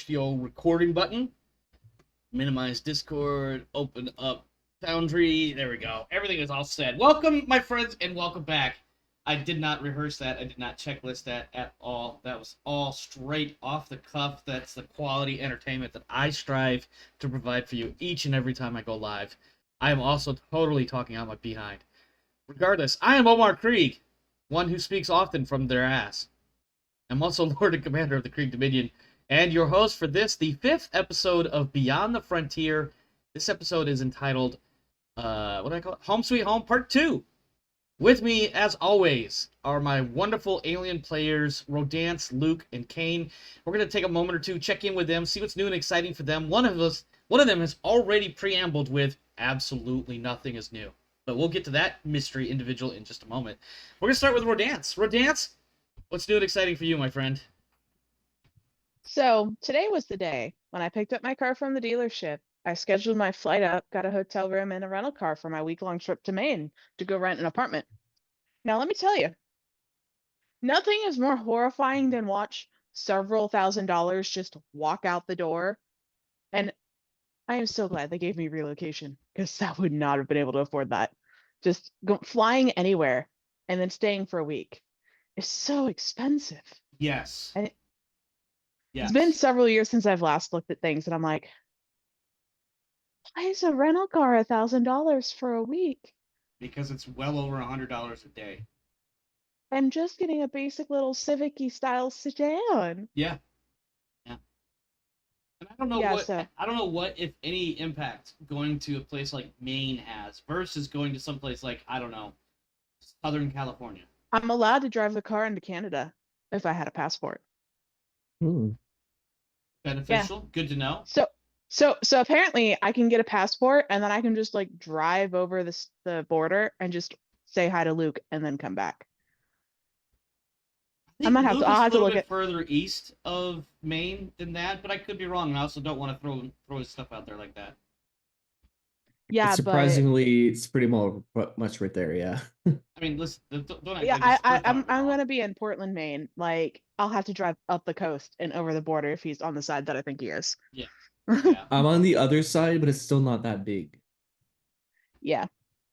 the old recording button, minimize Discord, open up Foundry. There we go. Everything is all set. Welcome, my friends, and welcome back. I did not rehearse that. I did not checklist that at all. That was all straight off the cuff. That's the quality entertainment that I strive to provide for you each and every time I go live. I am also totally talking out my behind. Regardless, I am Omar Krieg, one who speaks often from their ass. I'm also Lord and Commander of the Krieg Dominion, and your host for this, the 5th episode of Beyond the Frontier. This episode is entitled, what do I call it? Home Sweet Home Part 2. With me, as always, are my wonderful alien players, Rodance, Luke, and Kane. We're going to take a moment or two, check in with them, see what's new and exciting for them. One of them has already preambled with, absolutely nothing is new. But we'll get to that mystery individual in just a moment. We're going to start with Rodance. Rodance, what's new and exciting for you, my friend? So today was the day when I picked up my car from the dealership. I scheduled my flight up, got a hotel room and a rental car for my week-long trip to Maine to go rent an apartment. Now, let me tell you, nothing is more horrifying than watch several $1,000s just walk out the door. And I am so glad they gave me relocation because that would not have been able to afford that. Just flying anywhere and then staying for a week is so expensive. Yes. And yes. It's been several years since I've last looked at things, and I'm like, why is a rental car $1,000 for a week? Because it's well over $100 a day. I'm just getting a basic little Civic-y style sedan. Yeah. And I don't know I don't know what, if any, impact going to a place like Maine has versus going to someplace like, I don't know, Southern California. I'm allowed to drive the car into Canada if I had a passport. Beneficial. Yeah. Good to know. So apparently I can get a passport and then I can just like drive over the border and just say hi to Luke and then come back. I might have to look at further east of Maine than that, but I could be wrong. And I also don't want to throw his stuff out there like that. Yeah, surprisingly, it's pretty much right there. Yeah. I mean, listen. I'm gonna be in Portland, Maine. Like, I'll have to drive up the coast and over the border if he's on the side that I think he is. Yeah. I'm on the other side, but it's still not that big. Yeah,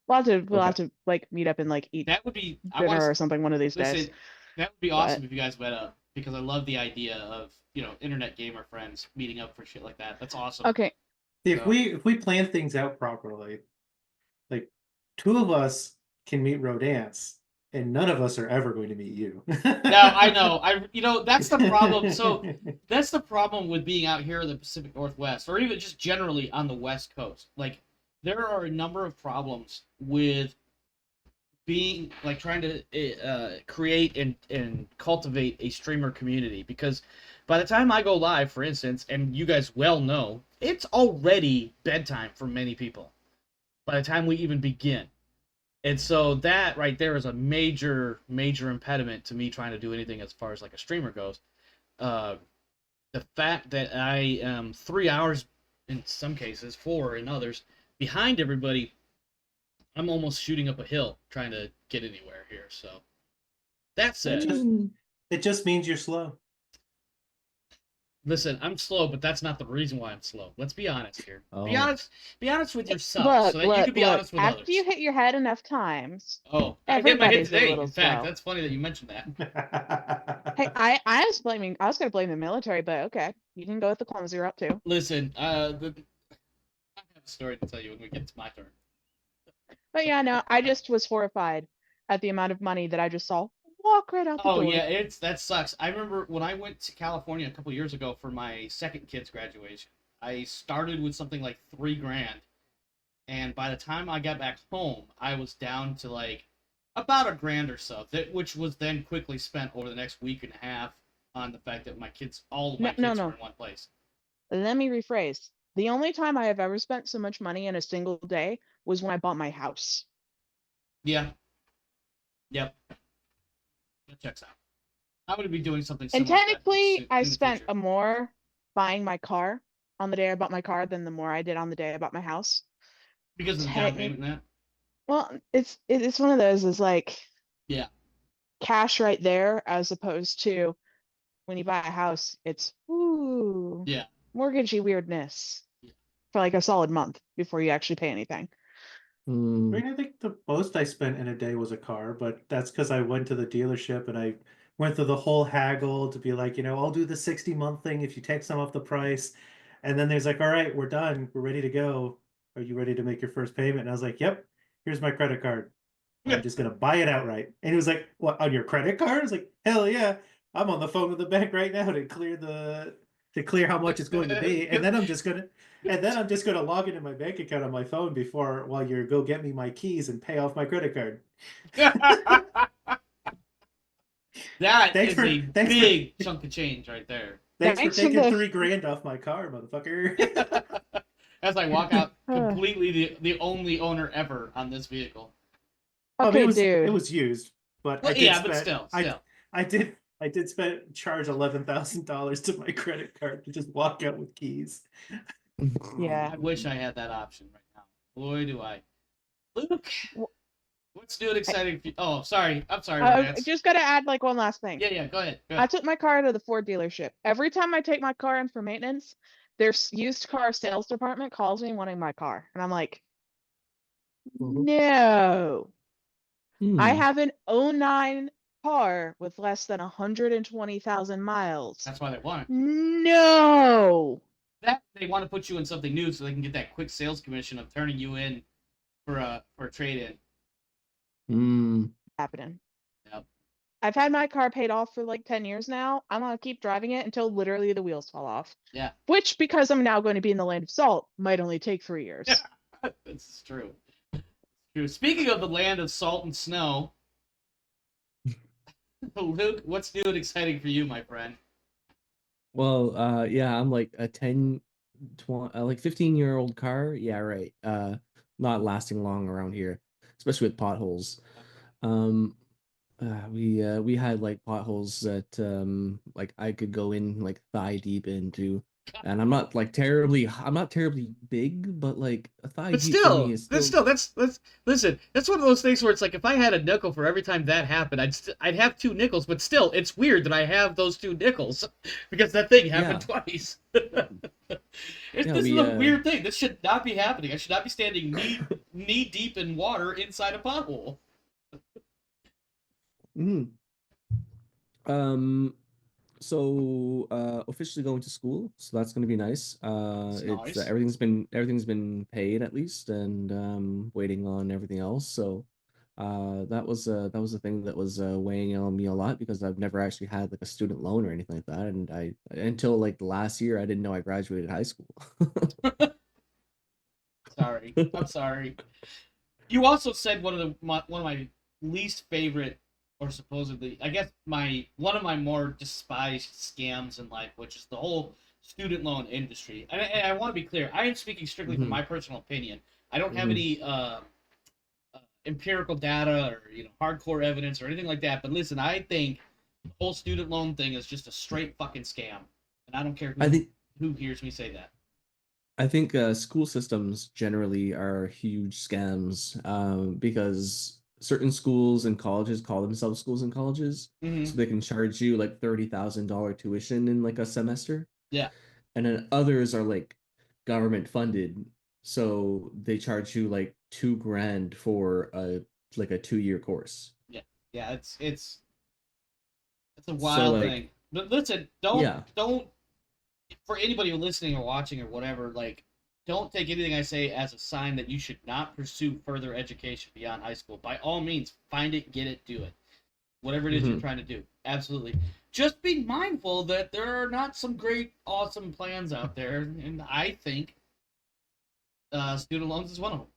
we'll have to like meet up and like eat that would be dinner or something one of these days. That would be awesome if you guys met up, because I love the idea of, internet gamer friends meeting up for shit like that. That's awesome. Okay. If we plan things out properly, like 2 of us can meet Rodance, and none of us are ever going to meet you. No, I know. That's the problem. So that's the problem with being out here in the Pacific Northwest, or even just generally on the West Coast. Like, there are a number of problems with being like trying to create and cultivate a streamer community, because by the time I go live, for instance, and you guys well know, it's already bedtime for many people by the time we even begin. And so that right there is a major impediment to me trying to do anything as far as like a streamer goes. The fact that I am 3 hours in some cases, 4 in others, behind everybody, I'm almost shooting up a hill trying to get anywhere here. So that said, it just means you're slow. Listen, I'm slow, but that's not the reason why I'm slow. Let's be honest here. Oh. Be honest with yourself, so that you can be honest with others. After you hit your head enough times. Oh, I hit my head today. In fact, that's funny that you mentioned that. Hey, I was going to blame the military, but okay, you can go with the clumsy route too. Listen, I have a story to tell you when we get to my turn. But yeah, no, I just was horrified at the amount of money that I just saw walk right out the door. Oh yeah, that sucks. I remember when I went to California a couple years ago for my second kid's graduation. I started with something like $3,000, and by the time I got back home, I was down to like about $1,000 or so. Which was then quickly spent over the next week and a half on the fact that all of my kids were in one place. Let me rephrase. The only time I have ever spent so much money in a single day was when I bought my house. Yeah. Yep. That checks out. I'm going to be doing something similar. And technically, I spent more buying my car on the day I bought my car than the more I did on the day I bought my house. Because of the down payment and that? Well, it's one of those, is like, yeah, cash right there, as opposed to when you buy a house, it's ooh Yeah. mortgagey weirdness Yeah. for like a solid month before you actually pay anything. I Hmm. mean, I think the most I spent in a day was a car, but that's because I went to the dealership and I went through the whole haggle to be like, I'll do the 60-month thing if you take some off the price. And then there's like, all right, we're done. We're ready to go. Are you ready to make your first payment? And I was like, yep, here's my credit card. I'm just gonna buy it outright. And he was like, what, on your credit card? I was like, hell yeah. I'm on the phone with the bank right now to clear how much it's going to be. And then I'm just gonna log into my bank account on my phone while you go get me my keys and pay off my credit card. That Thanks is for a thanks for big chunk of change right there. thanks for Thanks for taking the 3 grand off my car, motherfucker. As I walk out, uh, completely the only owner ever on this vehicle. I mean, okay, it dude. was used, but Well, I did yeah, but spend still. I did spend charge $11,000 to my credit card to just walk out with keys. Yeah. I wish I had that option right now. Boy, do I. Luke, what's new and exciting for you? Oh, sorry. I'm sorry, I Lance. just gotta add like one last thing. Yeah, go ahead. I took my car to the Ford dealership. Every time I take my car in for maintenance, their used car sales department calls me wanting my car. And I'm like, no. I Hmm. have an '09 car with less than 120,000 miles. That's why they want it. No. That they want to put you in something new so they can get that quick sales commission of turning you in for a trade-in. Hmm. Happening. Yep. I've had my car paid off for like 10 years now. I'm gonna keep driving it until literally the wheels fall off. Yeah. Which, because I'm now going to be in the land of salt, might only take 3 years. This is true. True. Speaking of the land of salt and snow, Luke, what's new and exciting for you, my friend? Well, yeah, I'm like a 10, 20, like 15-year-old car. Yeah, right. Not lasting long around here, especially with potholes. Um, we had like potholes that like I could go in like thigh deep into, and I'm not terribly big, but like a thigh But deep for me still, is still that's listen. That's one of those things where it's like if I had a nickel for every time that happened, I'd have 2 nickels. But still, it's weird that I have those 2 nickels because that thing happened yeah. twice. Yeah, This is we a weird thing. This should not be happening. I should not be standing knee deep in water inside a pothole. mm. Um So officially going to school, so that's going to be nice. It's It's nice. everything's been paid at least, and waiting on everything else. So that was a thing that was weighing on me a lot because I've never actually had like a student loan or anything like that, and I until like the last year I didn't know I graduated high school. Sorry, I'm sorry. You also said one of my least favorite, or supposedly, I guess one of my more despised scams in life, which is the whole student loan industry. And I want to be clear, I am speaking strictly from Mhm, my personal opinion. I don't have mhm. any empirical data or hardcore evidence or anything like that. But listen, I think the whole student loan thing is just a straight fucking scam, and I don't care I think who hears me say that. I think school systems generally are huge scams because certain schools and colleges call themselves schools and colleges, Mm-hmm. so they can charge you like $30,000 tuition in like a semester, Yeah, and then others are like government funded, so they charge you like 2 grand for a 2-year course. yeah, yeah. It's a So wild like thing. But listen, don't yeah, don't for anybody listening or watching or whatever, like, don't take anything I say as a sign that you should not pursue further education beyond high school. By all means, find it, get it, do it. Whatever it is you're mhm. trying to do. Absolutely. Just be mindful that there are not some great, awesome plans out there, and I think student loans is one of them.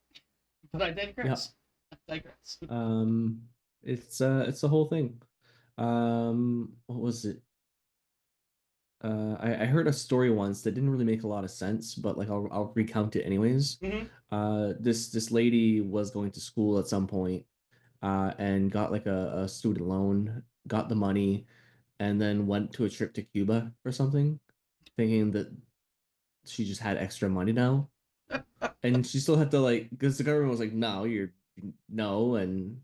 But I Yeah. digress. I digress. Um, it's the whole thing. What was it? I heard a story once that didn't really make a lot of sense, but like I'll recount it anyways. Mm-hmm. This lady was going to school at some point, and got like a student loan, got the money, and then went to a trip to Cuba or something, thinking that she just had extra money now, and she still had to like because the government was like, no, you're no, and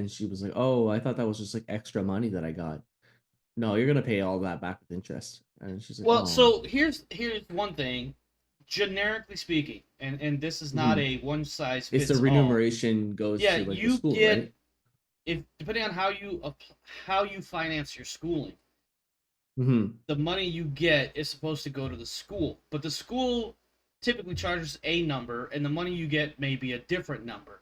she was like, oh, I thought that was just like extra money that I got. no, you're gonna pay all that back with interest. And it's just like, Well, oh. so here's one thing, generically speaking, and this is not a one size fits it's the all. remuneration goes Yeah, to like the you school, get right? if depending on how you finance your schooling, Mm-hmm. the money you get is supposed to go to the school, but the school typically charges a number, and the money you get may be a different number.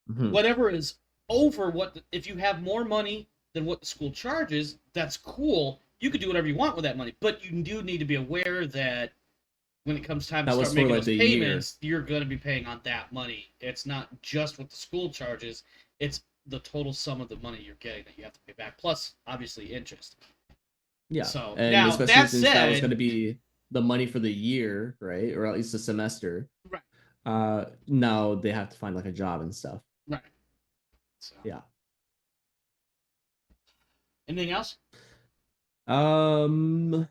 Mm-hmm. Whatever is over if you have more money than what the school charges, that's cool. You could do whatever you want with that money, but you do need to be aware that when it comes time to That start was for, making like, those the year. payments, you're going to be paying on that money. It's not just what the school charges; it's the total sum of the money you're getting that you have to pay back, plus obviously interest. Yeah. So, And now, especially that since that was said- going to be the money for the year, right? Or at least the semester. Right. Now they have to find like a job and stuff. Right. So, Yeah. anything else? No.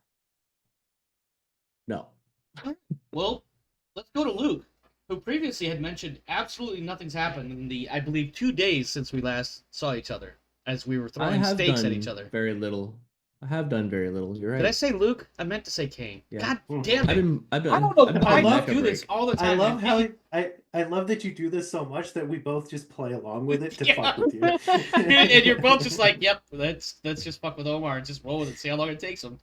Well, let's go to Luke, who previously had mentioned absolutely nothing's happened in the, I believe, 2 days since we last saw each other, as we were I throwing have steaks done at each other. very little. I have done very little. You're right. Did I say Luke? I meant to say Kane. Yeah. God damn it. I've been I don't know I've been why playing I Mecha do this Break. all the I time. love man. how I love that you do this so much that we both just play along with it to Yeah. fuck with you. And you're both just like, yep, let's just fuck with Omar and just roll with it, see how long it takes him.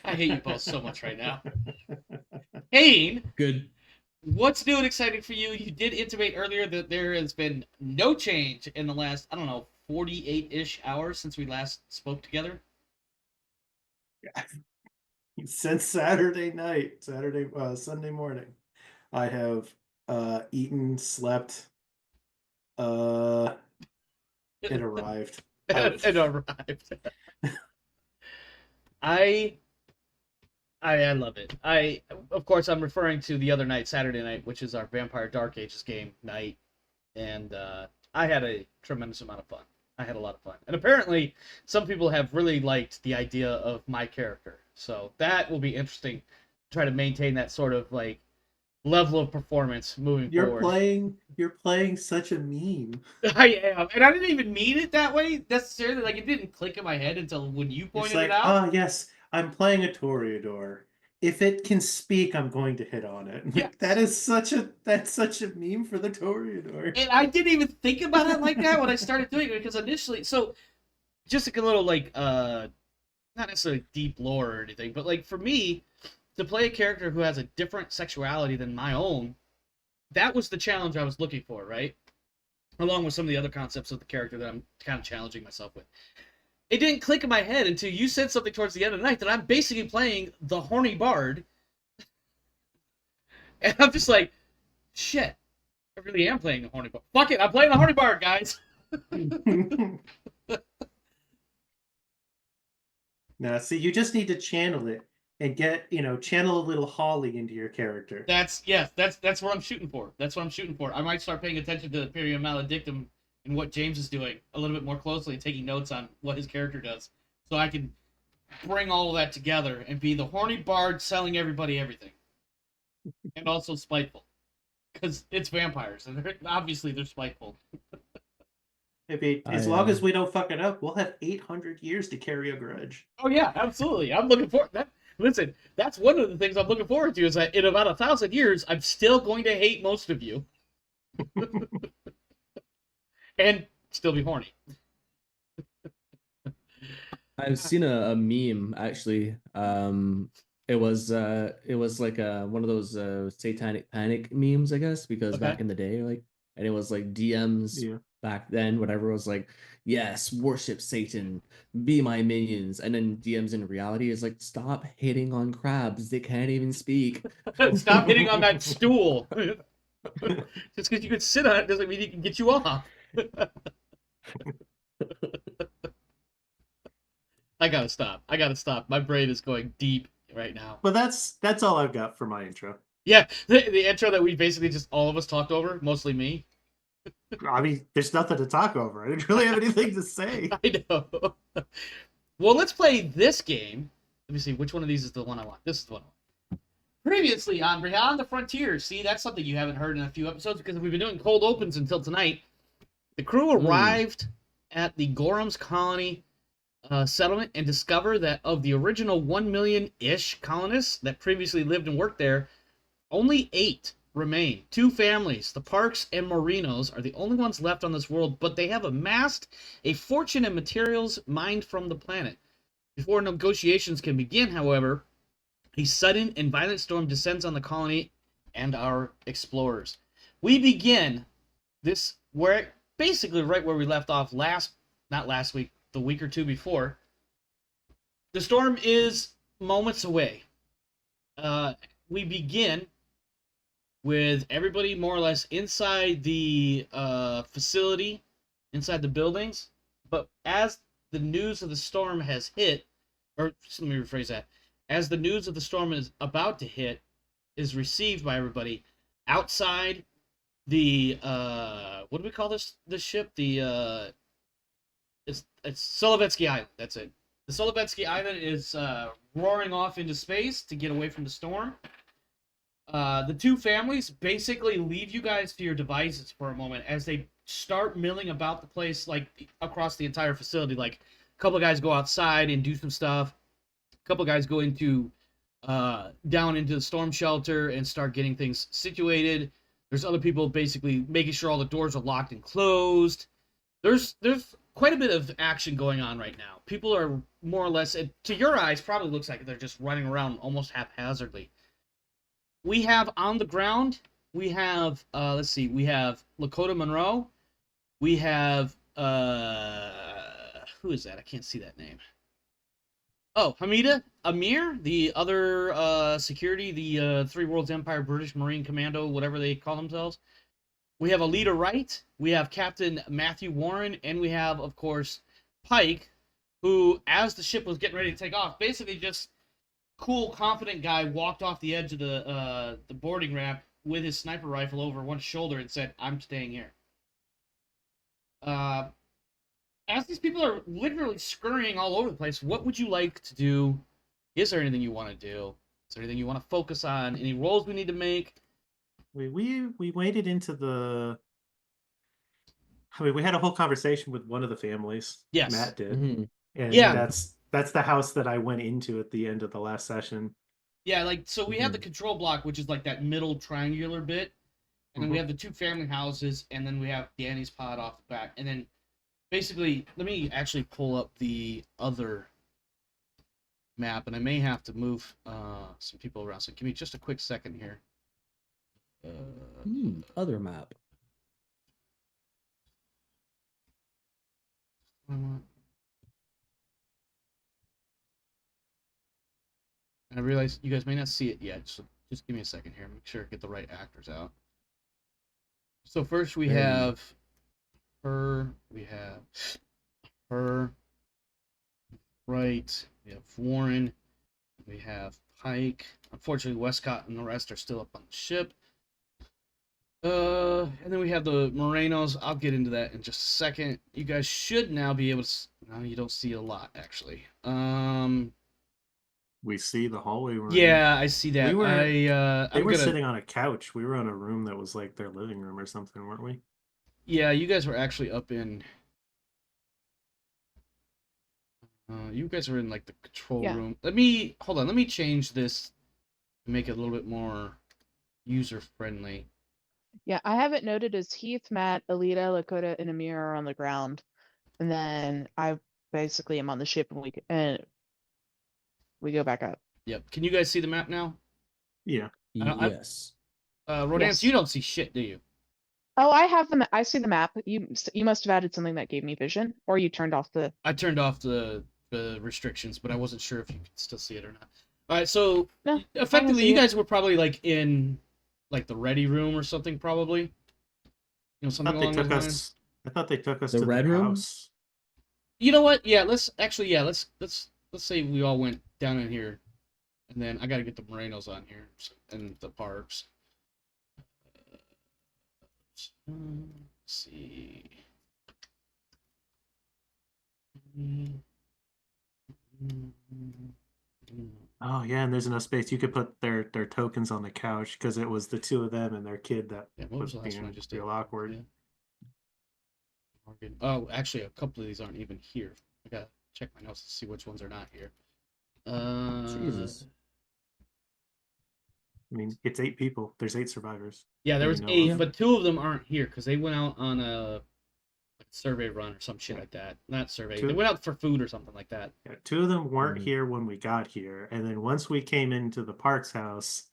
I hate you both so much right now. Kane, Good. what's new and exciting for you? You did intimate earlier that there has been no change in the last, I don't know, 48-ish hours since we last spoke together. Since Sunday morning, I have eaten, slept. It arrived. It arrived. I love it. Of course, I'm referring to the other night, Saturday night, which is our Vampire Dark Ages game night, and I had a tremendous amount of fun. I had a lot of fun, and apparently, some people have really liked the idea of my character. So that will be interesting. Try to maintain that sort of like level of performance moving forward. You're playing such a meme. I am, and I didn't even mean it that way necessarily. Like it didn't click in my head until when you It's pointed like, it out. oh yes, I'm playing a Toreador. If it can speak, I'm going to hit on it. Yes. That's such a meme for the Toreador. And I didn't even think about it like that when I started doing it because initially, so just like a little like not necessarily deep lore or anything, but like for me to play a character who has a different sexuality than my own, that was the challenge I was looking for, right? Along with some of the other concepts of the character that I'm kind of challenging myself with. It didn't click in my head until you said something towards the end of the night that I'm basically playing the horny bard. And I'm just like, shit, I really am playing the horny bard. Fuck it, I'm playing the horny bard, guys. Now, see, you just need to channel it and channel a little Holly into your character. That's what I'm shooting for. That's what I'm shooting for. I might start paying attention to the Imperium Maledictum and what James is doing a little bit more closely and taking notes on what his character does. So I can bring all of that together and be the horny bard selling everybody everything. And also spiteful. Because it's vampires, and obviously they're spiteful. As long as we don't fuck it up, we'll have 800 years to carry a grudge. Oh yeah, absolutely. I'm looking forward that. Listen, that's one of the things I'm looking forward to is that in about 1,000 years, I'm still going to hate most of you. And still be horny. I've seen a meme actually. It was like one of those satanic panic memes, I guess, because Okay. back in the day, like, and it was like DMs back then, whatever, was like, yes, worship Satan, be my minions, and then DMs in reality is like, stop hitting on crabs, they can't even speak. Stop hitting on that stool. Just because you can sit on it doesn't mean he can get you off. I gotta stop. My brain is going deep right now. But that's all I've got for my intro. Yeah, the intro that we basically just all of us talked over, mostly me. I mean, there's nothing to talk over. I didn't really have anything to say. I know. Well, let's play this game. Let me see, which one of these is the one I want? This is the one I want. Previously on Beyond the Frontier. See, that's something you haven't heard in a few episodes because we've been doing cold opens until tonight. The crew arrived at the Gorham's colony settlement and discover that of the original 1 million-ish colonists that previously lived and worked there, only 8 remain. 2 families, the Parks and Morinos, are the only ones left on this world, but they have amassed a fortune in materials mined from the planet. Before negotiations can begin, however, a sudden and violent storm descends on the colony and our explorers. We begin this where basically right where we left off not last week, the week or two before. The storm is moments away. We begin with everybody more or less inside the facility, inside the buildings. But as the news of the storm has hit, or let me rephrase that, as the news of the storm is about to hit, is received by everybody outside the what do we call this ship? The it's Solovetsky Island. That's it. The Solovetsky Island is roaring off into space to get away from the storm. The 2 families basically leave you guys to your devices for a moment as they start milling about the place, like across the entire facility. Like a couple of guys go outside and do some stuff. A couple of guys go into down into the storm shelter and start getting things situated. There's other people basically making sure all the doors are locked and closed. There's quite a bit of action going on right now. People are more or less, to your eyes, probably looks like they're just running around almost haphazardly. We have on the ground, we have, let's see, we have Lakota Monroe. We have, who is that? I can't see that name. Oh, Hamida Amir, the other security, the Three Worlds Empire British Marine Commando, whatever they call themselves. We have Alita Wright, we have Captain Matthew Warren, and we have, of course, Pike, who, as the ship was getting ready to take off, basically just cool, confident guy walked off the edge of the boarding ramp with his sniper rifle over one shoulder and said, "I'm staying here." As these people are literally scurrying all over the place, what would you like to do? Is there anything you want to do? Is there anything you want to focus on? Any rolls we need to make? We waded into we had a whole conversation with one of the families. Yes. Matt did. Mm-hmm. And Yeah. that's the house that I went into at the end of the last session. Yeah, like, so we have the control block, which is like that middle triangular bit, and then we have the 2 family houses, and then we have Danny's pod off the back, and then basically, let me actually pull up the other map, and I may have to move some people around, so give me just a quick second here. Other map. And I realize you guys may not see it yet, so just give me a second here. Make sure I get the right actors out. So first we have her, right, we have Warren, we have Pike. Unfortunately, Westcott and the rest are still up on the ship. And then we have the Morenos. I'll get into that in just a second. You guys should now be able to. No, you don't see a lot actually. We see the hallway we're in. Yeah, I see that. We were, they were sitting on a couch. We were in a room that was like their living room or something, weren't we? Yeah, you guys were actually up in. You guys were in like the control room. Hold on. Let me change this to make it a little bit more user friendly. Yeah, I have it noted as Heath, Matt, Alita, Lakota, and Amir are on the ground, and then I basically am on the ship, and we go back up. Yep. Can you guys see the map now? Yeah. Yes. Rodance, Yes. you don't see shit, do you? Oh, I have I see the map. You must have added something that gave me vision, or you turned off the. I turned off the restrictions, but I wasn't sure if you could still see it or not. All right, so No, effectively, see you it. guys were probably like in like the ready room or something, probably. You know, I something thought they along those took lines. us. I thought they took us The to red the room? house. You know what? Yeah, let's say we all went down in here, and then I got to get the Morenos on here and the Parks. Let's see. Oh yeah, and there's enough space. You could put their tokens on the couch because it was the 2 of them and their kid that Yeah, what was was the last one I being just did? real awkward. Yeah. Morgan. Oh, actually, a couple of these aren't even here. I got check my notes to see which ones are not here. Jesus. I mean, it's 8 people. There's 8 survivors. Yeah, there that we was know 8, of. but 2 of them aren't here because they went out on a survey run or some shit like that. Not survey. They went out for food or something like that. Yeah, 2 of them weren't Mm. here when we got here, and then once we came into the Parks house,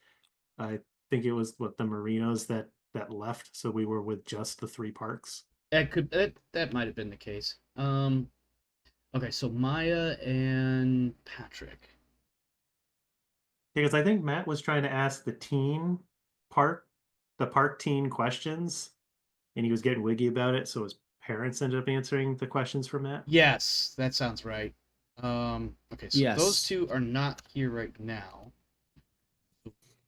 I think it was the Marinos that left, so we were with just the 3 Parks. That might have been the case. Okay, so Maya and Patrick. Because I think Matt was trying to ask the park teen questions, and he was getting wiggy about it, so his parents ended up answering the questions for Matt. Yes, that sounds right. Okay, so Yes. those 2 are not here right now.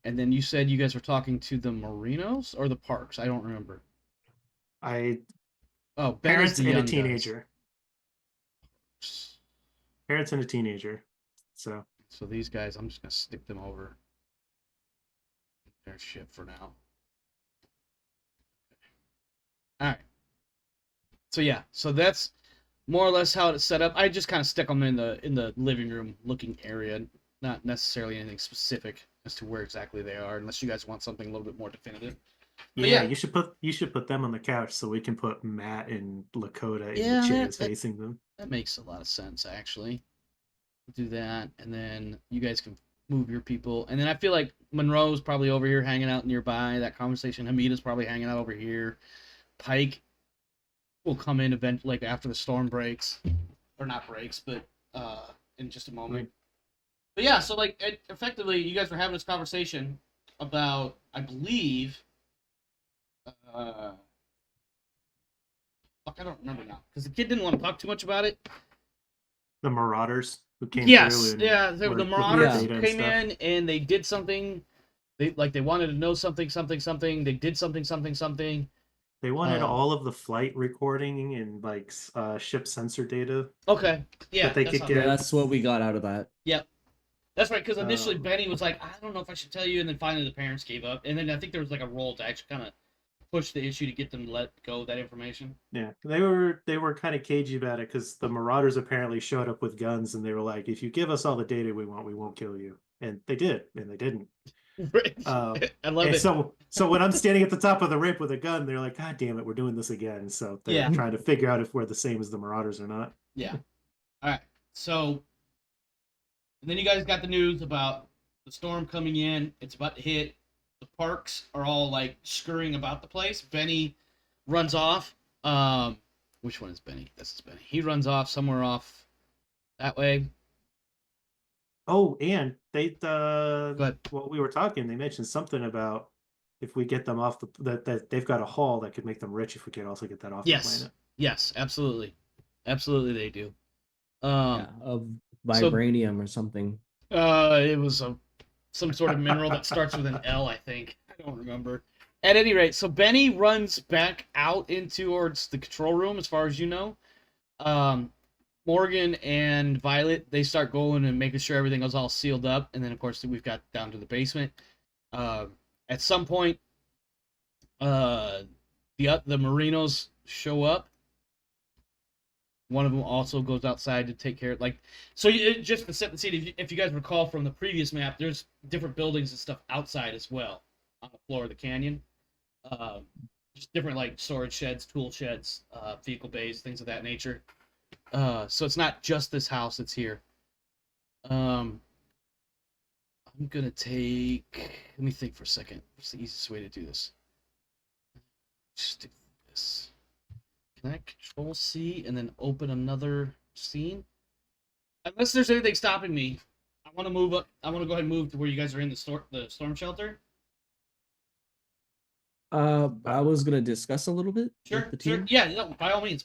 And then you said you guys were talking to the Marinos or the Parks? I don't remember. Oh, Ben Parents is the and a young teenager. guys. Parents and a teenager. So these guys, I'm just gonna stick them over their shit for now. All right. So yeah, so that's more or less how it's set up. I just kind of stick them in the living room looking area, not necessarily anything specific as to where exactly they are, unless you guys want something a little bit more definitive. But yeah, you should put them on the couch so we can put Matt and Lakota in the chairs facing them. That makes a lot of sense, actually. Do that, and then you guys can move your people. And then I feel like Monroe's probably over here hanging out nearby. That conversation. Hamida's probably hanging out over here. Pike will come in eventually, like after the storm breaks, or not breaks, but in just a moment. But yeah, so like effectively, you guys were having this conversation about, I believe, fuck, I don't remember now because the kid didn't want to talk too much about it. The Marauders who came Yes, through. yeah, the Marauders data came in and they did something. They wanted to know something. They did something. They wanted all of the flight recording and like ship sensor data. Okay, yeah, that they could not get. Yeah, that's what we got out of that. Yep. That's right, because initially Benny was like, I don't know if I should tell you, and then finally the parents gave up. And then I think there was like a role to actually kind of push the issue to get them to let go of that information. Yeah, they were kind of cagey about it because the Marauders apparently showed up with guns and they were like, if you give us all the data we want, we won't kill you. And they did, and they didn't. Right. I love it. So when I'm standing at the top of the ramp with a gun, they're like, God damn it, we're doing this again. So they're trying to figure out if we're the same as the Marauders or not. Yeah. All right. So, and then you guys got the news about the storm coming in. It's about to hit. The Parks are all like scurrying about the place. Benny runs off. Which one is Benny? This is Benny. He runs off somewhere off that way. Oh, and they But while we were talking, they mentioned something about if we get them off that they've got a haul that could make them rich if we could also get that off the planet. Yes, absolutely. Absolutely they do. Of vibranium or something. It was some sort of mineral that starts with an L, I think. I don't remember. At any rate, so Benny runs back out towards the control room, as far as you know. Morgan and Violet, they start going and making sure everything is all sealed up, and then of course we've got down to the basement. At some point, the Marinos show up. One of them also goes outside to take care of, like, so just to set the scene, if you guys recall from the previous map, there's different buildings and stuff outside as well on the floor of the canyon. Just different like storage sheds, tool sheds, vehicle bays, things of that nature. So it's not just this house that's here. I'm gonna take. Let me think for a second. What's the easiest way to do this? Just do this. Can I Control C and then open another scene? Unless there's anything stopping me, I want to move up. I want to go ahead and move to where you guys are in the storm shelter. I was gonna discuss a little bit with the team. Sure. Yeah, no, by all means.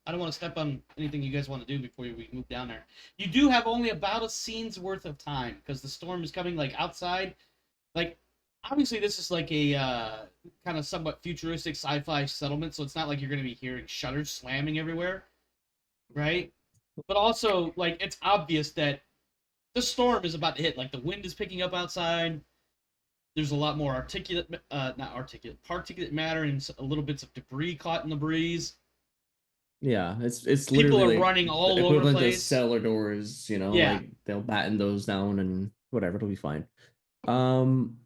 I don't want to step on anything you guys want to do before we move down there. You do have only about a scene's worth of time because the storm is coming like outside. Like, obviously this is like a kind of somewhat futuristic sci-fi settlement, so it's not like you're going to be hearing shutters slamming everywhere, right? But also, like, it's obvious that the storm is about to hit. Like, the wind is picking up outside. There's a lot more particulate matter and a little bits of debris caught in the breeze. Yeah, it's People literally are like running all the over the equivalent of place. cellar doors, Yeah. like they'll batten those down and whatever, it'll be fine. Um,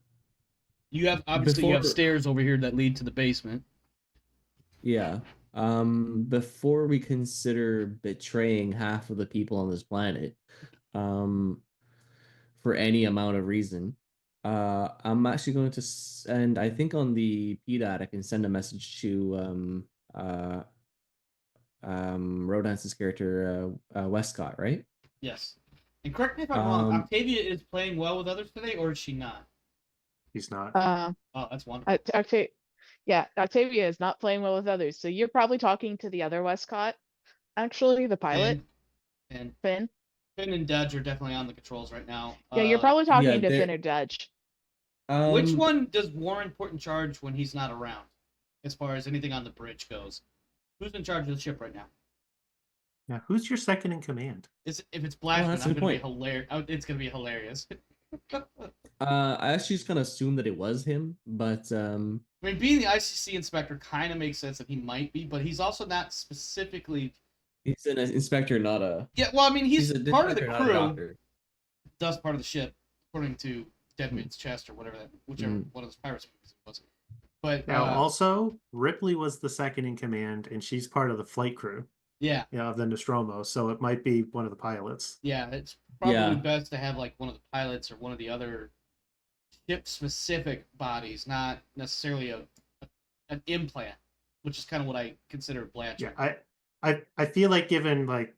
You have before, stairs over here that lead to the basement. yeah, before we consider betraying half of the people on this planet, um, for any amount of reason, I'm actually going to send, I think on the PDAT, I can send a message to Rodance's character, Westcott, right? Yes. And correct me if I'm wrong, Um, Octavia is playing well with others today, or is she not? He's not. Oh, that's wonderful. Yeah, Octavia is not playing well with others. So you're probably talking to the other Westcott, actually, the pilot, And Finn. Finn and Dudge are definitely on the controls right now. Yeah, you're probably yeah, talking to Finn or Dudge. Which um, one does Warren put in charge when he's not around, as far as anything on the bridge goes? Who's in charge of the ship right now? Now, who's your second in command? If it's Blackman, that's a I'm good gonna be point. hilarious. It's gonna be hilarious. I actually just kind of assumed that it was him, but I mean, being the ICC inspector kind of makes sense that he might be, but he's also not specifically. he's an inspector, not a. Yeah, well, I mean, he's a part of the detective, not a crew. doctor. Does part of the ship, according to Deadman's Chest or whatever whichever one of those pirates movies it was. But Now, also, Ripley was the second in command, and she's part of the flight crew. Yeah, of the Nostromo, so it might be one of the pilots. Yeah, it's probably Yeah. best to have like one of the pilots or one of the other ship-specific bodies, not necessarily an implant, which is kind of what I consider Blanchard. Yeah, I feel like given like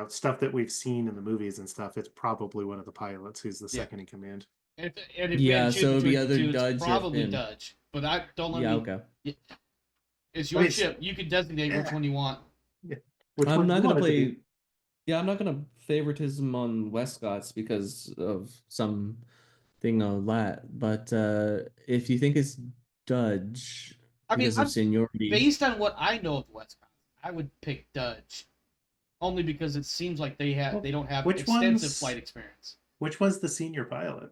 stuff that we've seen in the movies and stuff, it's probably one of the pilots who's the second in command. And if Yeah, we had to so choose it'd be between either the two, Dudge it's or probably Finn. Dudge. But I don't let Yeah, me. okay. It's your ship. You can designate which one you want. Which I'm one not you gonna want it to play. be. Yeah, I'm not gonna favoritism on Westcott's because of some thing of that. But if you think it's Dudge I mean, because of seniority, based on what I know of the West Coast, I would pick Dudge, only because it seems like they don't have Which extensive one's- flight experience. Which was the senior pilot?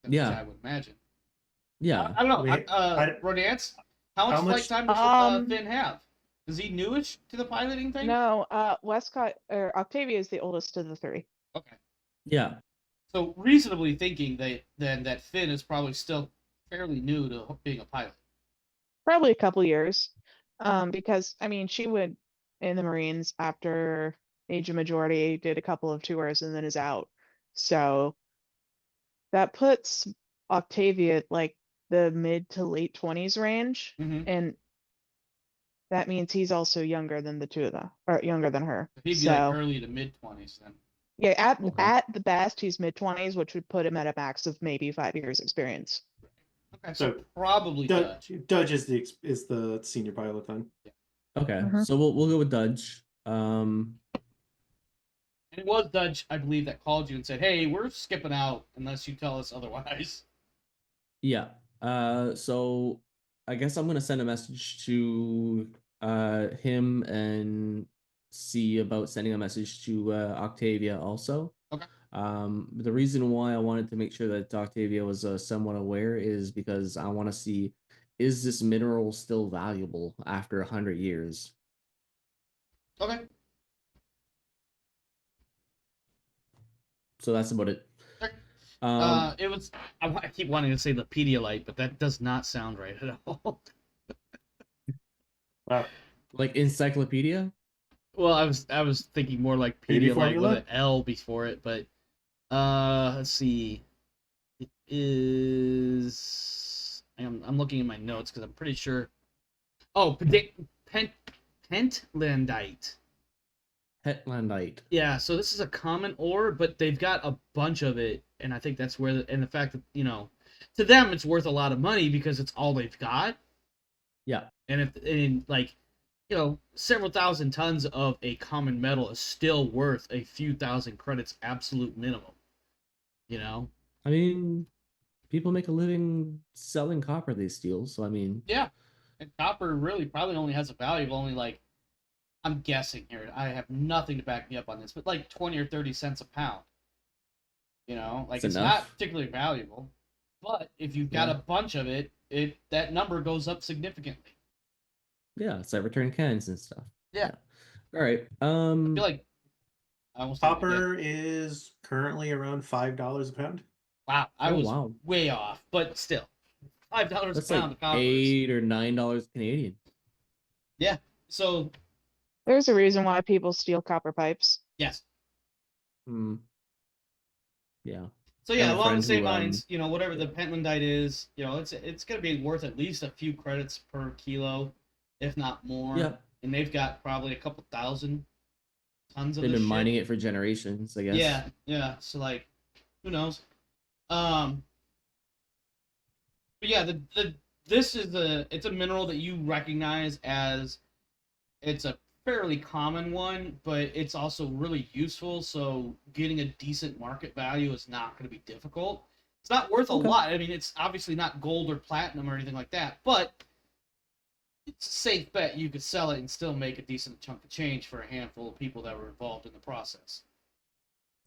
Yeah. I would imagine. yeah, I don't know. Wait, Rodance, how much flight time does Finn have? Is he newish to the piloting thing? No, Westcott or Octavia is the oldest of the three. Okay. yeah. So reasonably thinking that Finn is probably still fairly new to being a pilot. Probably a couple years. Because I mean she went in the Marines after Age of Majority, did a couple of tours and then is out. So that puts Octavia at like the mid to late 20s range. Mhm. And that means he's also younger than the two of them, or younger than her. He'd be So like early to mid 20s then. yeah, Okay. at the best, he's mid 20s, which would put him at a max of maybe 5 years experience. Okay, so So, probably Dudge. Dudge is the senior pilot then. Okay, Mhm. so we'll go with Dudge. And it was Dudge, I believe, that called you and said, "Hey, we're skipping out unless you tell us otherwise." Yeah. So I guess I'm gonna send a message to him and see about sending a message to Octavia also. Okay. The reason why I wanted to make sure that Octavia was somewhat aware is because I want to see, is this mineral still valuable after 100 years? Okay. So that's about it. Okay. Um, It was. I keep wanting to say the Pedialyte, but that does not sound right at all. Wow. like encyclopedia? Well, I was thinking more like Baby Pedialyte formula? with an L before it, but let's see. It is. I'm looking at my notes because I'm pretty sure. Oh, pentlandite. Hetlandite. Yeah, so this is a common ore, but they've got a bunch of it, and I think that's where and the fact that to them it's worth a lot of money because it's all they've got. Yeah. And several thousand tons of a common metal is still worth a few thousand credits absolute minimum. I mean, people make a living selling copper they steal, so I mean. Yeah. And copper really probably only has a value of only like, I'm guessing here, I have nothing to back me up on this, but like 20 or 30 cents a pound. Like it's not particularly valuable, but if you've got a bunch of it, that number goes up significantly. Yeah, it's like return cans and stuff. Yeah. All right. I feel like I almost did it again. Copper is currently around $5 a pound. Wow, I was wow. way off, but still, $5 a That's pound like of copper. $8 or $9 Canadian. Yeah. So There's a reason why people steal copper pipes. yes. Hmm. Yeah. So I yeah, have a along the friend same who, lines, whatever the pentlandite is, it's gonna be worth at least a few credits per kilo, if not more. Yeah. And they've got probably a couple thousand tons of They've this been shit. mining it for generations, I guess. Yeah. So like, who knows? But yeah, this is it's a mineral that you recognize as it's a fairly common one, but it's also really useful. So getting a decent market value is not going to be difficult. It's not worth a lot. I mean, it's obviously not gold or platinum or anything like that, but it's a safe bet you could sell it and still make a decent chunk of change for a handful of people that were involved in the process.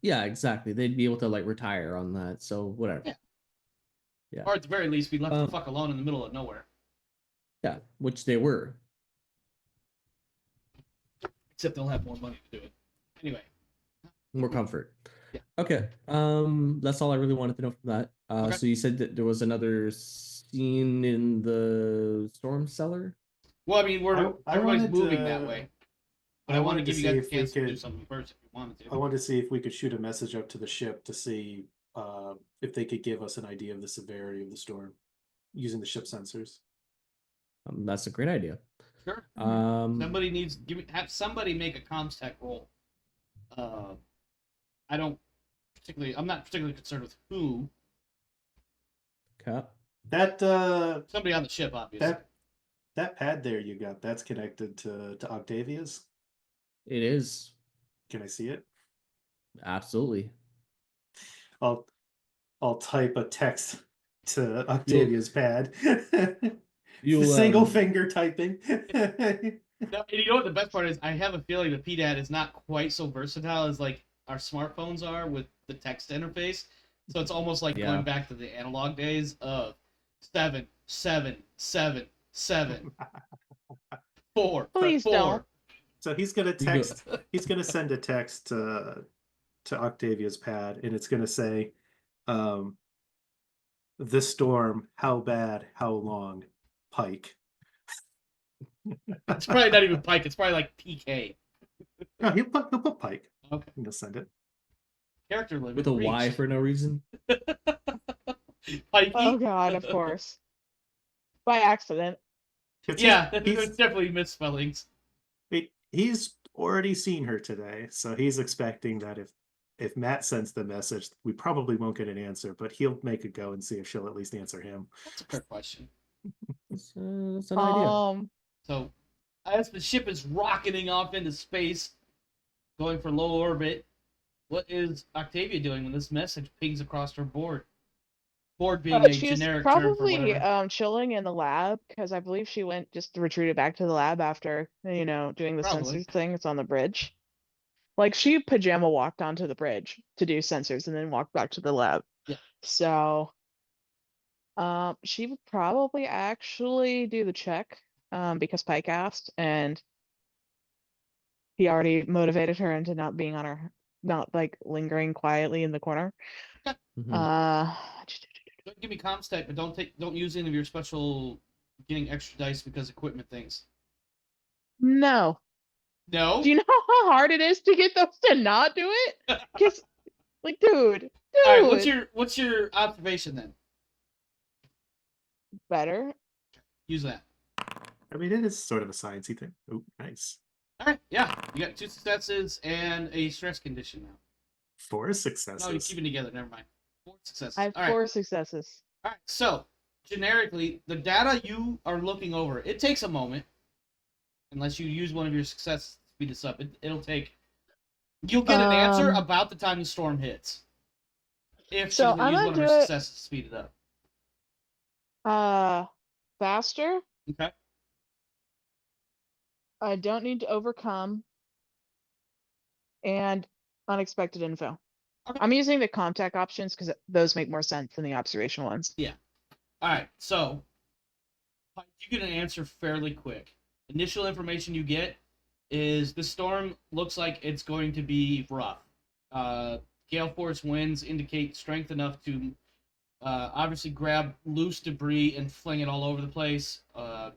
Yeah, exactly. They'd be able to like retire on that. So whatever. Yeah. Or at the very least, be left the fuck alone in the middle of nowhere. Yeah, which they were. Except they'll have more money to do it. Anyway. More comfort. Yeah. Okay. That's all I really wanted to know from that. Okay. So you said that there was another scene in the storm cellar? Well, I mean, everybody's moving that way. But I want to wanted give to you see guys a if we chance to do could. something first if you wanted to. I wanted to see if we could shoot a message up to the ship to see if they could give us an idea of the severity of the storm using the ship sensors. That's a great idea. Sure. Somebody needs have somebody make a comms tech roll. I'm not particularly concerned with who. Okay. That Somebody on the ship, obviously. That pad there you got, that's connected to Octavia's. It is. Can I see it? Absolutely. I'll type a text to Octavia's pad. You'll Single finger typing. No, and you know what the best part is? I have a feeling the PDAT is not quite so versatile as like our smartphones are with the text interface. So it's almost like going back to the analog days of 7, 7, 7, 7, 4. Please 4. don't. So he's gonna text. He's gonna send a text to Octavia's pad, and it's gonna say, "This storm, how bad, how long, Pike." It's probably not even Pike. It's probably like PK. No, he'll put Pike. Okay. He'll send it. Character limit with a reached. Y for no reason. Pikey. Oh God, of course. By accident. Yeah, there's definitely misspellings. He's already seen her today, so he's expecting that if Matt sends the message, we probably won't get an answer, but he'll make a go and see if she'll at least answer him. That's a fair question. That's an idea. So, as the ship is rocketing off into space, going for low orbit, what is Octavia doing when this message pings across her board? Board being a She's generic term for probably whatever. chilling in the lab because I believe she just retreated back to the lab after doing the Probably. sensors thing. It's on the bridge. Like she pajama walked onto the bridge to do sensors and then walked back to the lab. Yeah. So, she would probably actually do the check, because Pike asked, and he already motivated her into not being on her, not like lingering quietly in the corner. Mhm. Don't give me comms tech, but don't use any of your special getting extra dice because equipment things. No. No? Do you know how hard it is to get those to not do it? Because, like, dude. All right, what's your observation then? Better. Use that. I mean, it is sort of a sciencey thing. Oh, nice. All right, yeah, you got 2 successes and a stress condition now. 4 successes. No, you're keeping together. Never mind. 4 successes. I have All 4 successes. All right, so generically, the data you are looking over, it takes a moment, unless you use one of your successes to speed this up. It'll take. You'll get an answer about the time the storm hits. If so she's gonna use one of her successes to speed it up. Faster. Okay. I don't need to overcome. And unexpected info. Okay. I'm using the contact options because those make more sense than the observation ones. Yeah. All right. So you get an answer fairly quick. Initial information you get is the storm looks like it's going to be rough. Gale force winds indicate strength enough to obviously grab loose debris and fling it all over the place. I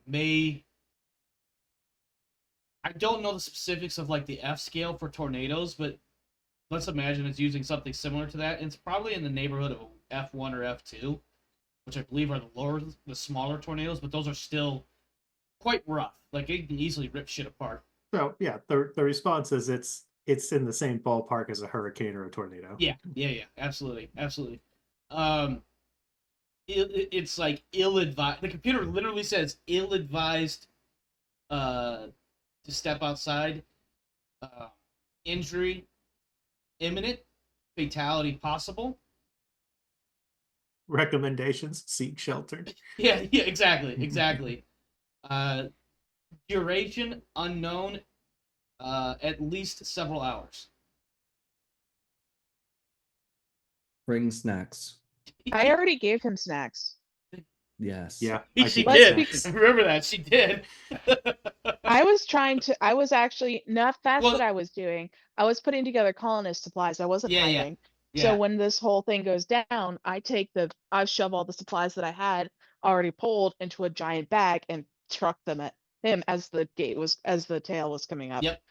don't know the specifics of like the F scale for tornadoes, but let's imagine it's using something similar to that. It's probably in the neighborhood of F1 or F2, which I believe are the smaller tornadoes, but those are still quite rough. Like it can easily rip shit apart. So yeah, the response is it's in the same ballpark as a hurricane or a tornado. Yeah, absolutely. It's like ill-advised. The computer literally says ill-advised to step outside, injury imminent, fatality possible. Recommendations: seek shelter. Yeah, exactly. Duration unknown, at least several hours. Bring snacks. I already gave him snacks. Yes. Yeah, She Let's did. be- Remember that she did. I was actually, not that's Well- what I was doing. I was putting together colonist supplies. I wasn't Yeah. hiding. Yeah. So when this whole thing goes down, I shove all the supplies that I had already pulled into a giant bag and truck them at him as the tail was coming up. Yep.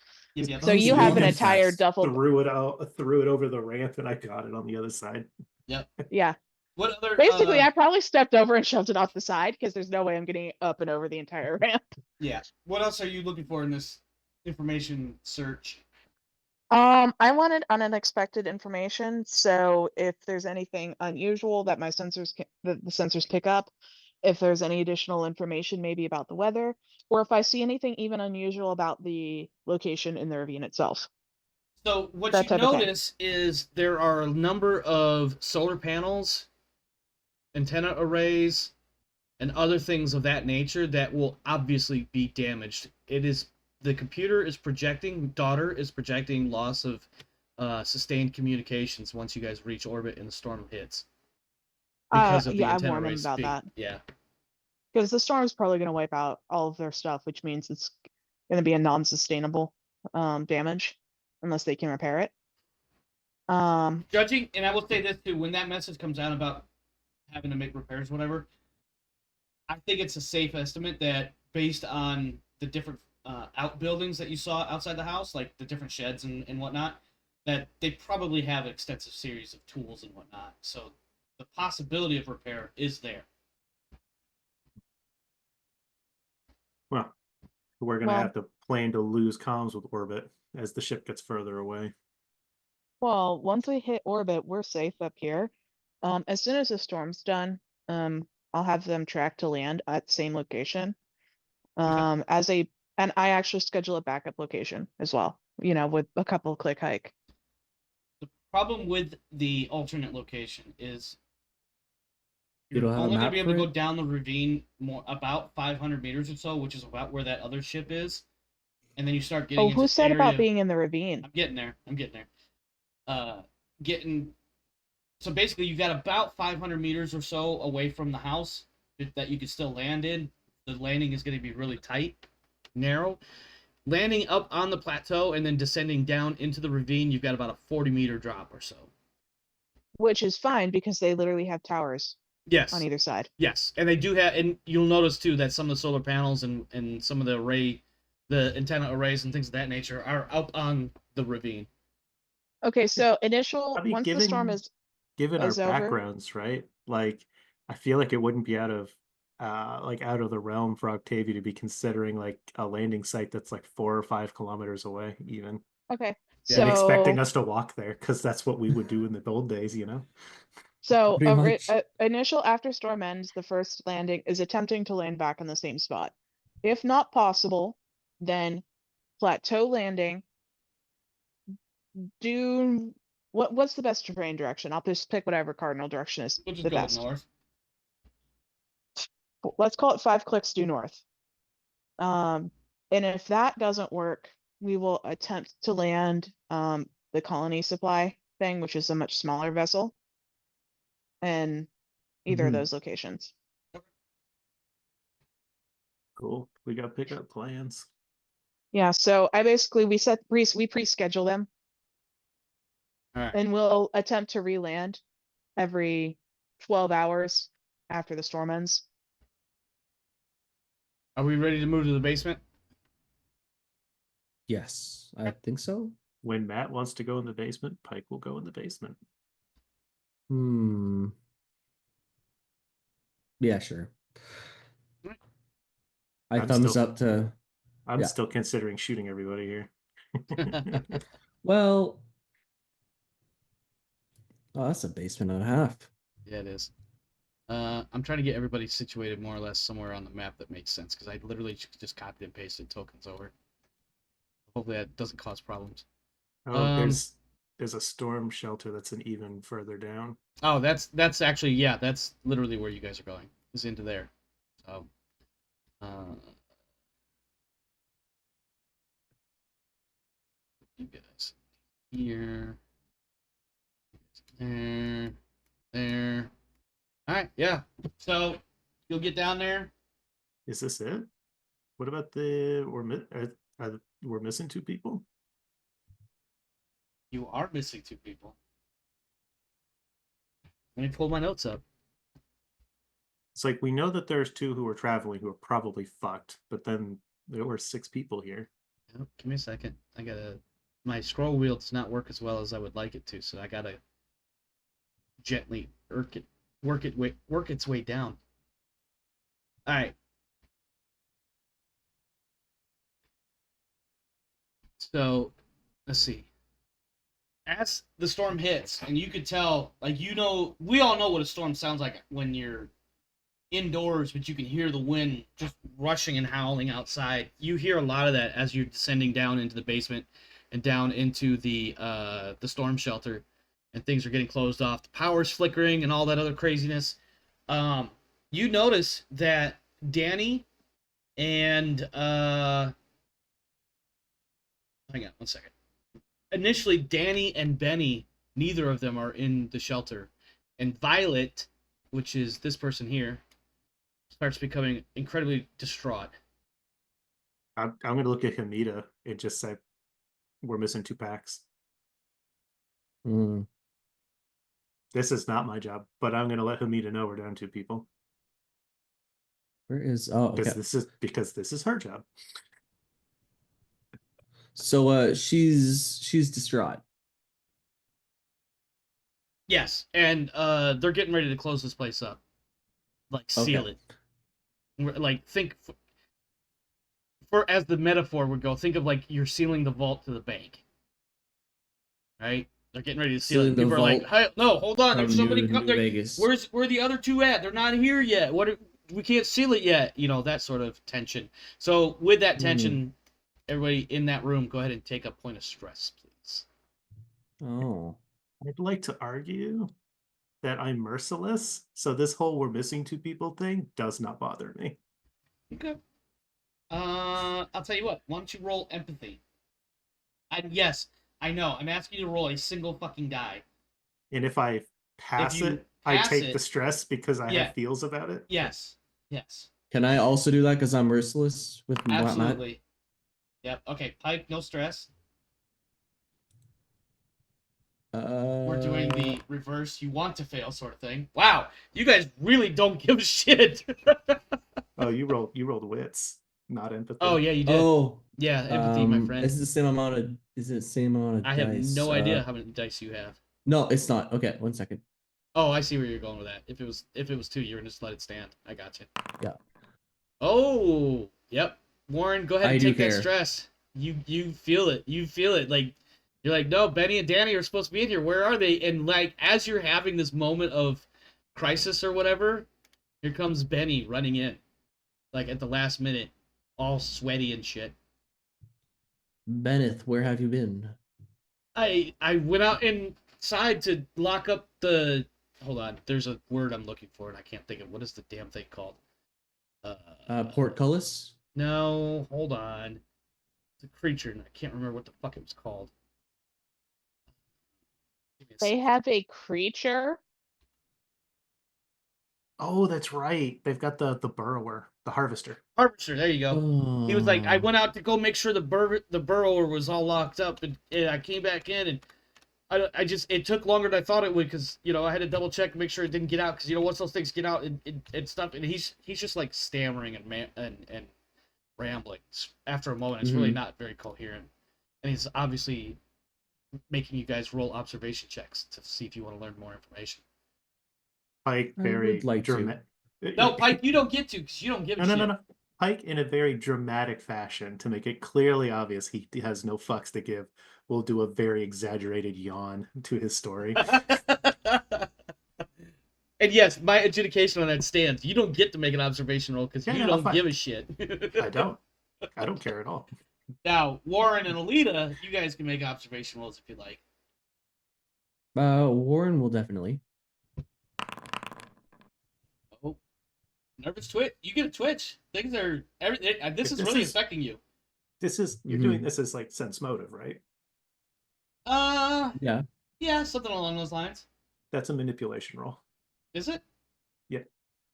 So you have an entire duffel. Threw it over the ramp, and I got it on the other side. Yep. Yeah. What other? Basically, I probably stepped over and shoved it off the side because there's no way I'm getting up and over the entire ramp. Yeah. What else are you looking for in this information search? I wanted unexpected information. So if there's anything unusual that the sensors pick up, if there's any additional information maybe about the weather, or if I see anything even unusual about the location in the ravine itself. So what That you type of thing. notice is there are a number of solar panels, antenna arrays, and other things of that nature that will obviously be damaged. The computer is projecting, daughter is projecting loss of sustained communications once you guys reach orbit and the storm hits. Because of the Yeah, I antenna warned them array about speed. that. Yeah. Because the storm is probably going to wipe out all of their stuff, which means it's going to be a non-sustainable damage unless they can repair it. Judging, and I will say this too, when that message comes out about having to make repairs, whatever, I think it's a safe estimate that based on the different outbuildings that you saw outside the house, like the different sheds and whatnot, that they probably have an extensive series of tools and whatnot. So the possibility of repair is there. Well, we're gonna have to plan to lose comms with orbit as the ship gets further away. Well, once we hit orbit, we're safe up here. As soon as the storm's done, I'll have them track to land at the same location. And I actually schedule a backup location as well, with a couple click hike. The problem with the alternate location is You you're don't have a only going to map be able for to go it? down the ravine about 500 meters or so, which is about where that other ship is. And then you start getting Oh, into who said area... about being in the ravine? I'm getting there. So basically, you've got about 500 meters or so away from the house that you can still land in. The landing is going to be really tight, narrow. Landing up on the plateau and then descending down into the ravine, you've got about a 40-meter drop or so. Which is fine because they literally have towers Yes. on either side. Yes, and they do have, and you'll notice too that some of the solar panels and some of the antenna arrays and things of that nature are up on the ravine. Okay, so once the storm is given our over. backgrounds, right? Like, I feel like it wouldn't be out of the realm for Octavia to be considering like a landing site that's like 4 or 5 kilometers away, even. Okay, Yeah. And expecting so us to walk there because that's what we would do in the old days, you know. so Pretty much. initial after storm ends, the first landing is attempting to land back on the same spot. If not possible, then plateau landing. What's the best terrain direction? I'll just pick whatever cardinal direction is We'll just the go best. north. Let's call it 5 clicks due north. And if that doesn't work, we will attempt to land the colony supply thing, which is a much smaller vessel, in either of Mhm. those locations. Cool. We got pickup plans. Yeah, so I basically we pre-schedule them All right. and we'll attempt to re-land every 12 hours after the storm ends. Are we ready to move to the basement? Yes, I think so. When Matt wants to go in the basement, Pike will go in the basement. Hmm. Yeah, sure. I I'm thumbs still- up to. I'm Yeah. still considering shooting everybody here. Well, oh, that's a basement and a half. Yeah, it is. I'm trying to get everybody situated more or less somewhere on the map that makes sense because I literally just copied and pasted tokens over. Hopefully that doesn't cause problems. Oh, there's a storm shelter that's an even further down. Oh, that's actually, yeah, that's literally where you guys are going. Is into there. So, you guys here, there. All right, yeah. So you'll get down there. Is this it? What about we're missing 2 people? You are missing 2 people. Let me pull my notes up. It's like we know that there's 2 who are traveling who are probably fucked, but then there were 6 people here. Oh, give me a second. My scroll wheel does not work as well as I would like it to, so I gotta gently work its way down. All right. So, let's see. As the storm hits, and you could tell, like, we all know what a storm sounds like when you're indoors, but you can hear the wind just rushing and howling outside. You hear a lot of that as you're descending down into the basement and down into the storm shelter, and things are getting closed off. The power's flickering and all that other craziness. You notice that Danny and hang on one second. Initially, Danny and Benny, neither of them are in the shelter, and Violet, which is this person here, starts becoming incredibly distraught. I'm going to look at Hamida and just say, we're missing 2 packs. Hmm. This is not my job, but I'm going to let Hamida know we're down 2 people. Where is? Oh, okay. Because this is her job. So, she's distraught. Yes, and they're getting ready to close this place up, like seal it. Like think for as the metaphor would go, think of like you're sealing the vault to the bank, right? They're getting ready to seal Sealing it. the People are like, "Hey, no, hold on, there's somebody New come there. Vegas. Where are the other 2 at? They're not here yet. We can't seal it yet." You know, that sort of tension. So with that tension, everybody in that room, go ahead and take a point of stress, please. Oh. I'd like to argue that I'm merciless, so this whole we're missing 2 people thing does not bother me. Okay. I'll tell you what. Why don't you roll empathy? Yes, I know. I'm asking you to roll a single fucking die. And if I pass you it, I pass take it- the stress because I Yeah. have feels about it. Yes. Yes. Can I also do that because I'm merciless with Matt? Absolutely. Yep. Okay, Pike, no stress. We're doing the reverse you want to fail sort of thing. Wow, you guys really don't give a shit. Oh, you rolled wits, not empathy. Oh yeah, you did. Oh, Yeah, empathy, my friend. Is it the same amount of? Is it the same amount of I have dice? no idea how many dice you have. No, it's not. Okay, 1 second. Oh, I see where you're going with that. If it was 2, you're gonna just let it stand. I got you. Yeah. Oh, yep. Warren, go ahead and I do take that care. stress. You feel it. You feel it. Like you're like, no, Benny and Danny are supposed to be in here. Where are they? And like as you're having this moment of crisis or whatever, here comes Benny running in, like at the last minute, all sweaty and shit. Benneth, where have you been? I went out inside to lock up the. Hold on, there's a word I'm looking for and I can't think of. What is the damn thing called? Portcullis? No, hold on. It's a creature and I can't remember what the fuck it was called. Give me a They second. have a creature. Oh, that's right. They've got the burrower, the harvester. Harvester, there you go. He was like, I Oh. went out to go make sure the burrower was all locked up, and I came back in, and I just it took longer than I thought it would because I had to double check and make sure it didn't get out because once those things get out and stuff, and he's just like stammering and rambling after a moment. It's really Mhm. not very coherent, and he's obviously making you guys roll observation checks to see if you want to learn more information. Pike, I very would like to. dramatic. No, Pike, you don't get to because you don't give a No, no, shit. no, no. Pike, in a very dramatic fashion, to make it clearly obvious he has no fucks to give, will do a very exaggerated yawn to his story. And yes, my adjudication on that stands. You don't get to make an observation roll because Yeah, you yeah, don't fine. give a shit. I don't. I don't care at all. Now, Warren and Alita, you guys can make observation rolls if you like. Warren will definitely. Oh, nervous twitch. You get a twitch. Things are everything. This is This really is- affecting you. You're doing this as like sense motive, right? Yeah. Yeah, something along those lines. That's a manipulation roll. Is it? Yeah.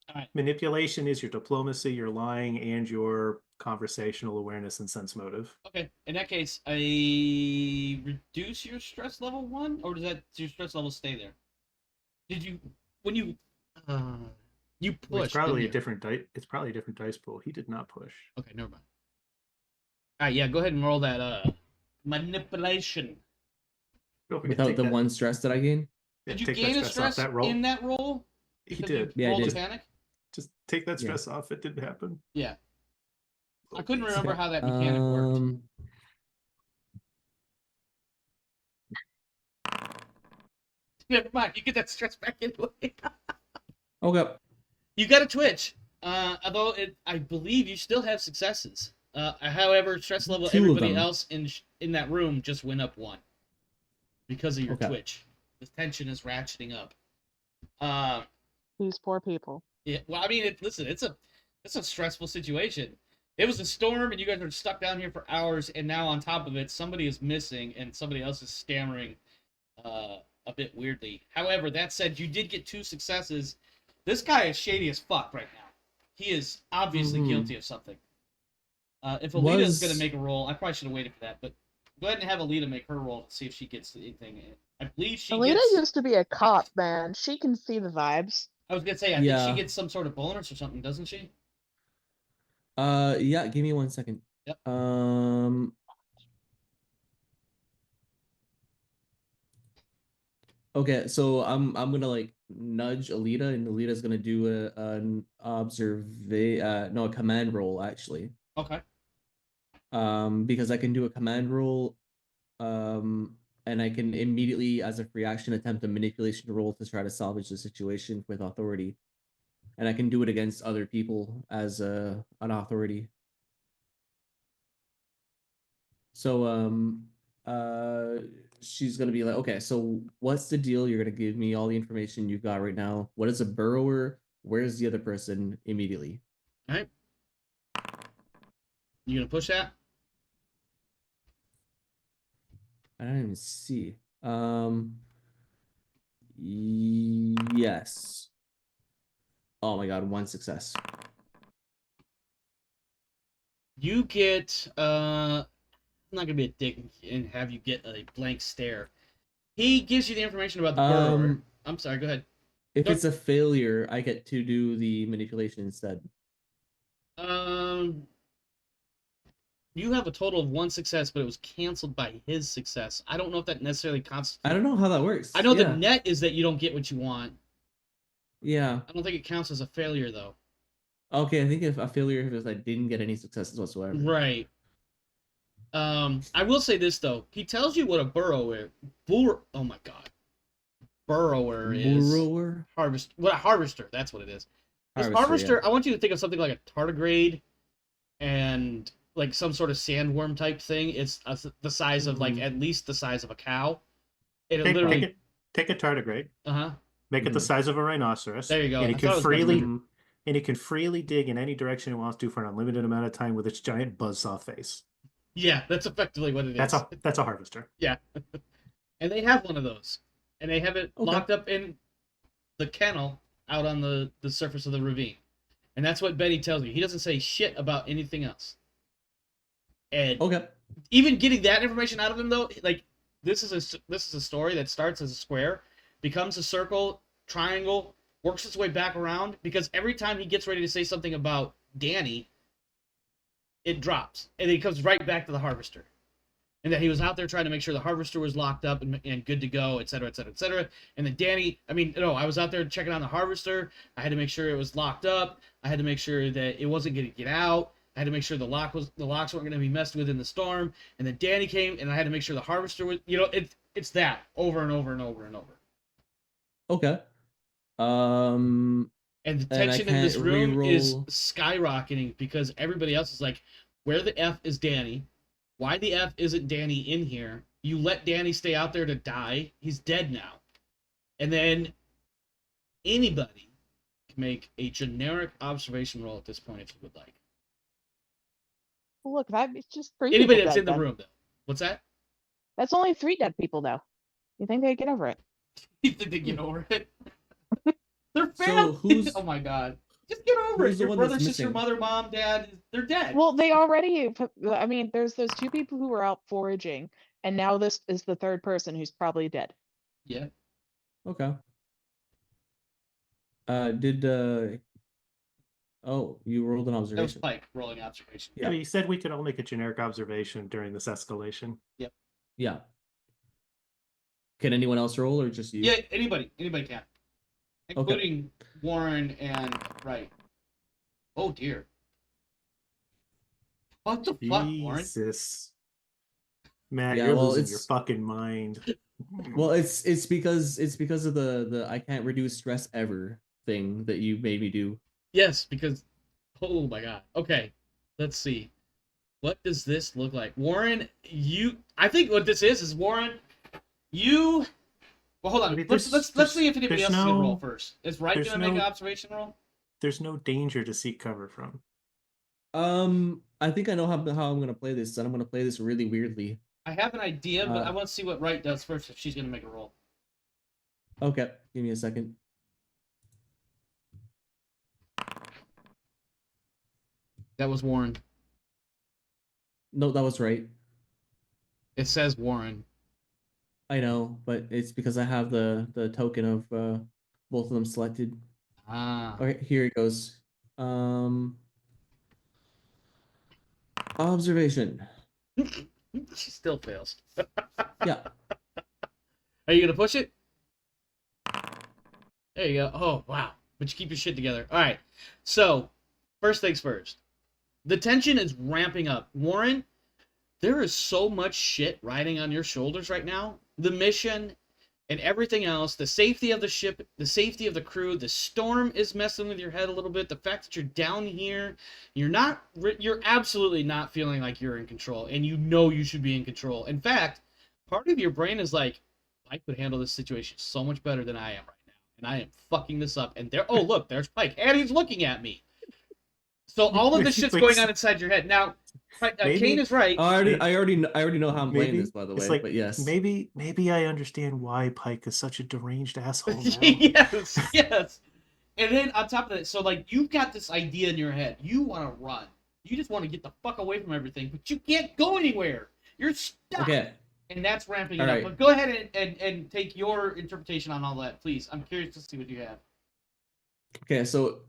All right. Manipulation is your diplomacy, your lying, and your conversational awareness and sense motive. Okay. In that case, I reduce your stress level 1, or does your stress level stay there? Did you when you you pushed? It's probably a didn't you? different dice. It's probably a different dice pool. He did not push. Okay, never mind. All right, yeah, go ahead and roll that manipulation. Don't forget, Without take the that- one stress that I gain. yeah, Did you take that gain a off stress that roll. in that roll? He Because did. You Yeah, I rolled a did. panic? Just take that Yeah. stress off. It didn't happen. Yeah. I couldn't Okay. remember how that mechanic worked. Never mind, you get that stress back anyway. Okay. You got a twitch. Although I believe you still have successes. However, stress level 2 of everybody them. else in that room just went up 1 because of your Okay. twitch. The tension is ratcheting up. These poor people. Yeah. Well, I mean, listen, it's a stressful situation. It was a storm, and you guys are stuck down here for hours, and now on top of it, somebody is missing, and somebody else is stammering a bit weirdly. However, that said, you did get 2 successes. This guy is shady as fuck right now. He is obviously guilty of something. If Alita is going to make a roll, I probably should have waited for that, but go ahead and have Alita make her roll to see if she gets anything. I believe she Alita gets... used to be a cop, man. She can see the vibes. I was going to say, I think Yeah. she gets some sort of bonus or something, doesn't she? Yeah, give me 1 second. Yep. Okay, so I'm gonna like nudge Alita, and Alita's gonna do a command roll actually. Okay. Because I can do a command roll, and I can immediately, as a free action, attempt a manipulation roll to try to salvage the situation with authority, and I can do it against other people as an authority. So she's gonna be like, okay, so what's the deal? You're gonna give me all the information you've got right now. What is a burrower? Where's the other person? Immediately. All right. You gonna push that? I don't even see. Yes. Oh my god, 1 success. You get I'm not gonna be a dick and have you get a blank stare. He gives you the information about the burrower. I'm sorry, go ahead. If Nope. it's a failure, I get to do the manipulation instead. You have a total of 1 success, but it was canceled by his success. I don't know if that necessarily constitutes. I don't know how that works. I know Yeah. the net is that you don't get what you want. Yeah. I don't think it counts as a failure though. Okay, I think if a failure is I didn't get any successes whatsoever. Right. I will say this though. He tells you what a burrower. Oh my god. Burrower is. Burrower? What a harvester. That's what it is. This Harvester, harvester. yeah. I want you to think of something like a tardigrade, and like some sort of sandworm type thing. It's the size of like at least the size of a cow. It literally. Take a tardigrade. Make it the Mhm. size of a rhinoceros. There you go. And I it thought it can was freely much and it can freely dig in any direction it wants to for an unlimited amount of time with its giant buzzsaw face. Yeah, that's effectively what it is. That's a harvester. Yeah. And they have one of those. And they have it Okay. locked up in the kennel out on the surface of the ravine. And that's what Benny tells me. He doesn't say shit about anything else. And Okay. even getting that information out of him, though, like, this is a story that starts as a square, becomes a circle, triangle, works its way back around, because every time he gets ready to say something about Danny, it drops. And it comes right back to the harvester. And that he was out there trying to make sure the harvester was locked up and good to go, et cetera, et cetera, et cetera. And then Danny, I was out there checking on the harvester. I had to make sure it was locked up. I had to make sure that it wasn't going to get out. I had to make sure the locks weren't going to be messed with in the storm. And then Danny came, and I had to make sure the harvester was, it's that over and over and over and over. Okay. And the tension in this can't room is re-roll. skyrocketing because everybody else is like, where the F is Danny? Why the F isn't Danny in here? You let Danny stay out there to die. He's dead now. And then anybody can make a generic observation roll at this point if you would like. Look, it's just 3 Anybody people that's dead in the then. room, though. What's that? That's only 3 dead people, though. You think they'd get over it? You think they get over it? They're So family. who's- Oh my god. Just get over it. who's the Your one brother, that's sister, missing? mother, mom, dad, they're dead. Well, they already. There's those 2 people who were out foraging, and now this is the 3rd person who's probably dead. Yeah. Okay. Oh, you rolled an That was observation. Pike rolling observation. Yeah. You said we could all make a generic observation during this escalation. Yeah. Can anyone else roll or just you? Yeah, anybody can. Including Warren and Wright. Oh dear. What the fuck, Warren? Jesus. Matt, Yeah, you're well, losing your it's- fucking mind. Well, it's because of the I can't reduce stress ever thing that you made me do. Yes, because oh my god. Okay. Let's see. What does this look like? Warren, I think what this is Warren, you well hold on. I mean, Let's see if anybody there's else can no- roll first. Is Wright there's gonna make an no- observation roll? There's no danger to seek cover from. I think I know how I'm gonna play this, and I'm gonna play this really weirdly. I have an idea, but I Uh, want to see what Wright does first if she's gonna make a roll. Okay, give me a second. That was Warren. No, that was right. It says Warren. I know, but it's because I have the token of both of them selected. Ah. Okay, here it goes. Observation. She still fails. Yeah. Are you gonna push it? There you go. Oh wow. But you keep your shit together. Alright. So, first things first. The tension is ramping up. Warren, there is so much shit riding on your shoulders right now. The mission and everything else, the safety of the ship, the safety of the crew, the storm is messing with your head a little bit. The fact that you're down here, you're absolutely not feeling like you're in control, and you know you should be in control. In fact, part of your brain is like, Pike would handle this situation so much better than I am right now, and I am fucking this up. And oh look, there's Pike, and he's looking at me. So all of this shit's going on inside your head. Now, Kane is right. I already know how I'm playing Maybe this, by the it's way. like, But yes, maybe I understand why Pike is such a deranged asshole now. yes. And then on top of that, so like you've got this idea in your head. You want to run. You just want to get the fuck away from everything, but you can't go anywhere. You're stuck. okay. And that's ramping it All up. right. But go ahead and take your interpretation on all that, please. I'm curious to see what you have. Okay, so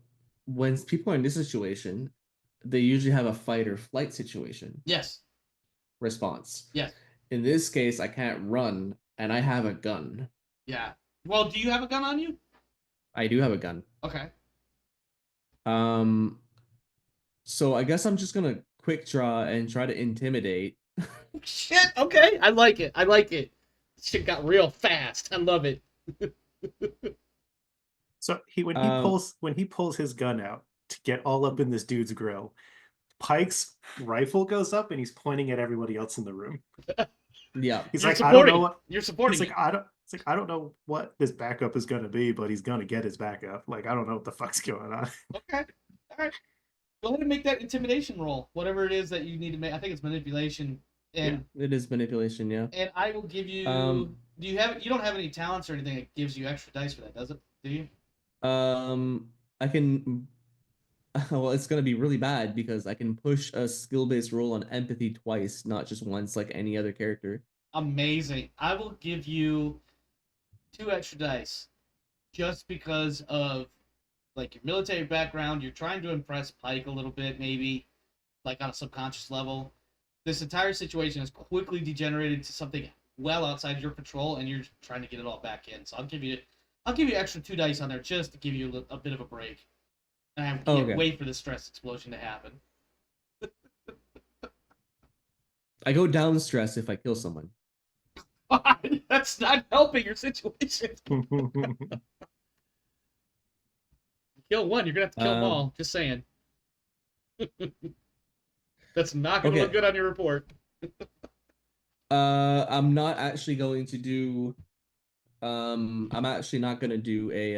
when people are in this situation, they usually have a fight or flight situation Yes. response. Yes. In this case, I can't run, and I have a gun. Yeah. Well, do you have a gun on you? I do have a gun. Okay. So I guess I'm just gonna quick draw and try to intimidate. Shit. Okay. I like it. I like it. Shit got real fast. I love it. So when he pulls his gun out to get all up in this dude's grill, Pike's rifle goes up and he's pointing at everybody else in the room. Yeah. He's You're like, I don't know supporting. what. You're supporting. It's like I don't know what his backup is gonna be, but he's gonna get his backup. Like I don't know what the fuck's going on. Okay. All right. Go ahead and make that intimidation roll. Whatever it is that you need to make. I think it's manipulation. And It is manipulation, yeah. and I will give you. Do you don't have any talents or anything that gives you extra dice for that, does it? Do you? I can. Well, it's gonna be really bad because I can push a skill-based roll on empathy twice, not just once, like any other character. Amazing. I will give you 2 extra dice just because of like your military background. You're trying to impress Pike a little bit, maybe like on a subconscious level. This entire situation has quickly degenerated to something well outside your control, and you're trying to get it all back in. So I'll give you extra 2 dice on there just to give you a bit of a break. And I can't Okay. wait for the stress explosion to happen. I go down stress if I kill someone. That's not helping your situation. Kill one, you're gonna have to kill them all. Just saying. That's not gonna look Okay. good on your report. I'm not actually going to do. I'm actually not going to do a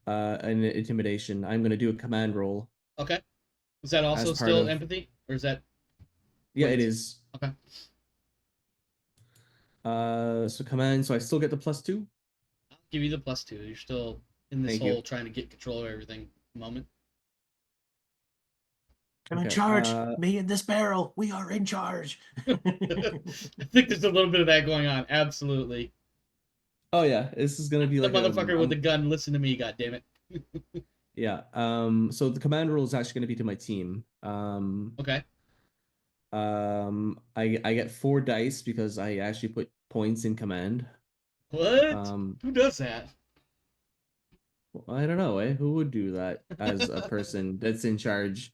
an intimidation. I'm going to do a command roll Okay. Is that also as part still of. empathy, or is that? Yeah, what it it's- is. Okay. So command. So I still get the +2. I'll give you the +2. You're still in this Thank you. whole trying to get control of everything moment. I'm in Okay, charge. Me and this barrel. We are in charge. I think there's a little bit of that going on. Absolutely. Oh yeah, this is gonna be The like motherfucker with the gun. Listen to me, goddammit. Yeah. So the command roll is actually gonna be to my team. Okay. I get 4 dice because I actually put points in command. What? Who does that? I don't know, eh? Who would do that as a person that's in charge?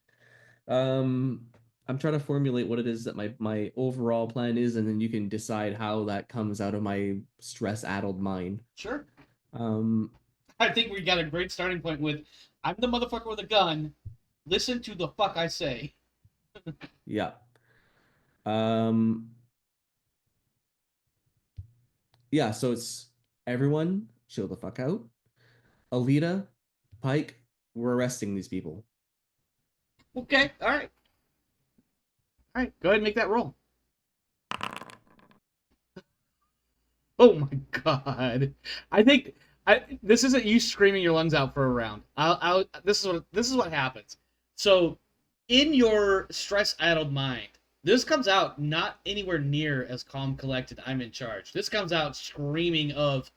I'm trying to formulate what it is that my overall plan is, and then you can decide how that comes out of my stress-addled mind. Sure. Um, I think we got a great starting point with, I'm the motherfucker with a gun. Listen to the fuck I say. yeah. Yeah, so it's everyone chill the fuck out. Alita, Pike, we're arresting these people. Okay. All right. All right. Go ahead and make that roll. Oh my god. I think this isn't you screaming your lungs out for a round. This is what happens. So, in your stress-addled mind, this comes out not anywhere near as calm, collected. I'm in charge. This comes out screaming of,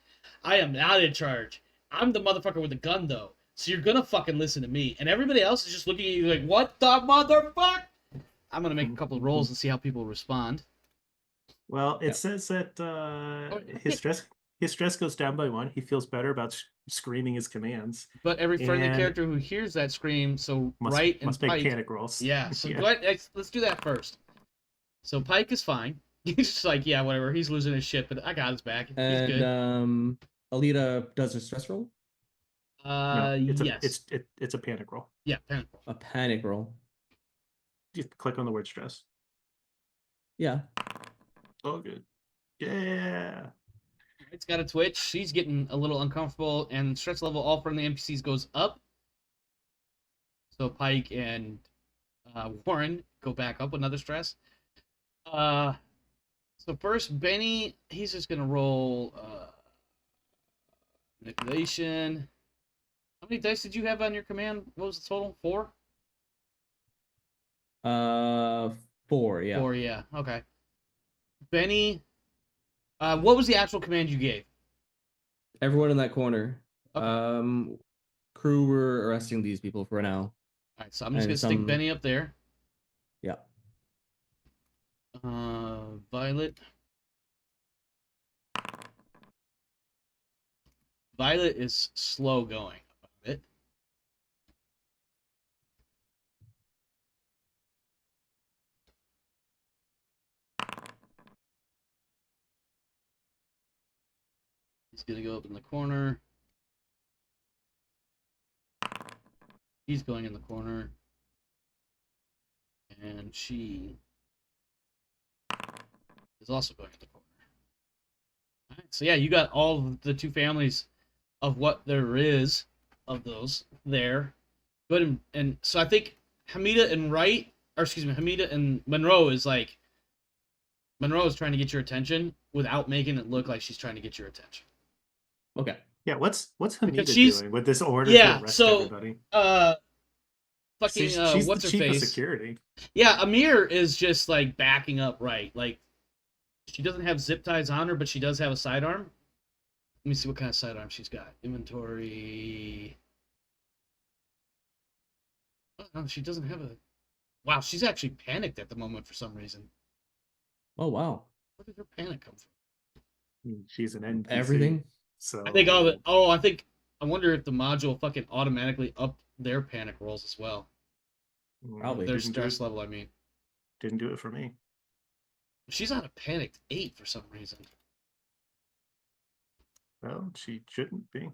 I am not in charge. I'm the motherfucker with the gun, though. So you're gonna fucking listen to me, and everybody else is just looking at you like, what the motherfucker? I'm gonna make a couple of rolls and see how people respond. Well, it Yeah. says that his stress goes down by 1. He feels better about screaming his commands. But every friendly And- character who hears that scream, so Must, Wright and must make Pike, panic rolls. yeah. So Yeah. go ahead, let's do that first. So Pike is fine. He's just like, yeah, whatever. He's losing his shit, but I got his back. He's And good. Alita does a stress roll, No, it's Yes. it's a panic roll. Yeah, panic roll. a panic roll. Just click on the word stress. Yeah. Oh, good. Yeah. It's got a twitch. She's getting a little uncomfortable, and stress level all friendly NPCs goes up. So Pike and Warren go back up another stress. So first, Benny, he's just gonna roll manipulation. How many dice did you have on your command? What was the total? 4? 4, yeah. 4, yeah. Okay. Benny, what was the actual command you gave? Everyone in that corner. Okay. Crew were arresting these people for now. All right, so I'm just And gonna stick Benny up there. Yeah. Violet. Violet is slow going a bit. He's gonna go up in the corner. He's going in the corner. And she is also going in the corner. All right, so yeah, you got all of the 2 families of what there is of those there. But and so I think Hamida and Hamida and Monroe is like, Monroe is trying to get your attention without making it look like she's trying to get your attention. Okay. Yeah, what's Because Hamida she's- doing with this order yeah, to arrest so- everybody? Fucking She's what's the her chief of face? security. Yeah, Amir is just like backing up right. Like she doesn't have zip ties on her, but she does have a sidearm. Let me see what kind of sidearm she's got. Inventory. Oh, no, she doesn't have a. Wow, she's actually panicked at the moment for some reason. Oh wow. Where did her panic come from? She's an NPC. Everything. So I think all the. Oh, I think. I wonder if the module fucking automatically upped their panic rolls as well. Probably. Their didn't do stress it- level, I mean. Didn't do it for me. She's on a panicked 8 for some reason. Well, she shouldn't be.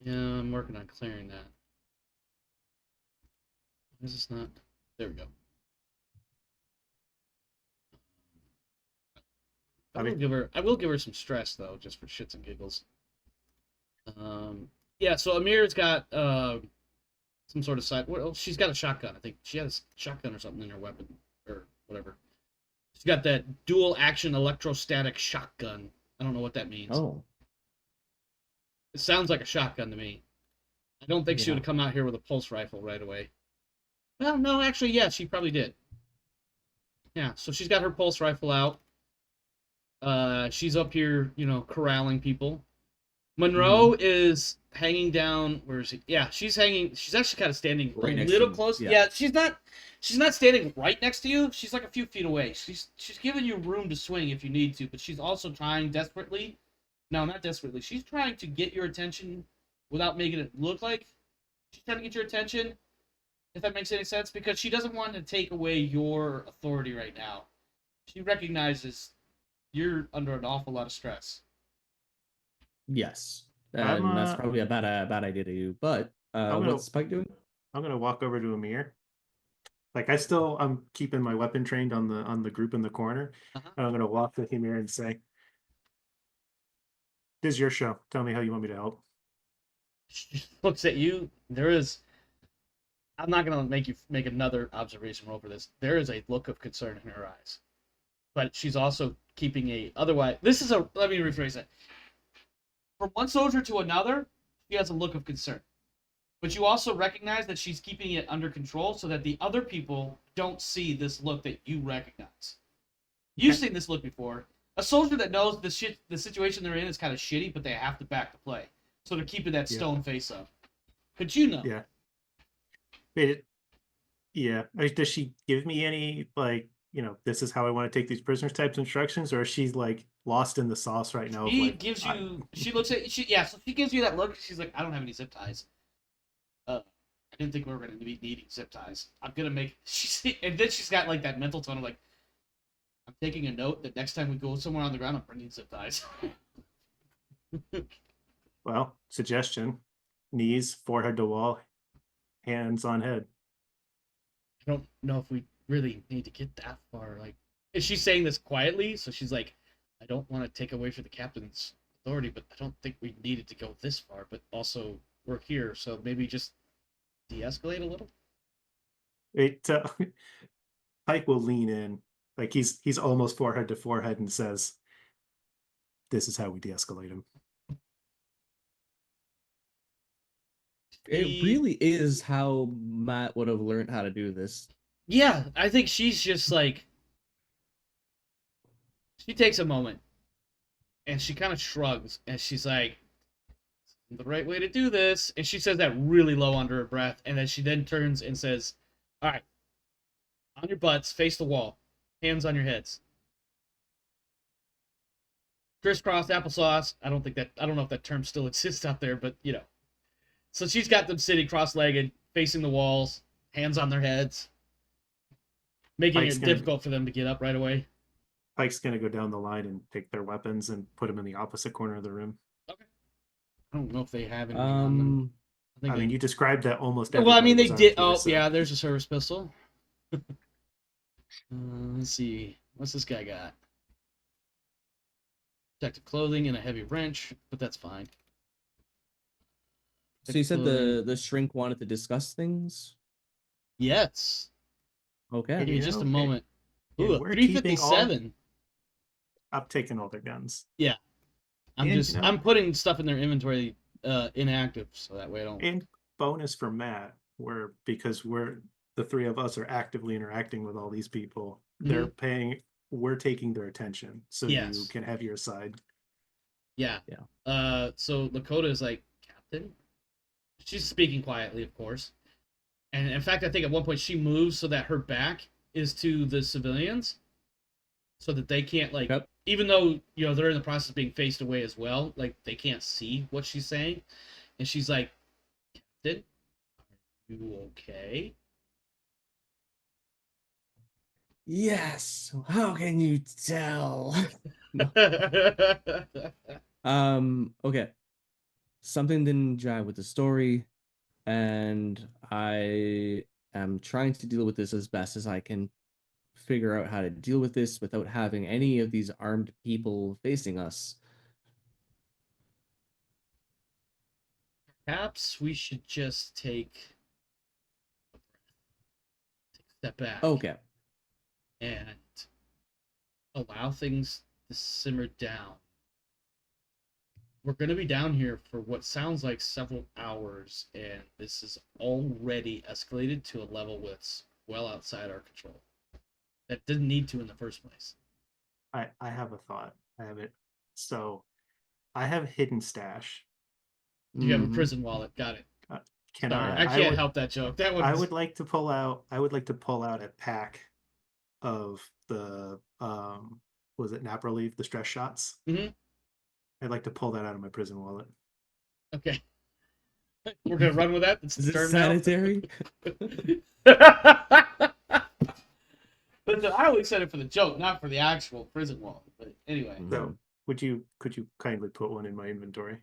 Yeah, I'm working on clearing that. Why is this not? There we go. I mean- I will give her some stress though, just for shits and giggles. Yeah. So Amir's got some sort of side. Well, she's got a shotgun. I think she has a shotgun or something in her weapon or whatever. She's got that dual action electrostatic shotgun. I don't know what that means. Oh. It sounds like a shotgun to me. I don't think she Yeah. would have come out here with a pulse rifle right away. Well, no, actually, yeah, she probably did. Yeah, so she's got her pulse rifle out. She's up here, corralling people. Monroe is hanging down. Where is he? Yeah, she's hanging. She's actually kind of standing Right a next little to you, close. yeah. Yeah, she's not. She's not standing right next to you. She's like a few feet away. She's giving you room to swing if you need to, but she's also trying desperately. No, not desperately. She's trying to get your attention without making it look like she's trying to get your attention. If that makes any sense, because she doesn't want to take away your authority right now. She recognizes you're under an awful lot of stress. Yes. I'm, And that's probably a bad idea to do. But gonna- what's Spike doing? I'm gonna walk over to Amir. Like I'm keeping my weapon trained on the group in the corner. Uh-huh. And I'm gonna walk to Amir and say, "This is your show. Tell me how you want me to help." She looks at you. I'm not gonna make you make another observation roll for this. There is a look of concern in her eyes, but she's also keeping a. Otherwise, let me rephrase that. From one soldier to another, she has a look of concern, but you also recognize that she's keeping it under control so that the other people don't see this look that you recognize. You've seen this look before. A soldier that knows the situation they're in is kind of shitty, but they have to back the play, so they're keeping that Yeah. stone face up. But you know. Yeah. Wait, yeah. Does she give me any this is how I want to take these prisoners types instructions, or is she like lost in the sauce right now? She gives you. She looks at you. Yeah, so she gives you that look. She's like, I don't have any zip ties. I didn't think we were going to be needing zip ties. I'm gonna make. And then she's got like that mental tone of like, I'm taking a note that next time we go somewhere on the ground, I'm bringing zip ties. Well, suggestion: knees, forehead to wall, hands on head. I don't know if we really need to get that far. Like, is she saying this quietly? So she's like, I don't want to take away from the captain's authority, but I don't think we needed to go this far. But also, we're here, so maybe just de-escalate a little. Pike will lean in, like he's almost forehead to forehead, and says, "This is how we de-escalate him." It really is how Matt would have learned how to do this. Yeah, I think she's just like, she takes a moment and she kind of shrugs and she's like, the right way to do this. And she says that really low under her breath. And then she then turns and says, all right, on your butts, face the wall, hands on your heads. Crisscross applesauce. I don't know if that term still exists out there, but So she's got them sitting cross-legged, facing the walls, hands on their heads, making Pike's it gonna- difficult for them to get up right away. Pike's gonna go down the line and take their weapons and put them in the opposite corner of the room. I don't know if they have anything on them. I mean, they- you described that almost. well, I mean, they everybody was did. armed Oh, here, so- yeah, there's a service pistol. Let's see. What's this guy got? Protective clothing and a heavy wrench, but that's fine. So you said the shrink wanted to discuss things? Yes. Okay. Give me just a okay. moment. Yeah, Ooh, a we're keeping all- 357. I'm taking all their guns. I'm And, just, I'm putting stuff in their inventory inactive, so that way I don't. And bonus for Matt, because the three of us are actively interacting with all these people, they're paying, we're taking their attention, so you Yes. can have your side. Yeah. Yeah. So Lakota is like, Captain? She's speaking quietly, of course. And in fact, I think at one point she moves so that her back is to the civilians so that they can't, like, Yep. even though, they're in the process of being faced away as well, like, they can't see what she's saying. And she's like, Captain, are you okay? Yes. How can you tell? No. Okay. Something didn't jive with the story, and I am trying to deal with this as best as I can figure out how to deal with this without having any of these armed people facing us. Perhaps we should just take a step back Okay. and allow things to simmer down. We're going to be down here for what sounds like several hours, and this is already escalated to a level that's well outside our control. That didn't need to in the first place. I have a thought. I have it. So I have hidden stash. You have a prison wallet. Got it. Can Sorry, I? I can't would, help that joke. That one. I would like to pull out. I would like to pull out a pack of the was it nap relief, the stress shots. Mhm. I'd like to pull that out of my prison wallet. Okay. We're gonna run with that. It's Is the it term sanitary? now. But I only said it for the joke, not for the actual prison wallet. But anyway, So could you kindly put one in my inventory?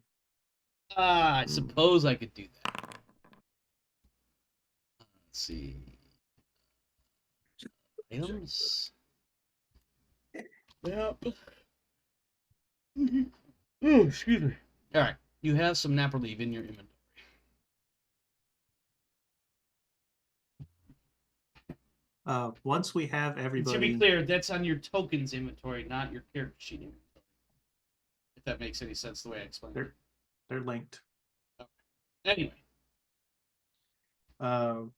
I suppose I could do that. Let's see. Items. Yep. Oh, excuse me. All right, you have some nap relief in your inventory. Once we have And everybody. to be clear, that's on your tokens inventory, not your character sheet inventory. If that makes any sense, the way I explained it. They're linked. Anyway. Double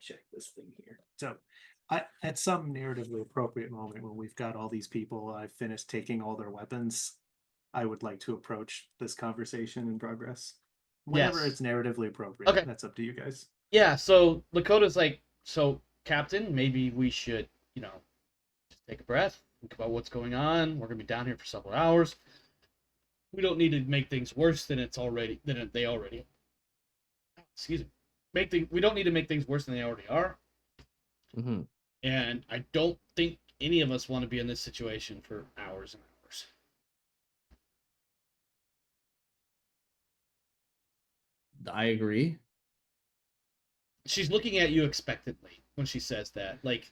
check this thing here. So, at some narratively appropriate moment when we've got all these people, I've finished taking all their weapons, I would like to approach this conversation in progress. Whenever Yes. it's narratively appropriate. Okay. That's up to you guys. Yeah, so Lakota's like, so Captain, maybe we should, just take a breath, think about what's going on. We're gonna be down here for several hours. We don't need to make things worse than they already. Excuse me. We don't need to make things worse than they already are. Mm-hmm. And I don't think any of us want to be in this situation for hours and hours. I agree. She's looking at you expectantly when she says that. Like,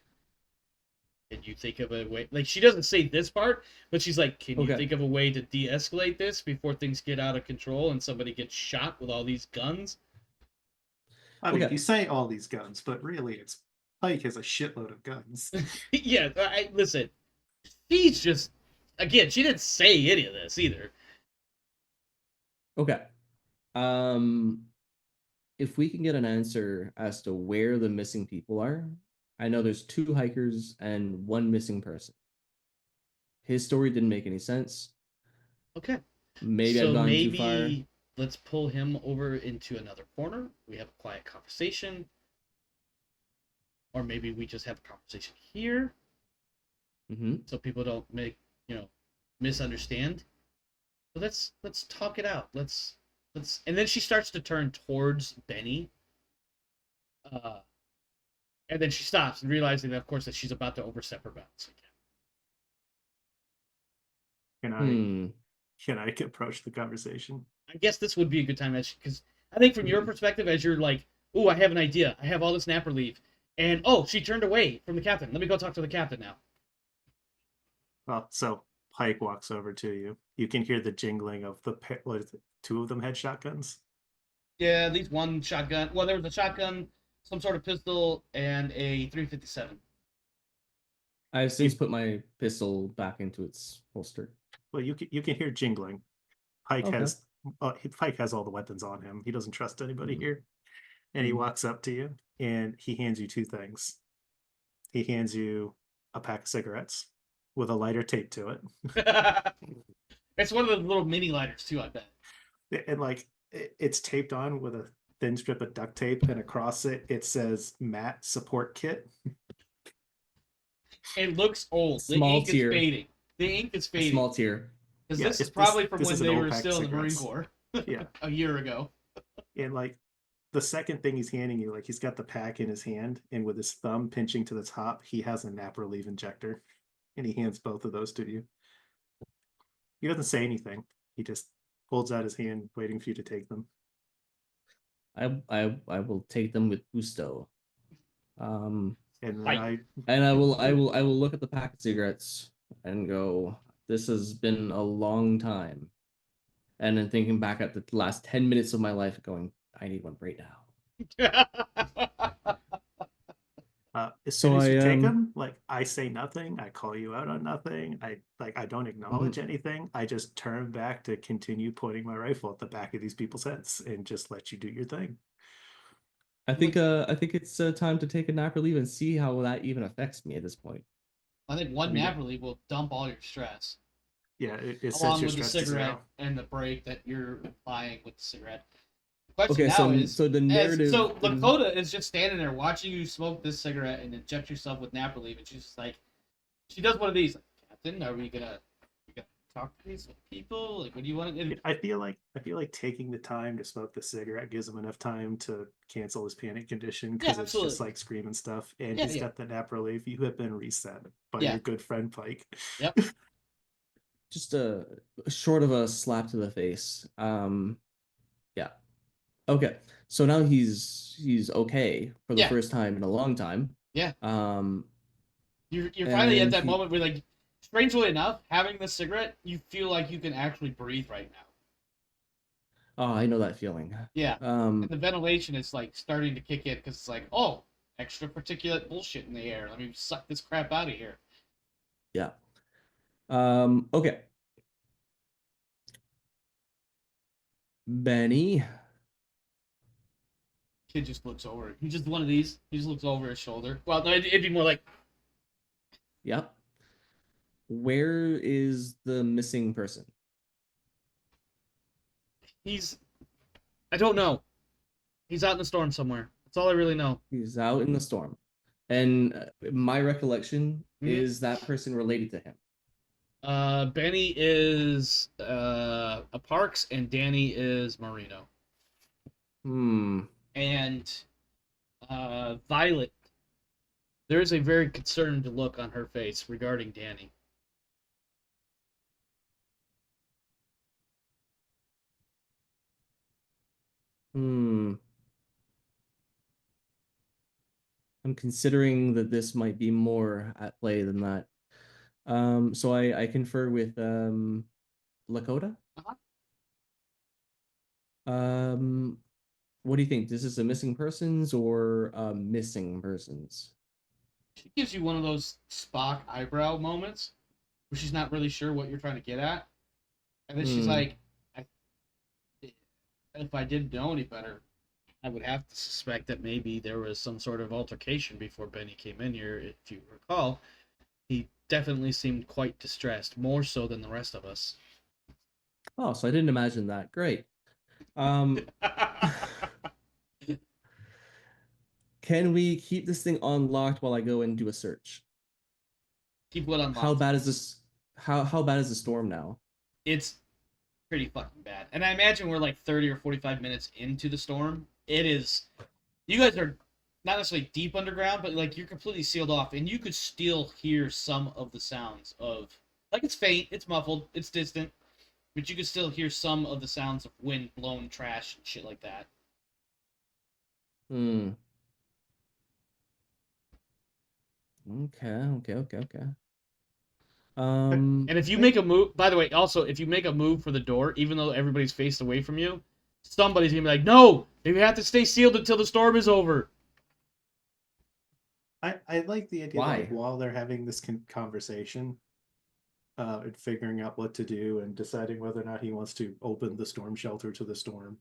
can you think of a way? Like, she doesn't say this part, but she's like, can you think of a way to de-escalate this before things get out of control and somebody gets shot with all these guns? I mean, you say all these guns, but really it's Pike has a shitload of guns. Yeah, listen. She's just, again, she didn't say any of this either. Okay. If we can get an answer as to where the missing people are, I know there's 2 hikers and 1 missing person. His story didn't make any sense. Okay. Maybe I've gone too far. Let's pull him over into another corner. We have a quiet conversation. Or maybe we just have a conversation here. Mm-hmm. So people don't misunderstand. So let's talk it out. Let's and then she starts to turn towards Benny. And then she stops and realizing that, of course, that she's about to overstep her bounds again. Can I approach the conversation? I guess this would be a good time, because I think from your perspective, as you're like, "Ooh, I have an idea. I have all this nap relief," and she turned away from the captain. Let me go talk to the captain now. Well, so Pike walks over to you. You can hear the jingling of what is it? 2 of them had shotguns. Yeah, at least 1 shotgun. Well, there was a shotgun, some sort of pistol, and a 357. I've since put my pistol back into its holster. Well, you can hear jingling. Pike has Pike has all the weapons on him. He doesn't trust anybody here. And he Mhm. walks up to you and he hands you two things. He hands you a pack of cigarettes with a lighter taped to it. It's one of the little mini lighters too, I bet. And like it's taped on with a thin strip of duct tape, and across it says Matt Support Kit. It looks old. The Small ink is tear. fading. The ink is A fading. small tear. Because Yeah, this is this- probably from this when is an they old were pack of still in the Marine cigarettes. Corps Yeah. a year ago. And like the second thing he's handing you, like he's got the pack in his hand, and with his thumb pinching to the top, he has a nap relief injector, and he hands both of those to you. He doesn't say anything. He just holds out his hand, waiting for you to take them. I will take them with gusto. And then Right. And I will look at the pack of cigarettes and go, this has been a long time. And then thinking back at the last 10 minutes of my life going, I need one right now. As So soon as you I, take them, like I say nothing, I call you out on nothing. I don't acknowledge anything. I just turn back to continue pointing my rifle at the back of these people's heads and just let you do your thing. I think it's time to take a nap relief and see how that even affects me at this point. I think one I mean, nap relief will dump all your stress. Yeah, it sets Along your with the stress to cigarette zero. and the break that you're applying with the cigarette. The question Okay, now so is, so the narrative. so Lakota is just standing there watching you smoke this cigarette and inject yourself with nap relief, and she's just like, she does one of these, like, Captain, are we gonna talk to these people? Like, what do you want to? I feel like taking the time to smoke the cigarette gives him enough time to cancel his panic condition, because Yeah, it's just absolutely. like screaming stuff, and Yeah, he's yeah. got the nap relief. You have been reset by Yeah. your good friend Pike. Yep. Just a short of a slap to the face. Yeah. Okay. So now he's okay for the Yeah. first time in a long time. Yeah. Um, You're finally at and that he- moment where, like, strangely enough, having the cigarette, you feel like you can actually breathe right now. Oh, I know that feeling. Yeah. And Um, the ventilation is like starting to kick in because it's like, oh, extra particulate bullshit in the air. Let me suck this crap out of here. yeah. Okay. Benny. Kid just looks over. He's just one of these. He just looks over his shoulder. Well, no, it'd be more like, Yep. Where is the missing person? I don't know. He's out in the storm somewhere. That's all I really know. He's out in the storm. And my recollection Mhm. is that person related to him. Benny is a Parks and Danny is Marino. Hmm. And Violet, there's a very concerned look on her face regarding Danny. Hmm. I'm considering that this might be more at play than that. So I confer with Lakota. Uh-huh. What do you think? This is a missing persons or missing persons? She gives you one of those Spock eyebrow moments where she's not really sure what you're trying to get at. And then she's like, if I didn't know any better, I would have to suspect that maybe there was some sort of altercation before Benny came in here. If you recall, he definitely seemed quite distressed, more so than the rest of us. Oh, so I didn't imagine that. Great. Can we keep this thing unlocked while I go and do a search? Keep what unlocked. How bad is this? How bad is the storm now? It's pretty fucking bad. And I imagine we're like 30 or 45 minutes into the storm. It is. You guys are not necessarily deep underground, but like you're completely sealed off, and you could still hear some of the sounds of, like, it's faint, it's muffled, it's distant, but you could still hear some of the sounds of wind blown trash and shit like that. Hmm. Okay. And if you make a move, by the way, also if you make a move for the door, even though everybody's faced away from you, somebody's gonna be like, "No, you have to stay sealed until the storm is over." I like the idea that, Why? like, while they're having this conversation, and figuring out what to do and deciding whether or not he wants to open the storm shelter to the storm.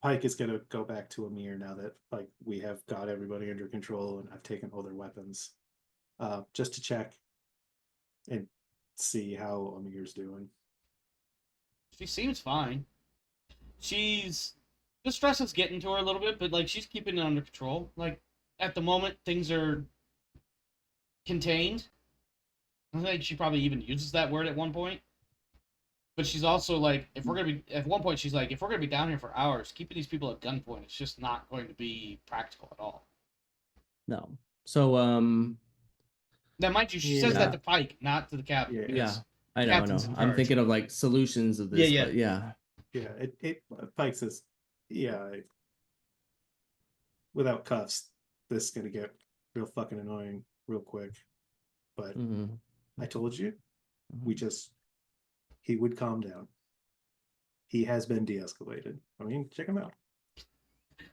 Pike is gonna go back to Amir now that like we have got everybody under control and I've taken all their weapons, just to check and see how Amir's doing. She seems fine. The stress is getting to her a little bit, but like she's keeping it under control. Like at the moment, things are contained. I think she probably even uses that word at one point. But she's also like, at one point she's like, if we're gonna be down here for hours, keeping these people at gunpoint, it's just not going to be practical at all. No. So Now, mind you, she says Yeah. that to Pike, not to the captain. Yeah. because yeah, I know. Captain's in I'm charge. thinking of like solutions of this. Yeah, But yeah. Pike says, without cuffs, this is gonna get real fucking annoying real quick. But Mhm. I told you, Mhm. he would calm down. He has been de-escalated. I mean, check him out.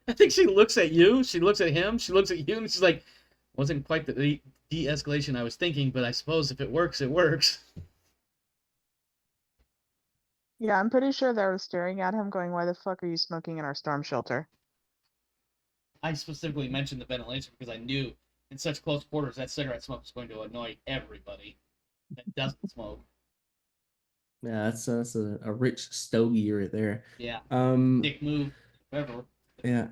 I think she looks at you, she looks at him, she looks at you, and she's like, wasn't quite the de-escalation I was thinking, but I suppose if it works, it works. Yeah, I'm pretty sure they were staring at him going, why the fuck are you smoking in our storm shelter? I specifically mentioned the ventilation because I knew in such close quarters that cigarette smoke is going to annoy everybody that doesn't smoke. Yeah, that's a rich stogie right there. Yeah, Dick dick move, whatever. Yeah.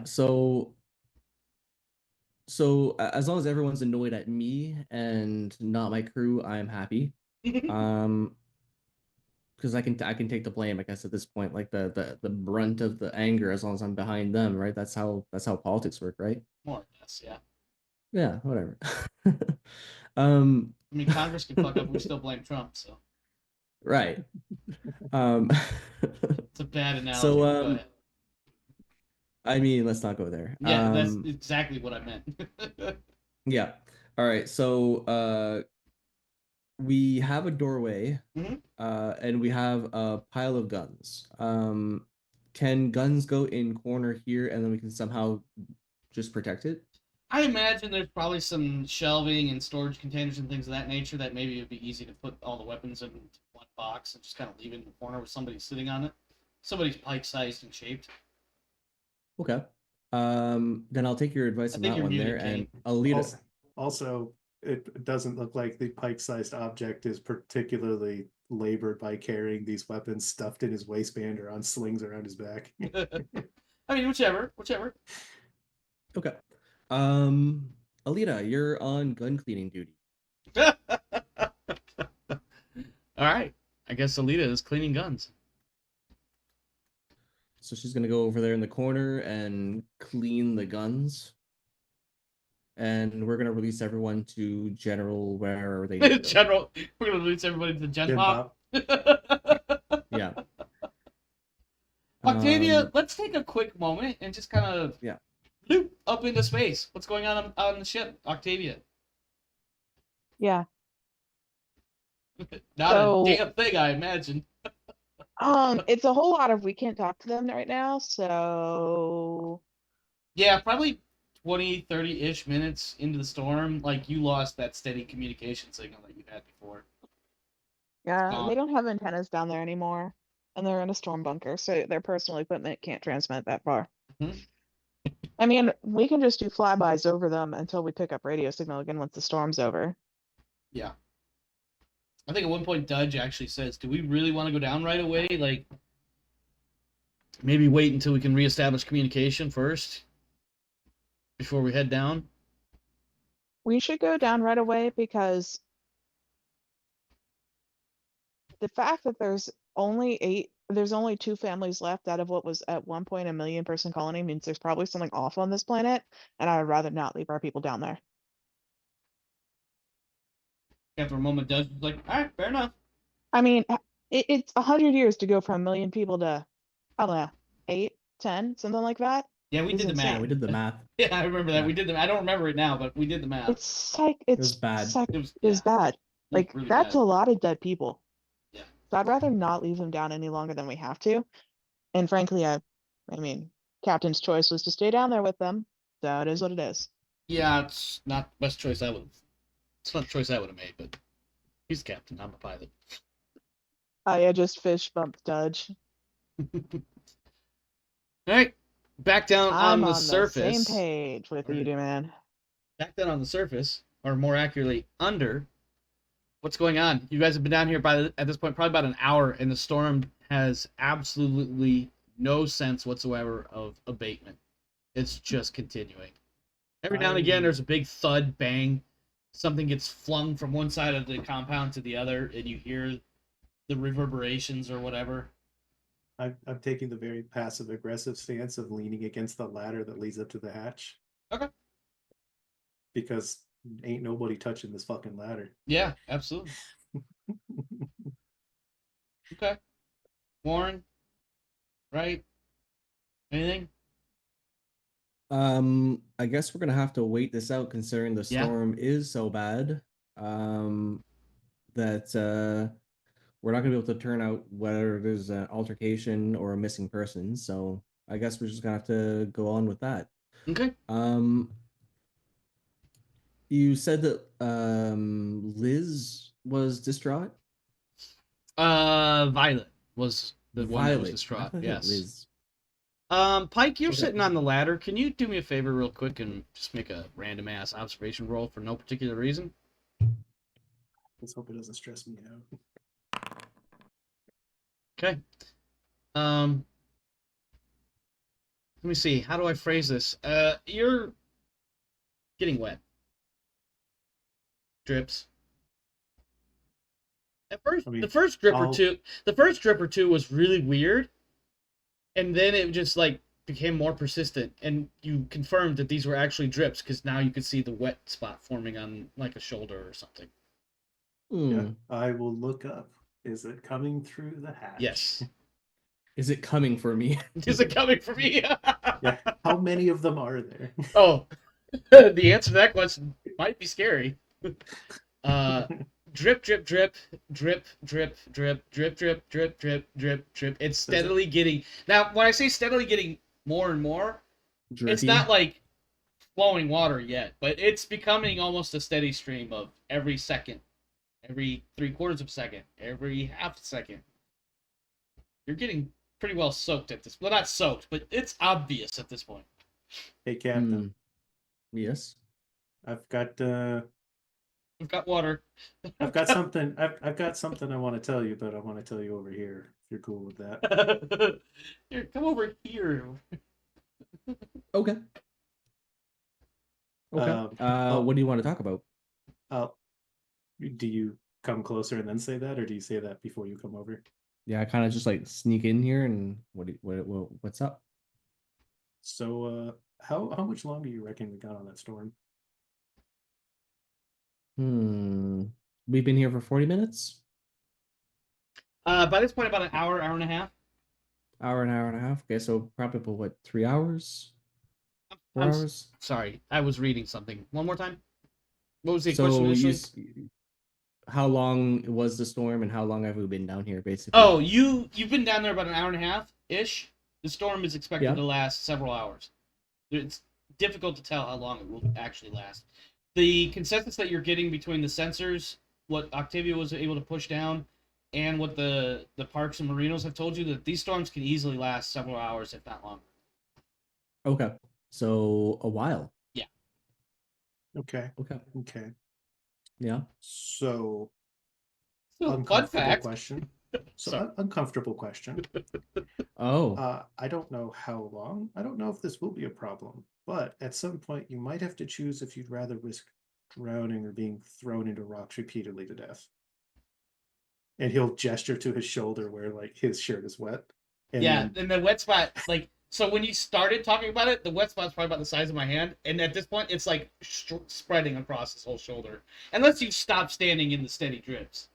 So as long as everyone's annoyed at me and not my crew, I'm happy. Because I can take the blame, I guess, at this point, like the brunt of the anger, as long as I'm behind them, right? That's how politics work, right? More or less, yeah. Yeah, whatever. I mean, Congress can fuck up, we still blame Trump, so Right. it's a bad analogy. So Go ahead. I mean, let's not go there. Yeah, that's exactly what I meant. Yeah. All right. So we have a doorway, Mhm. and we have a pile of guns. Can guns go in corner here, and then we can somehow just protect it? I imagine there's probably some shelving and storage containers and things of that nature that maybe it would be easy to put all the weapons in one box and just kind of leave it in the corner with somebody sitting on it. Somebody's pike-sized and shaped. Okay. Then I'll take your advice I on think that you're one muted, there, and Kate. I'll lead us. Also, it doesn't look like the pike-sized object is particularly labored by carrying these weapons stuffed in his waistband or on slings around his back. I mean, whichever. Okay. Alita, you're on gun cleaning duty. All right. I guess Alita is cleaning guns. So she's gonna go over there in the corner and clean the guns. And we're gonna release everyone to general wherever they need to go. General, we're gonna release everybody to the Gen Gen Pop. Yeah. Octavia, let's take a quick moment and just kind of Yeah. loop up into space. What's going on the ship, Octavia? Yeah. Not So- a damn thing, I imagine. It's a whole lot of we can't talk to them right now, so Yeah, probably 20, 30-ish minutes into the storm, like you lost that steady communication signal that you had before. yeah, Gone. they don't have antennas down there anymore. And they're in a storm bunker, so their personal equipment can't transmit that far. Mhm. I mean, we can just do flybys over them until we pick up radio signal again once the storm's over. Yeah. I think at one point Dudge actually says, do we really want to go down right away? Like, maybe wait until we can reestablish communication first before we head down? We should go down right away because the fact that there's only 2 families left out of what was at one point a 1,000,000-person colony means there's probably something off on this planet, and I would rather not leave our people down there. After a moment, Dudge was like, all right, fair enough. I mean, it's 100 years to go from 1,000,000 people to, I don't know, 8, 10, something like that. Yeah, we It's did the insane. Yeah, math. we did the math. Yeah, I remember that. Yeah. We did the I don't remember it now, but we did the math. It's like It was bad. It was, It was bad. Like really that's bad. a lot of dead people. Yeah. So I'd rather not leave them down any longer than we have to. And frankly, I mean, Captain's choice was to stay down there with them. So it is what it is. Yeah, it's not the best choice I would have It's not a choice I would have made, but he's the captain. I'm a pilot. I just fish bumped Dudge. All right, back down on I'm the on the same surface. page with you, man. Back down on the surface, or more accurately, under. What's going on? You guys have been down here at this point probably about an hour, and the storm has absolutely no sense whatsoever of abatement. It's just continuing. Every now and again, there's a big thud, bang. Something gets flung from one side of the compound to the other, and you hear the reverberations or whatever. I'm taking the very passive aggressive stance of leaning against the ladder that leads up to the hatch. Okay. Because ain't nobody touching this fucking ladder. Yeah, absolutely. Okay. Warren, right? Anything? I guess we're gonna have to wait this out considering the Yeah. storm is so bad. That we're not gonna be able to turn out whether there's an altercation or a missing person. So I guess we're just gonna have to go on with that. Okay. You said that Liz was distraught. Violet was the one that was Violet. distraught. I thought Yes. Liz. Pike, you're Okay. sitting on the ladder. Can you do me a favor real quick and just make a random ass observation roll for no particular reason? Let's hope it doesn't stress me out. Okay. Let me see. How do I phrase this? You're getting wet. Drips. At first, I mean, the first drip or two was really weird, and then it just like became more persistent, and you confirmed that these were actually drips because now you could see the wet spot forming on like a shoulder or something. Yeah, I will look up. Is it coming through the hatch? Yes. Is it coming for me? Is it coming for me? Yeah. How many of them are there? Oh, the answer to that question might be scary. Drip, drip, drip, drip, drip, drip, drip, drip, drip, drip, drip, drip. It's steadily getting. Now, when I say steadily getting more and more, it's not like flowing water yet, but it's becoming almost a steady stream of every second, every 3/4 of a second, every half a second. You're getting pretty well soaked at this. Well, not soaked, but it's obvious at this point. Hey, Captain. Yes. I've got We've got water. I've got something. I've got something I want to tell you, but I want to tell you over here. If you're cool with that. Here, come over here. Okay. Okay. What do you want to talk about? Do you come closer and then say that, or do you say that before you come over? Yeah, I kind of just like sneak in here and what's up? So, how much longer you reckon we got on that storm? We've been here for 40 minutes. By this point, about an hour, hour and a half. Hour and a half. Okay, so probably about what, 3 hours? 4 hours? Sorry, I was reading something. One more time. What was the question initially? How long was the storm, and how long have we been down here, basically? Oh, you've been down there about an hour and a half ish. The storm is expected to last several hours. It's difficult to tell how long it will actually last. The consensus that you're getting between the sensors, what Octavia was able to push down, and what the parks and marinos have told you, that these storms can easily last several hours, if not longer. Okay, so a while. Yeah. Okay. Yeah. So, fun fact. Question. So, uncomfortable question. Oh. I don't know how long. I don't know if this will be a problem, but at some point you might have to choose if you'd rather risk drowning or being thrown into rocks repeatedly to death. And he'll gesture to his shoulder where like his shirt is wet. And the wet spot, like, so when you started talking about it, the wet spot's probably about the size of my hand, and at this point it's like spreading across his whole shoulder, unless you stop standing in the steady drips.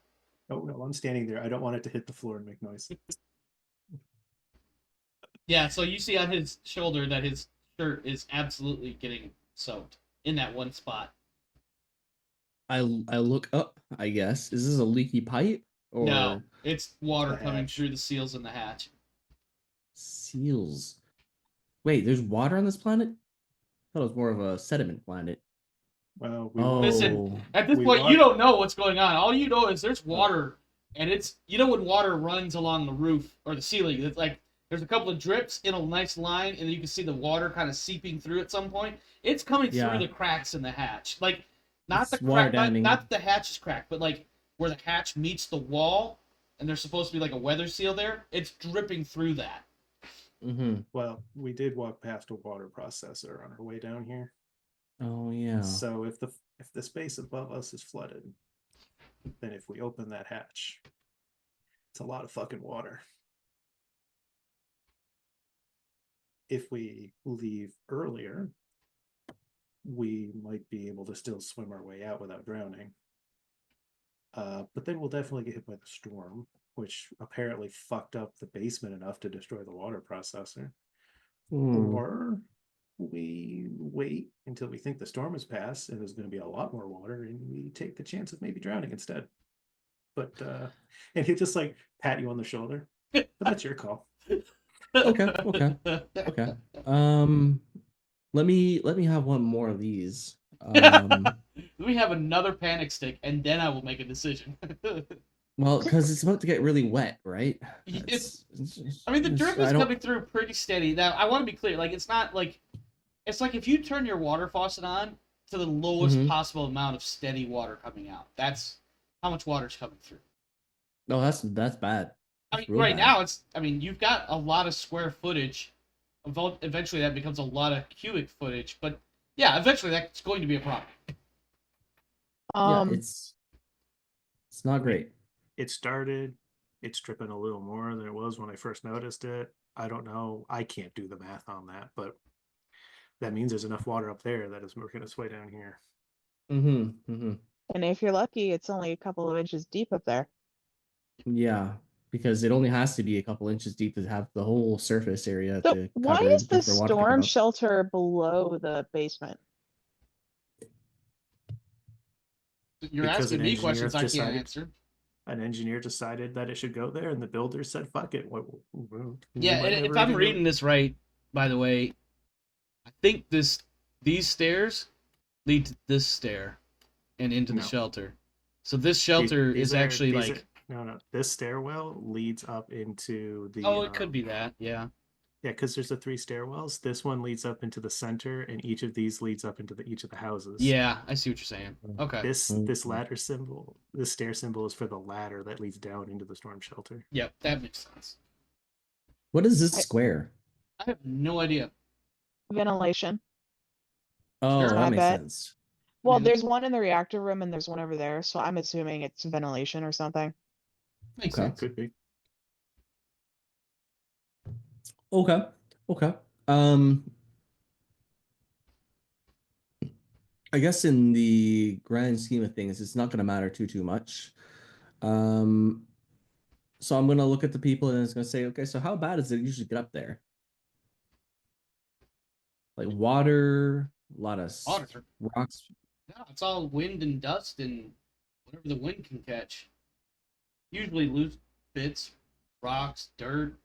Oh no, I'm standing there. I don't want it to hit the floor and make noise. Yeah, so you see on his shoulder that his shirt is absolutely getting soaked in that one spot. I look up, I guess. Is this a leaky pipe? Or... No, it's water coming through the seals in the hatch. Seals. Wait, there's water on this planet? I thought it was more of a sediment planet. Well, Listen, at this We point, walk- you don't know what's going on. All you know is there's water, and it's when water runs along the roof or the ceiling. It's like there's a couple of drips in a nice line, and you can see the water kind of seeping through at some point. It's coming Yeah. through the cracks in the hatch, like not It's the water crack, not damming. that the hatch is cracked, but like where the hatch meets the wall, and there's supposed to be like a weather seal there. It's dripping through that. Mm-hmm. Well, we did walk past a water processor on our way down here. Oh yeah. So if the space above us is flooded, then if we open that hatch, it's a lot of fucking water. If we leave earlier, we might be able to still swim our way out without drowning. But then we'll definitely get hit by the storm, which apparently fucked up the basement enough to destroy the water processor. Hmm. Or we wait until we think the storm has passed and there's going to be a lot more water, and we take the chance of maybe drowning instead. But and he'll just like pat you on the shoulder. But that's your call. Okay. Okay. Let me have one more of these. We have another panic stick, and then I will make a decision. Well, because it's about to get really wet, right? I mean, the drip is I don't- coming through pretty steady. Now, I want to be clear. Like, it's not like... It's like if you turn your water faucet on to the lowest Mhm. possible amount of steady water coming out. That's how much water's coming through. No, that's bad. I That's mean, real right bad. now, you've got a lot of square footage. Eventually, that becomes a lot of cubic footage. But, yeah, eventually that's going to be a problem. Yeah, Um, it's not great. It started, it's dripping a little more than it was when I first noticed it. I don't know. I can't do the math on that, but that means there's enough water up there that is working its way down here. Mm-hmm. Mm-hmm. and if you're lucky, it's only a couple of inches deep up there. Yeah, because it only has to be a couple inches deep to have the whole surface area So to why cover is the for water to storm come up. shelter below the basement? You're Because asking an me engineer questions I can't decided- answer. An engineer decided that it should go there, and the builder said, "Fuck it." Yeah, and if I'm reading this right, by the way, I think these stairs lead to this stair and into the No. shelter. So this shelter is actually like... no. This stairwell leads up into the. Oh, it could be that, yeah. Yeah, because there's the 3 stairwells. This one leads up into the center, and each of these leads up into each of the houses. Yeah, I see what you're saying. Okay. This ladder symbol, this stair symbol, is for the ladder that leads down into the storm shelter. Yep, that makes sense. What is this I- square? I have no idea. Ventilation. Oh, Sure. that I makes bet. sense. Well, Mhm. there's one in the reactor room and there's one over there, so I'm assuming it's ventilation or something. Makes Okay. sense. Could be. Okay. Okay. I guess in the grand scheme of things, it's not going to matter too much. So I'm going to look at the people and it's going to say, okay, so how bad does it usually get up there? Like water, a lot of Water. rocks. No, it's all wind and dust and whatever the wind can catch. Usually loose bits, rocks, dirt,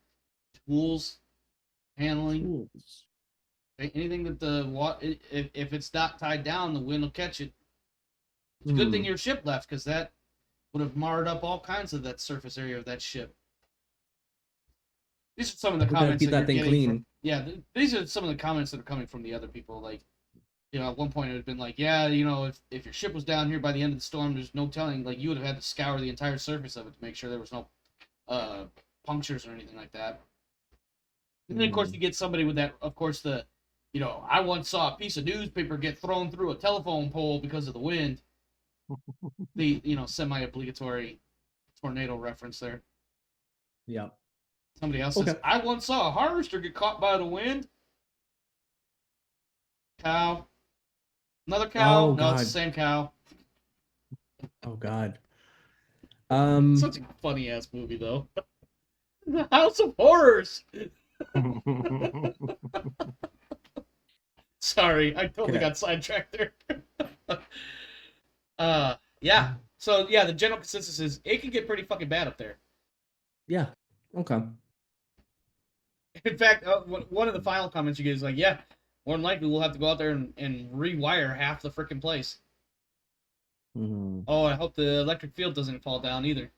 tools, handling. Tools. Anything that the water, if it's not tied down, the wind will catch it. It's a good thing your ship left, because that would have marred up all kinds of that surface area of that ship. These are some of the We gotta comments keep that that you're thing getting clean. from, yeah, these are some of the comments that are coming from the other people. Like, at one point it had been like, yeah, if your ship was down here by the end of the storm, there's no telling, like, you would have had to scour the entire surface of it to make sure there was no punctures or anything like that. And then, of course, you get somebody with that, of course, I once saw a piece of newspaper get thrown through a telephone pole because of the wind. The, semi-obligatory tornado reference there. Yeah. Somebody else says, Okay. I once saw a harvester get caught by the wind. Cow. Another cow? Oh, No, it's the God. same cow. Oh God. Such a funny-ass movie, though. The House of Horrors! Sorry, I totally Okay. got sidetracked there. Yeah. So, yeah, the general consensus is it can get pretty fucking bad up there. Yeah. Okay. In fact, one of the final comments you get is like, yeah, More than likely, we'll have to go out there and rewire half the freaking place. Mhm. Oh, I hope the electric field doesn't fall down either.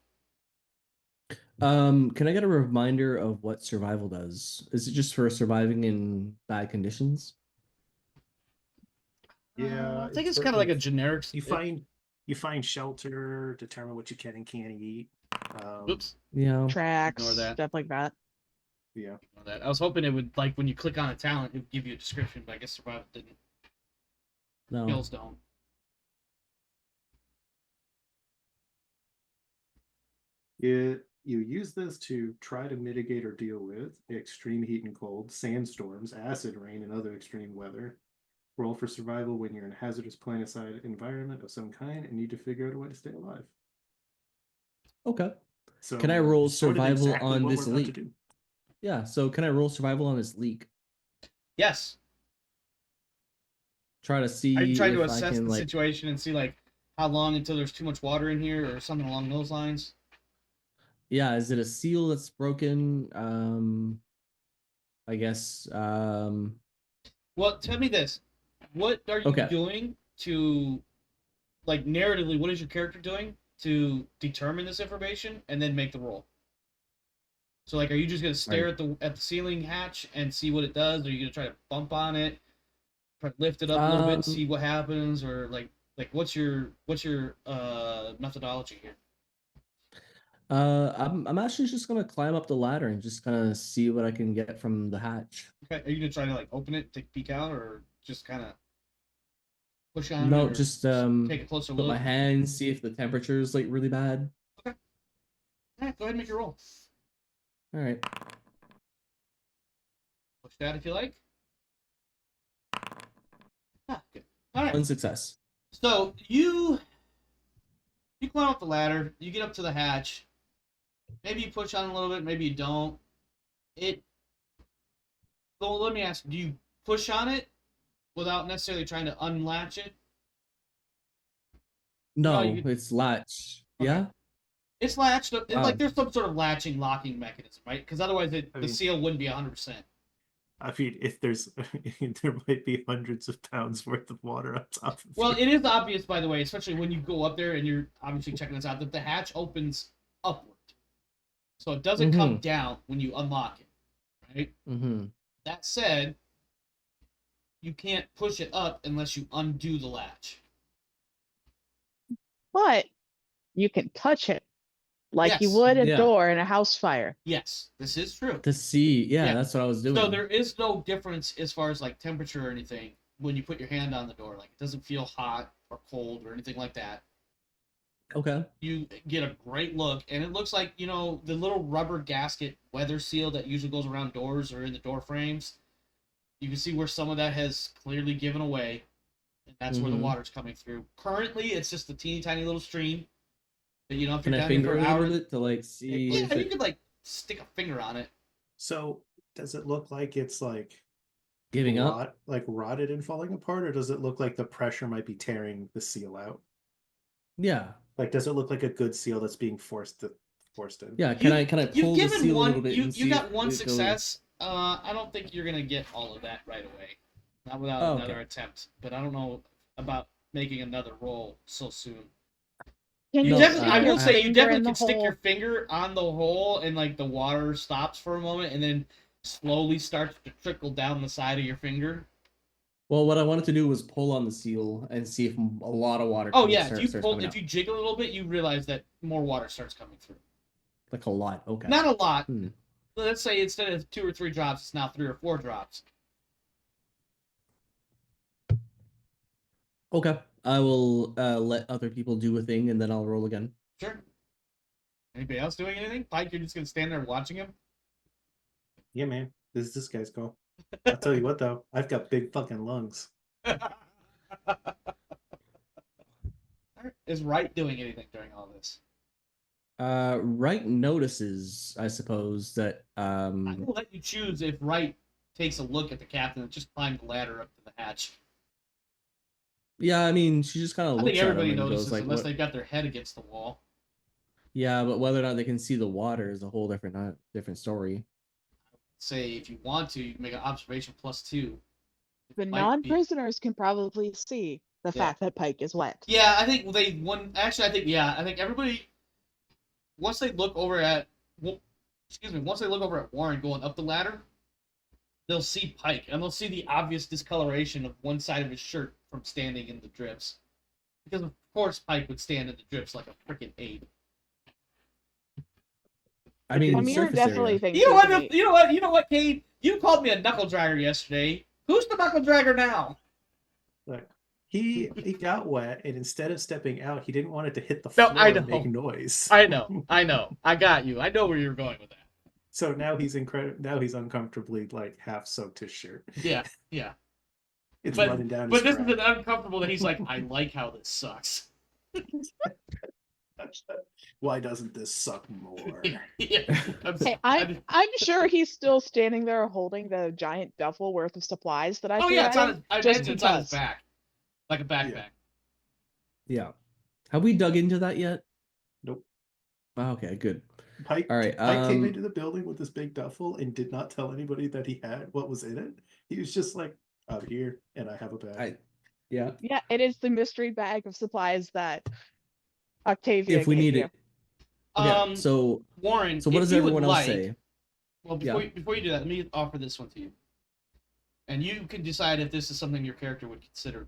Can I get a reminder of what survival does? Is it just for surviving in bad conditions? Yeah, I think it's for, kind of like a generic. you find shelter, determine what you can and can't eat. Oops. Yeah. Tracks, Ignore that. stuff like that. Yeah. Ignore that. I was hoping it would, like, when you click on a talent, it would give you a description, but I guess survival didn't. No. Skills don't. You use this to try to mitigate or deal with extreme heat and cold, sandstorms, acid rain, and other extreme weather. Roll for survival when you're in a hazardous planetside environment of some kind and need to figure out a way to stay alive. Okay. So Can I roll sort of survival exactly on what this we're about to leak? do. Yeah, so can I roll survival on this leak? Yes. Try to see Are you trying to if I assess can the like situation and see, like, how long until there's too much water in here or something along those lines? yeah, is it a seal that's broken? I guess Well, tell me this. What are you Okay. doing to, like, narratively, what is your character doing to determine this information and then make the roll? So, like, are you just gonna stare Right. at the ceiling hatch and see what it does? Or are you gonna try to bump on it, try to lift it up a little bit and see what happens? Or what's your methodology here? I'm actually just gonna climb up the ladder and just kind of see what I can get from the hatch. Okay, are you gonna try to, like, open it, take a peek out, or just kind of push on No, it, or just take a closer put my look? hand, see if the temperature is like really bad. Okay. All right, go ahead and make your roll. All right. Push that if you like. Ah, good. All right. One success. So you climb up the ladder. You get up to the hatch. Maybe you push on a little bit. Maybe you don't. Well, let me ask. Do you push on it without necessarily trying to unlatch it? No, you- it's latch. Okay. Yeah. It's latched. It's Wow. like there's some sort of latching, locking mechanism, right? Because otherwise, the mean- seal wouldn't be 100%. I mean, if there's there might be hundreds of pounds worth of water on top of Well, you. it is obvious, by the way, especially when you go up there and you're obviously checking this out, that the hatch opens upward. So it doesn't come down when you unlock it, right? Mm-hmm. That said, you can't push it up unless you undo the latch. But you can touch it like you Yes. would a Yeah. door in a house fire. Yes, this is true. To see, yeah, Yeah. that's what I was doing. So there is no difference as far as, like, temperature or anything when you put your hand on the door. Like, it doesn't feel hot or cold or anything like that. Okay. You get a great look, and it looks like, the little rubber gasket weather seal that usually goes around doors or in the door frames. You can see where some of that has clearly given away, and that's where the Mhm. water's coming through. Currently, it's just a teeny tiny little stream. But, if Can you're I down here finger for it a hours, little bit to like see yeah, if you it? could, like, stick a finger on it. So does it look like it's like Giving up? rotted and falling apart, or does it look like the pressure might be tearing the seal out? Yeah. Like, does it look like a good seal that's being forced in? Yeah. Can I You've pull the given seal a one. little bit You and you see got if one it goes- success. I don't think you're gonna get all of that right away. Not without Oh, another okay. attempt. But I don't know about making another roll so soon. Can You No, definitely, I I- will I- say, you finger definitely in the can stick your hole? finger on the hole and, like, the water stops for a moment and then slowly starts to trickle down the side of your finger. Well, what I wanted to do was pull on the seal and see if a lot of water. Oh yeah, starts coming if out. you jiggle a little bit, you realize that more water starts coming through. Like a lot. Okay. Not a lot. Hmm. Let's say instead of 2 or 3 drops, it's now 3 or 4 drops. Okay. I will let other people do a thing and then I'll roll again. Sure. Anybody else doing anything? Pike, you're just gonna stand there watching him? Yeah, man. This guy's cool. I'll tell you what though, I've got big fucking lungs. Is Wright doing anything during all this? Wright notices, I suppose, that I will let you choose if Wright takes a look at the captain and just climbed the ladder up to the hatch. yeah, I mean, she just kind of I looks think at him everybody and notices goes like, unless what? they've got their head against the wall. Yeah, but whether or not they can see the water is a whole different story. Say if you want to, you can make an observation +2. The might be- non-prisoners can probably see the Yeah. fact that Pike is wet. Yeah, I think I think everybody, once they look over at, once they look over at Warren going up the ladder, they'll see Pike, and they'll see the obvious discoloration of one side of his shirt from standing in the drips. Because of course Pike would stand in the drips like a freaking ape. I mean, Amir surface definitely area. thinks You know he's an what? ape. You know what, Kate? You called me a knuckle dragger yesterday. Who's the knuckle dragger now? Look, he got wet, and instead of stepping out, he didn't want it to hit the No, floor I and make know. noise. I know. I got you. I know where you're going with that. So now he's Now he's uncomfortably like half soaked his shirt. Yeah. It's But running down. But his this is scrap. an uncomfortable that he's like, I like how this sucks. Why doesn't this suck more? Yeah. Hey, I'm sure he's still standing there holding the giant duffel worth of supplies that I Oh threw yeah, at it's on him, his, I just imagine it's on his because. back, like a backpack. Yeah. Have we dug into that yet? Nope. Okay, good. Pike, All right. Pike came into the building with this big duffel and did not tell anybody that he had what was in it. He was just like, "I'm here, and I have a bag." Yeah. Yeah, it is the mystery bag of supplies that Octavia If we gave need you. it. Okay. So Warren, what if does you would everyone else like, say? well, Yeah. before you do that, let me offer this one to you, and you can decide if this is something your character would consider.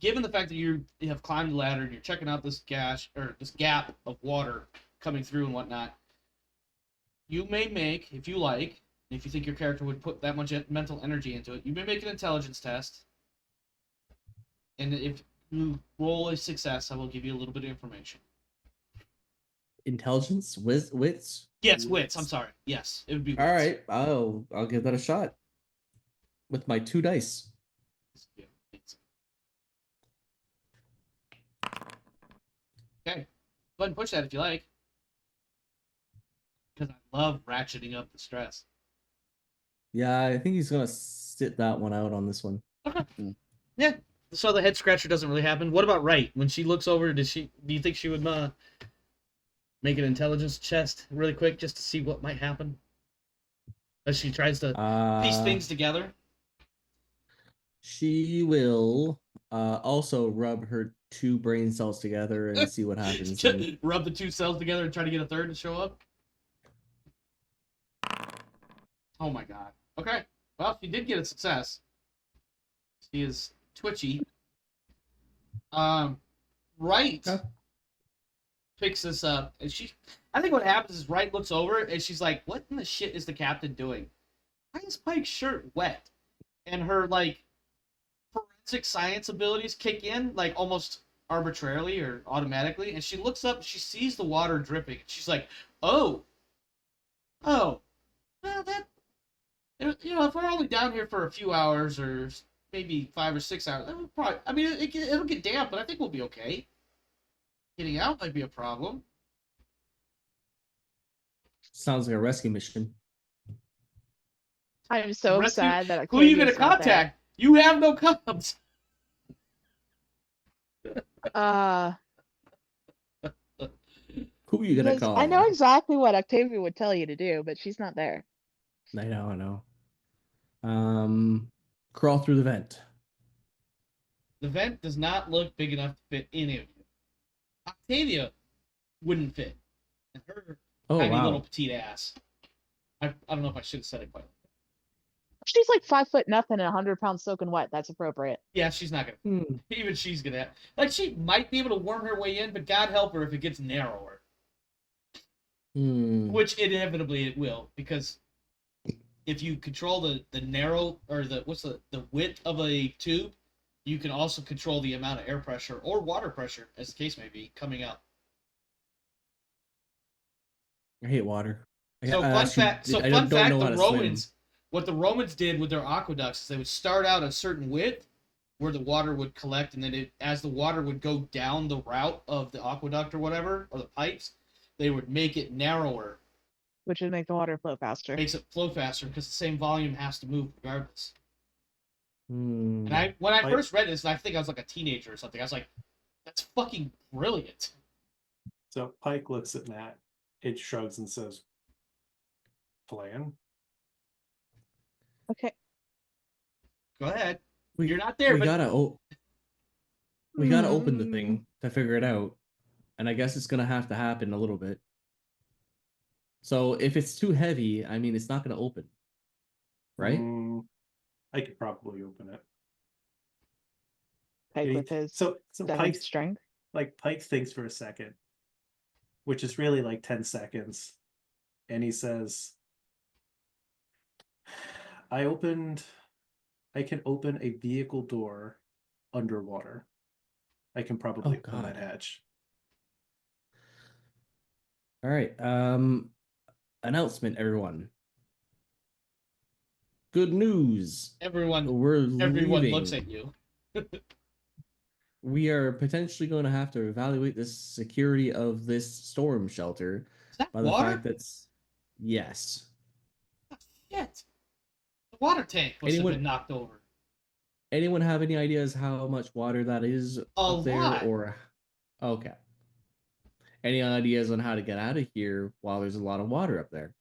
Given the fact that you have climbed the ladder and you're checking out this gap of water coming through and whatnot, you may make, if you like, if you think your character would put that much mental energy into it, you may make an intelligence test. And if you roll a success, I will give you a little bit of information. Intelligence? Wits? Yes, wits. I'm sorry. Yes, it would be wits. All right. I'll give that a shot. With my 2 dice. Okay. Go ahead and push that if you like. Because I love ratcheting up the stress. Yeah, I think he's gonna sit that one out on this one. Okay. Yeah. So the head scratcher doesn't really happen. What about Wright? When she looks over, do you think she would make an intelligence test really quick just to see what might happen? As she tries to piece things together? She will also rub her 2 brain cells together and see what happens. And... Rub the 2 cells together and try to get a third to show up? Oh my god. Okay. Well, she did get a success. She is twitchy. Wright picks this up, and I think what happens is Wright looks over and she's like, "What in the shit is the captain doing? Why is Pike's shirt wet?" And her like forensic science abilities kick in like almost arbitrarily or automatically, and she looks up, she sees the water dripping, and she's like, "Oh, well, that, you know, if we're only down here for a few hours or maybe 5 or 6 hours, that would probably, I mean, it'll get damp, but I think we'll be okay. Getting out might be a problem." Sounds like a rescue mission. I'm so Rescue- sad that Who are you Octavia's gonna not there. contact? You have no comms. Who are you gonna because call? I know exactly what Octavia would tell you to do, but she's not there. I know. Crawl through the vent. The vent does not look big enough to fit any of you. Octavia wouldn't fit. And her tiny little petite ass. I don't know if I should have said it quite like that. She's like 5 foot nothing and 100 pounds soaking wet. That's appropriate. Yeah, she's not gonna. Even she's gonna. Like, she might be able to worm her way in, but God help her if it gets narrower. Which inevitably it will, because if you control the narrow or the width of a tube, you can also control the amount of air pressure or water pressure, as the case may be, coming up. I hate water. So fun fact, what the Romans did with their aqueducts is they would start out a certain width where the water would collect, and then as the water would go down the route of the aqueduct or whatever, or the pipes, they would make it narrower. Which would make the water flow faster. Makes it flow faster because the same volume has to move regardless. And when I first read this, and I think I was like a teenager or something, I was like, that's fucking brilliant. So Pike looks at Matt, it shrugs and says, "Plan?" Okay. Go ahead. We, You're not there, we but gotta open the thing to figure it out, and I guess it's gonna have to happen a little bit. So if it's too heavy, I mean, it's not gonna open, right? I could probably open it. Pike Yeah, with his So 7 Pike, strength. like Pike thinks for a second, which is really like 10 seconds, and he says, I can open a vehicle door underwater. I can probably Oh, open that God. hatch. All right. Announcement, everyone. Good news. everyone We're looks leaving. at you. We are potentially going to have to evaluate the security of this storm shelter Is that by the water? fact that yes. Shit. The water tank must have Anyone been knocked over. anyone have any ideas how much water that is up there lot. or okay. Any ideas on how to get out of here while there's a lot of water up there?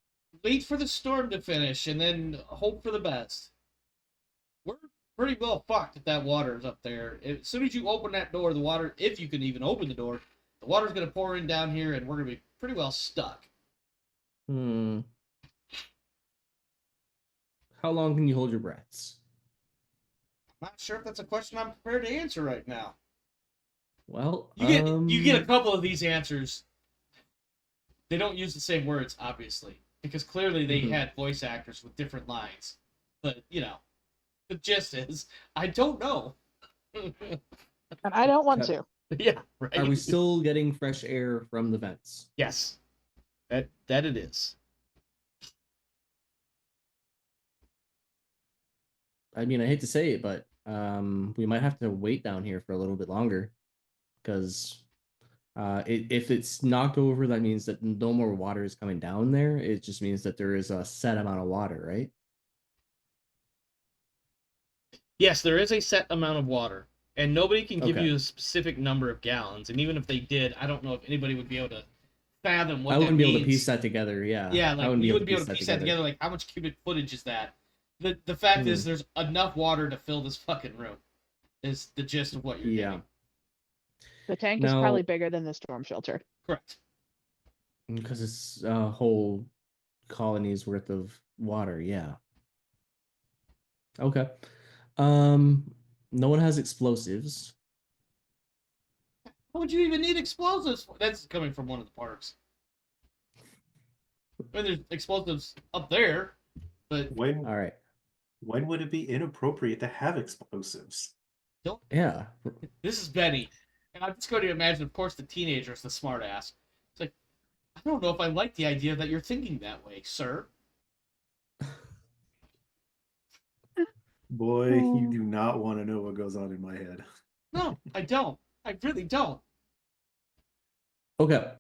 Wait for the storm to finish and then hope for the best. We're pretty well fucked if that water is up there. As soon as you open that door, the water, if you can even open the door, the water's going to pour in down here and we're going to be pretty well stuck. How long can you hold your breaths? Not sure if that's a question I'm prepared to answer right now. Well, You get a couple of these answers. They don't use the same words, obviously, because clearly they had voice actors with different lines. But, you know, the gist is, I don't know. And I don't want to. Yeah, right. Are we still getting fresh air from the vents? Yes. That it is. I mean, I hate to say it, but we might have to wait down here for a little bit longer because if it's knocked over, that means that no more water is coming down there. It just means that there is a set amount of water, right? Yes, there is a set amount of water, and nobody can give Okay. you a specific number of gallons. And even if they did, I don't know if anybody would be able to fathom what I wouldn't that be able to means. piece that together. Yeah. Yeah, I like wouldn't you wouldn't be able to piece that together. together. Like, how much cubic footage is that? The fact is, there's enough water to fill this fucking room. Is the gist of what you're getting. The tank is Now- probably bigger than the storm shelter. Correct. Because it's a whole colony's worth of water. Yeah. Okay. No one has explosives. How would you even need explosives? That's coming from one of the parks. I mean, there's explosives up there, but When All right. when would it be inappropriate to have explosives? Yeah. this is Benny. And I'm just going to imagine, of course, the teenager is the smart ass. It's like, I don't know if I like the idea that you're thinking that way, sir. Boy, you do not want to know what goes on in my head. No, I don't. I really don't. Okay.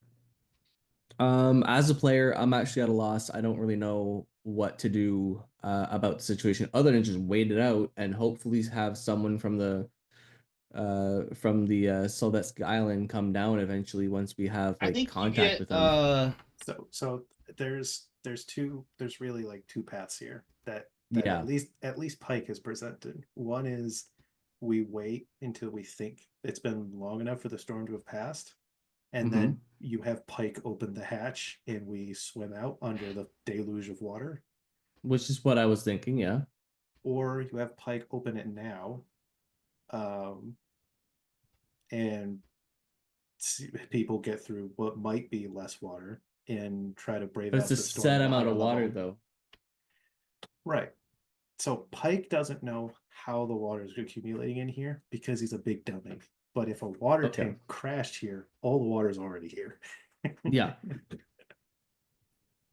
As a player, I'm actually at a loss. I don't really know what to do about the situation other than just wait it out and hopefully have someone from the Sovetsk Island come down eventually once we have I like think contact with them. So there's really like two paths here that Yeah. at least Pike has presented. One is we wait until we think it's been long enough for the storm to have passed, and then you have Pike open the hatch and we swim out under the deluge of water. Which is what I was thinking, yeah. Or you have Pike open it now, and people get through what might be less water and try to brave But out it's a the storm. set at a amount higher of water level. though. Right. So Pike doesn't know how the water is accumulating in here because he's a big dummy. But if a water Okay. tank crashed here, all the water is already here. Yeah.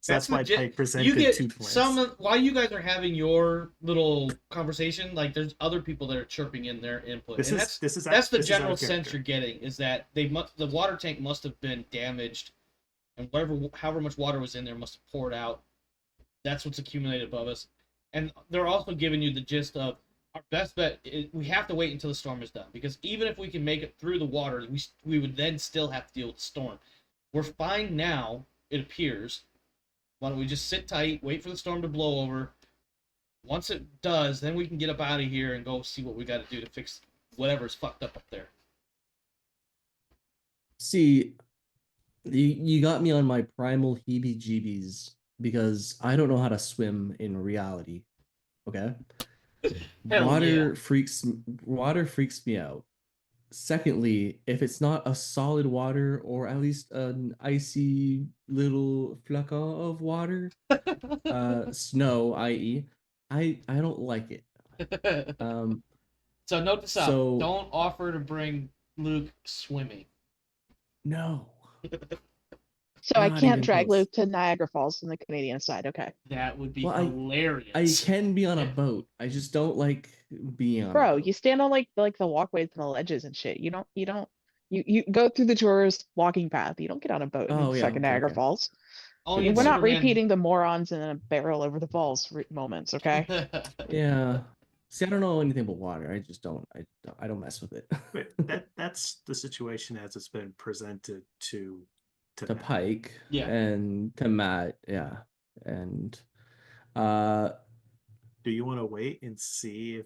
So that's why legit. Pike presented You get 2 plans. some while you guys are having your little conversation. Like, there's other people that are chirping in their input. This And is that's the this is out general of sense character. you're getting, is that the water tank must have been damaged, and however much water was in there must have poured out. That's what's accumulated above us. And they're also giving you the gist of our best bet is we have to wait until the storm is done, because even if we can make it through the water, we would then still have to deal with the storm. We're fine now, it appears. Why don't we just sit tight, wait for the storm to blow over, Once it does, then we can get up out of here and go see what we got to do to fix whatever's fucked up there. See, you got me on my primal heebie-jeebies because I don't know how to swim in reality. Okay? Hell Water yeah. freaks me out. Secondly, if it's not a solid water or at least an icy little flocon of water, snow, i.e., I don't like it. So note this up. So Don't offer to bring Luke swimming. no, So I not can't even drag close. Luke to Niagara Falls on the Canadian side. Okay. That would be Well, hilarious. I can be on a boat. I just don't like being on a Bro, boat. you stand on like the walkways and the ledges and shit. You go through the tourist walking path. You don't get on a boat in Oh yeah, fucking okay, Niagara okay. Falls. Only Good in We're not Superman. repeating the morons in a barrel over the falls moments, okay? Yeah. See, I don't know anything about water. I just don't. I don't mess with it. But that's the situation as it's been presented to To Matt. Pike Yeah. and to Matt, yeah, and uh, Do you want to wait and see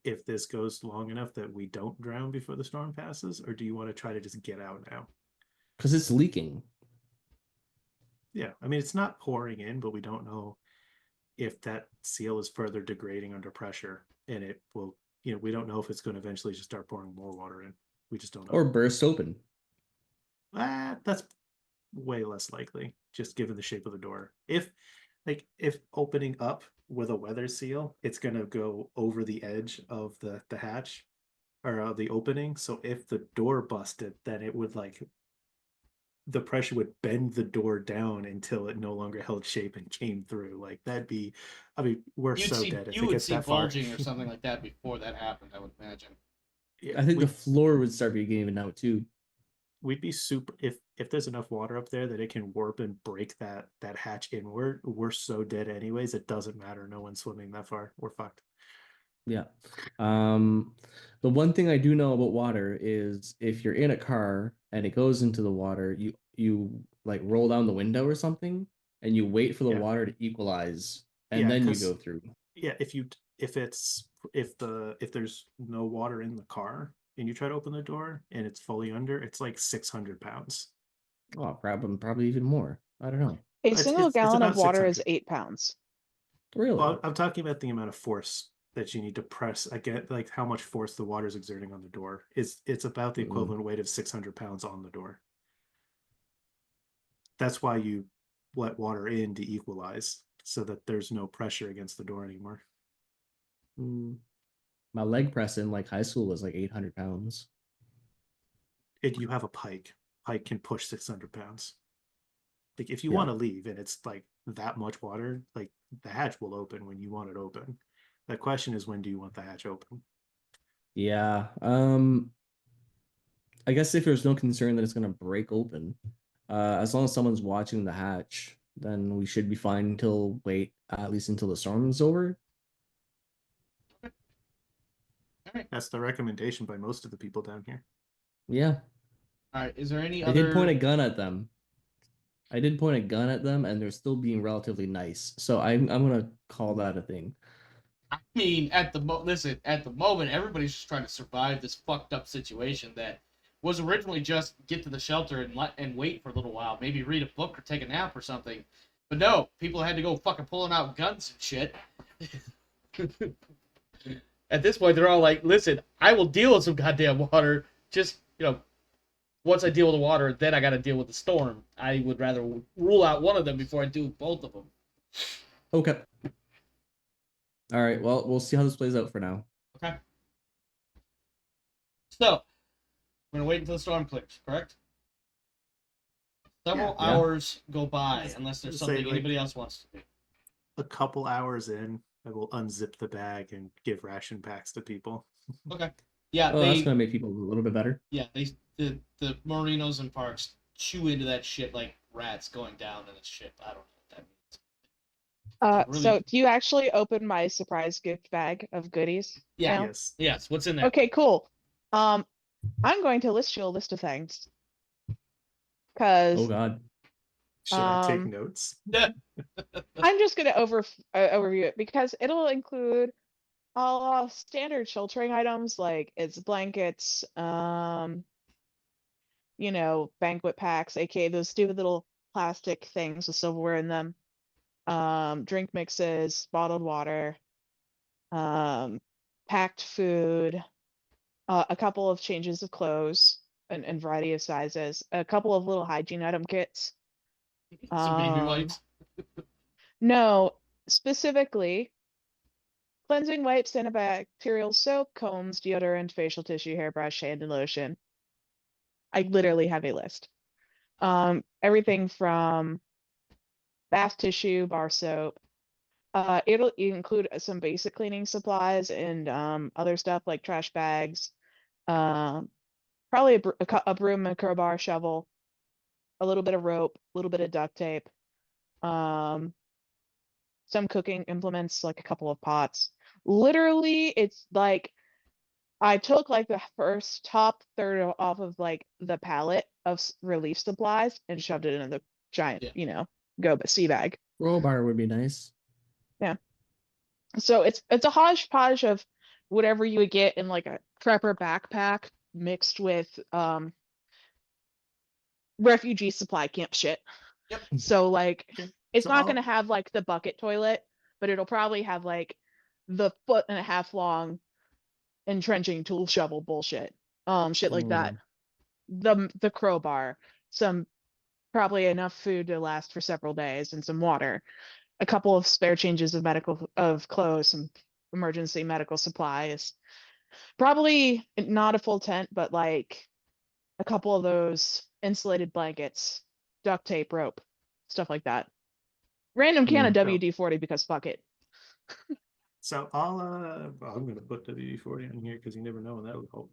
if this goes long enough that we don't drown before the storm passes, or do you want to try to just get out now? because it's leaking. Yeah, I mean it's not pouring in, but we don't know if that seal is further degrading under pressure, and it will. We don't know if it's going to eventually just start pouring more water in. We just don't know. Or burst open. That's way less likely, just given the shape of the door. If opening up with a weather seal, it's gonna go over the edge of the hatch or the opening. So if the door busted, then it would the pressure would bend the door down until it no longer held shape and came through. Like that'd be, I mean, we're so dead if You it would gets see that far. bulging or something like that before that happened, I would imagine. I think the floor would start beginning out too. We'd be super if there's enough water up there that it can warp and break that hatch inward. We're so dead anyways. It doesn't matter. No one's swimming that far. We're fucked. Yeah. The one thing I do know about water is if you're in a car and it goes into the water, you like roll down the window or something and you wait for the water to equalize and then you go through. Yeah, if there's no water in the car and you try to open the door and it's fully under, it's like 600 pounds. Oh, probably even more. I don't know. A single gallon of about water 600. is 8 pounds. Really? Well, I'm talking about the amount of force that you need to press. I get like how much force the water is exerting on the door. It's about the equivalent weight of 600 pounds on the door. That's why you let water in to equalize, so that there's no pressure against the door anymore. My leg press in like high school was like 800 pounds. And you have a pike. Pike can push 600 pounds. Like if you want to leave and it's like that much water, like the hatch will open when you want it open. The question is, when do you want the hatch open? Yeah. I guess if there's no concern that it's gonna break open, as long as someone's watching the hatch, then we should be fine until at least until the storm is over. That's the recommendation by most of the people down here. Yeah. All right. Is there any I other? did point a gun at them. And they're still being relatively nice. So I'm gonna call that a thing. I mean, at the moment, everybody's just trying to survive this fucked up situation that was originally just get to the shelter and wait for a little while, maybe read a book or take a nap or something. But no, people had to go fucking pulling out guns and shit. At this point, they're all like, "Listen, I will deal with some goddamn water. Just once I deal with the water, then I got to deal with the storm. I would rather rule out one of them before I do both of them." Okay. All right. Well, we'll see how this plays out for now. Okay. So, we're going to wait until the storm clears, correct? Several hours go by, unless there's something anybody else wants to do. A couple hours in, I will unzip the bag and give ration packs to people. Okay. Yeah, that's gonna make people a little bit better. Yeah, the Merinos and Parks chew into that shit like rats going down in the ship. I don't know what that means. So do you actually open my surprise gift bag of goodies? Yeah. Now? Yes. What's in there? Okay, cool. I'm going to list you a list of things. Oh God. Should I take Um, notes? I'm just gonna overview it because it'll include all standard sheltering items like its blankets, banquet packs, aka those stupid little plastic things with silverware in them, drink mixes, bottled water, um, packed food, a couple of changes of clothes and variety of sizes, a couple of little hygiene item kits. Some baby Um, wipes. no, specifically cleansing wipes, antibacterial soap, combs, deodorant, facial tissue, hairbrush, hand and lotion. I literally have a list. Everything from bath tissue, bar soap. It'll include some basic cleaning supplies and other stuff like trash bags. Probably a broom, a crowbar, shovel, a little bit of rope, a little bit of duct tape. Um, some cooking implements like a couple of pots. Literally, it's like I took like the first top third off of like the pallet of relief supplies and shoved it into the giant, Yeah. go sea bag. Crowbar would be nice. Yeah. So it's a hodgepodge of whatever you would get in like a prepper backpack mixed with refugee supply camp shit. Yep. So like it's So not I'll- gonna have like the bucket toilet, but it'll probably have like the 1.5 foot long entrenching tool shovel bullshit. Shit like that. The crowbar, some probably enough food to last for several days and some water, a couple of spare changes of clothes, some emergency medical supplies. Probably not a full tent, but like a couple of those insulated blankets, duct tape, rope, stuff like that. Random can of So- WD-40 because fuck it. So I'm gonna put WD-40 on here because you never know when that would help.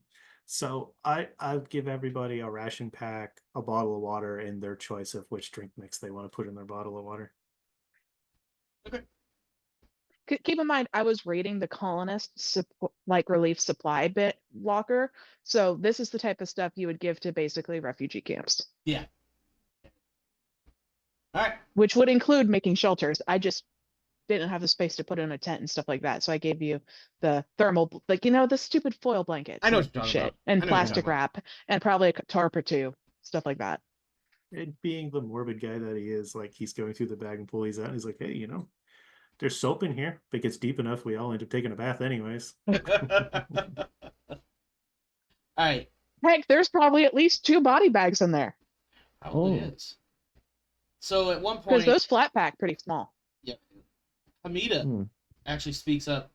So I'll give everybody a ration pack, a bottle of water, and their choice of which drink mix they want to put in their bottle of water. Keep in mind, I was raiding the colonist like relief supply bit locker, so this is the type of stuff you would give to basically refugee camps, Yeah. All right. which would include making shelters. I just didn't have the space to put in a tent and stuff like that, so I gave you the thermal, like the stupid foil blankets. I know what and you're talking shit, about. and I know what you're plastic talking wrap, and probably a tarp or two, stuff like that. And being the morbid guy that he is, like he's going through the bag and pulling out. He's like, hey, there's soap in here. If it gets deep enough, we all end up taking a bath anyways. All right. Heck, there's probably at least 2 body bags in there Probably Oh. is. So at one because point, those flat pack pretty small. Hamida Hmm. actually speaks up,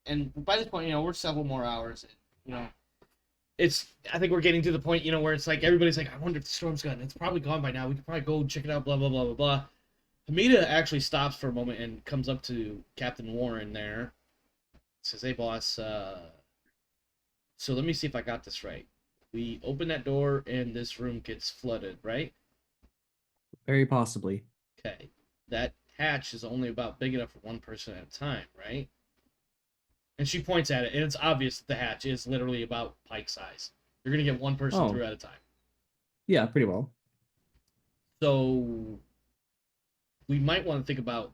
and by this point, we're several more hours. I think we're getting to the point, where it's like everybody's like, I wonder if the storm's gone. It's probably gone by now. We could probably go check it out. Blah blah blah blah blah. Hamida actually stops for a moment and comes up to Captain Warren there. Says, "Hey, boss. So let me see if I got this right. We open that door and this room gets flooded, right? Very possibly. Okay. That hatch is only about big enough for one person at a time, right?" And she points at it, and it's obvious that the hatch is literally about pike size. You're gonna get one person Oh. through at a time. Yeah, pretty well. So we might want to think about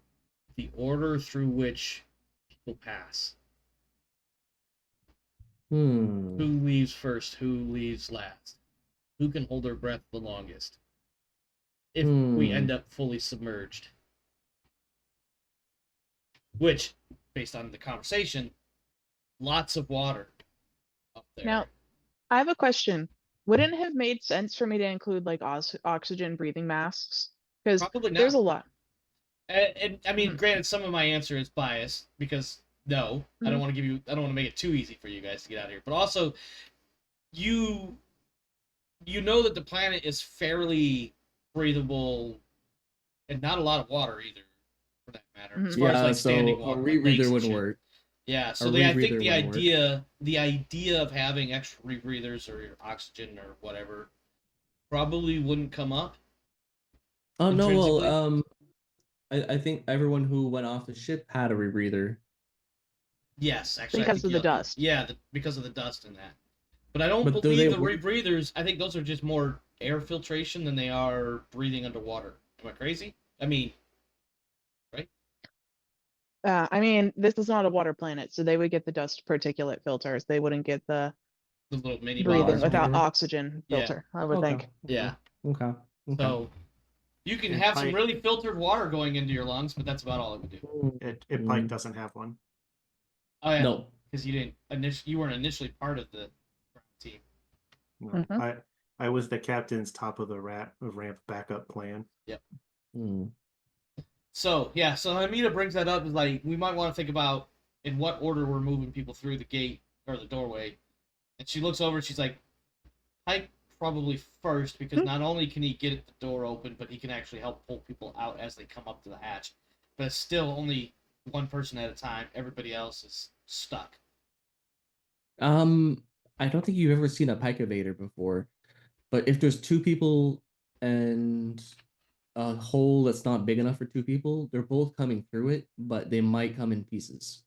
the order through which people pass. Hmm. Who leaves first? Who leaves last? Who can hold their breath the longest? If we end up fully submerged. Which, based on the conversation, lots of water up there. Now, I have a question. Wouldn't it have made sense for me to include like oxygen breathing masks? Because Probably not. there's a lot. And I mean, granted, some of my answer is biased because no, I don't want to make it too easy for you guys to get out of here. But also, you know that the planet is fairly breathable and not a lot of water either, for that matter. As far as like standing water, a like lakes rebreather and wouldn't shit. work. Yeah, so A I think rebreather the idea of having extra rebreathers or oxygen or whatever probably wouldn't come up. Oh no, well, Intrinsically? I think everyone who went off the ship had a rebreather. Yes, actually, I Because think of the you- dust. Yeah, because of the dust and that. But I don't But do believe they the work? rebreathers. I think those are just more air filtration than they are breathing underwater. Am Am I crazy? I mean, right? I mean, this is not a water planet, so they would get the dust particulate filters. They wouldn't get the The little mini breathing bottles or without whatever. oxygen Yeah. filter, I would Okay. think. Yeah. Okay. Okay. So you can And have some Pike- really filtered water going into your lungs, but that's about all it would do. Pike doesn't have one. Oh yeah, No. because you weren't initially part of the team. No, Mhm. I was the captain's top of the ramp backup plan. Mm. So yeah, so Amita brings that up is like we might want to think about in what order we're moving people through the gate or the doorway. And she looks over and she's like, Pike probably first because not only can he get the door open, but he can actually help pull people out as they come up to the hatch. But it's still only one person at a time. Everybody else is stuck. I don't think you've ever seen a pike evader before, but if there's two people and a hole that's not big enough for two people, they're both coming through it, but they might come in pieces.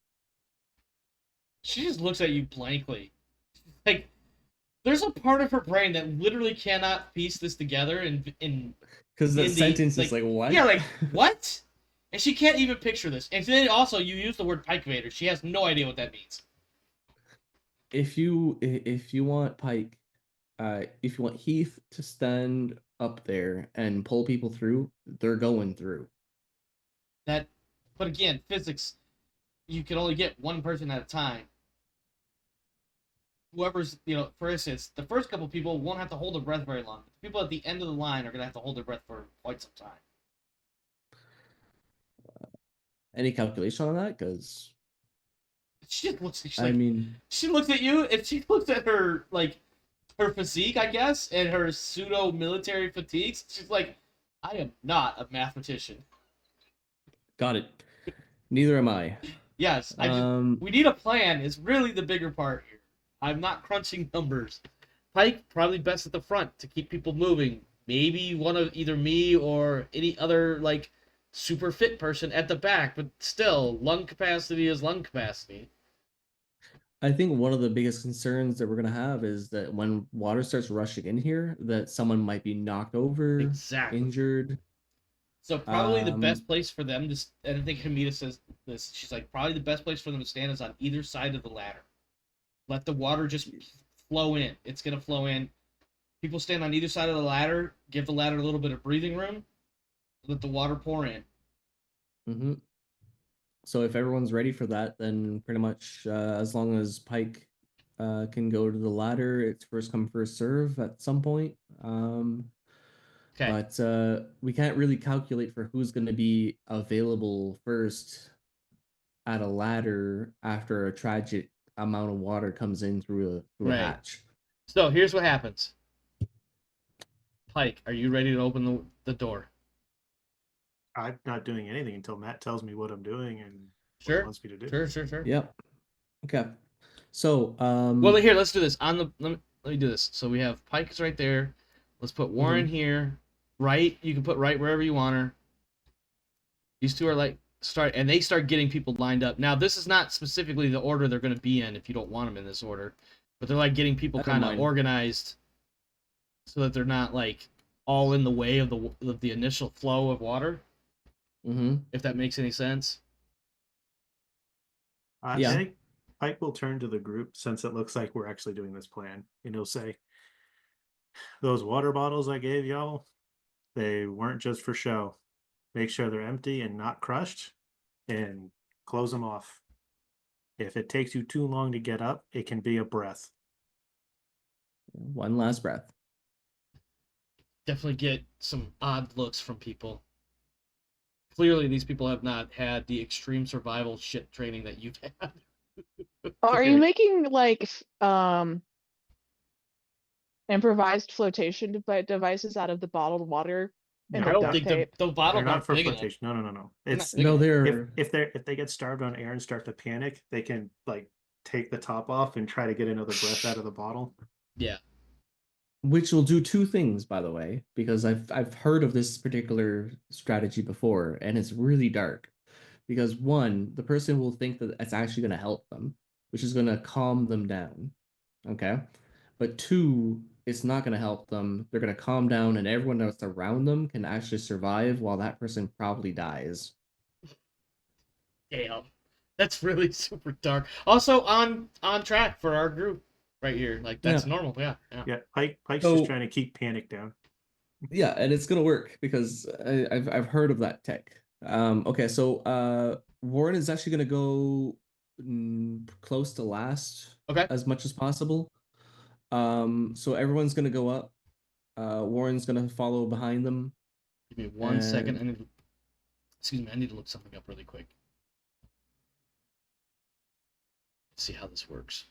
She just looks at you blankly. Like there's a part of her brain that literally cannot piece this together in Because the in the- sentence is like- like, what? Yeah, like what? And she can't even picture this. And then also you use the word pike evader. She has no idea what that means. if you want Pike, if you want Heath to stand up there and pull people through, they're going through. But again, physics, you can only get one person at a time. Whoever's, for instance, the first couple people won't have to hold their breath very long. The people at the end of the line are going to have to hold their breath for quite some time. Any calculation on that? Because She just looks, she's I like, mean, she looks at you and she looks at her, her physique, I guess, and her pseudo military fatigues. She's like, I am not a mathematician. got it. Neither am I. Yes, we need a plan is really the bigger part here. I'm not crunching numbers. Pike probably best at the front to keep people moving. Maybe one of either me or any other super fit person at the back, but still, lung capacity is lung capacity. I think one of the biggest concerns that we're gonna have is that when water starts rushing in here, that someone might be knocked over, Exactly. injured. So probably the Um, best place for them to, and I think Hamida says this, she's like, probably the best place for them to stand is on either side of the ladder. Let the water just flow in. It's going to flow in. People stand on either side of the ladder, give the ladder a little bit of breathing room, let the water pour in. Mm-hmm. So if everyone's ready for that, then pretty much as long as Pike can go to the ladder, it's first come, first serve at some point. Okay. But we can't really calculate for who's going to be available first at a ladder after a tragic amount of water comes in through a Right. hatch. So here's what happens. Pike, are you ready to open the door? I'm not doing anything until Matt tells me what I'm doing and what Sure. he wants me to do. Sure. Yep. Okay. So Well, here, let's do this. Let me do this. So we have Pike's right there. Let's put Warren here. Right, you can put right wherever you want her. These two are they start getting people lined up. Now, this is not specifically the order they're going to be in if you don't want them in this order, but they're getting people I don't kind of mind. organized so that they're not all in the way of the initial flow of water. If that makes any sense. I Yeah. think Pike will turn to the group since it looks like we're actually doing this plan. And he'll say, those water bottles I gave y'all, they weren't just for show. Make sure they're empty and not crushed and close them off. If it takes you too long to get up, it can be a breath. One last breath. Definitely get some odd looks from people. Clearly, these people have not had the extreme survival shit training that you've had. Are you making improvised flotation devices out of the bottled water and I the don't duct think tape? the bottles They're not aren't for big enough. flotation. No. They're It's not big No, enough. they're if they get starved on air and start to panic, they can take the top off and try to get another breath out of the bottle. Yeah. which will do two things, by the way, because I've heard of this particular strategy before, and it's really dark. Because one, the person will think that it's actually going to help them, which is going to calm them down. Okay. But two, it's not going to help them. They're going to calm down, and everyone that's around them can actually survive while that person probably dies. Damn. That's really super dark. Also on track for our group right here. Like that's Yeah. normal. Yeah. Yeah, Pike's So- just trying to keep panic down. Yeah, and it's gonna work because I've heard of that tech. Okay, so Warren is actually gonna go close to last Okay. as much as possible. So everyone's gonna go up. Warren's gonna follow behind them. Give me one second. And- Excuse me, I need to look something up really quick. Let's see how this works.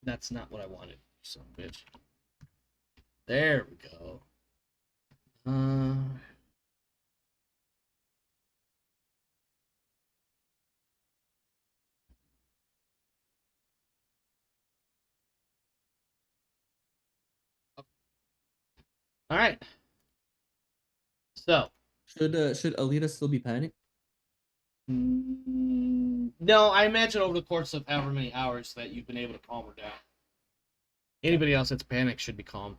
That's not what I wanted, son of a bitch. There we go. All right. So, should Alita still be panicked? no, I imagine over the course of however many hours that you've been able to calm her down. Anybody else that's panicked should be calm.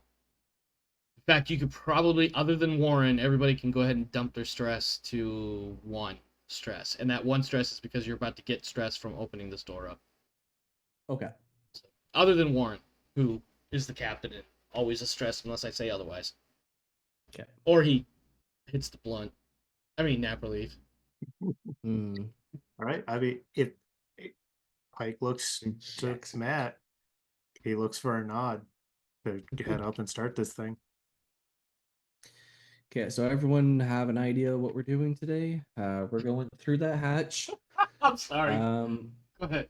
In fact, you could probably, other than Warren, everybody can go ahead and dump their stress to 1 stress. And that 1 stress is because you're about to get stress from opening this door up. Okay. Other than Warren, who is the captain and always a stress unless I say otherwise. Okay. Or he hits the blunt. I mean, nap relief. Hmm. All right. I mean, if Pike looks to Injects. Matt, he looks for a nod to head up and start this thing. Okay, so everyone have an idea what we're doing today? We're going through that hatch. I'm sorry. Go ahead.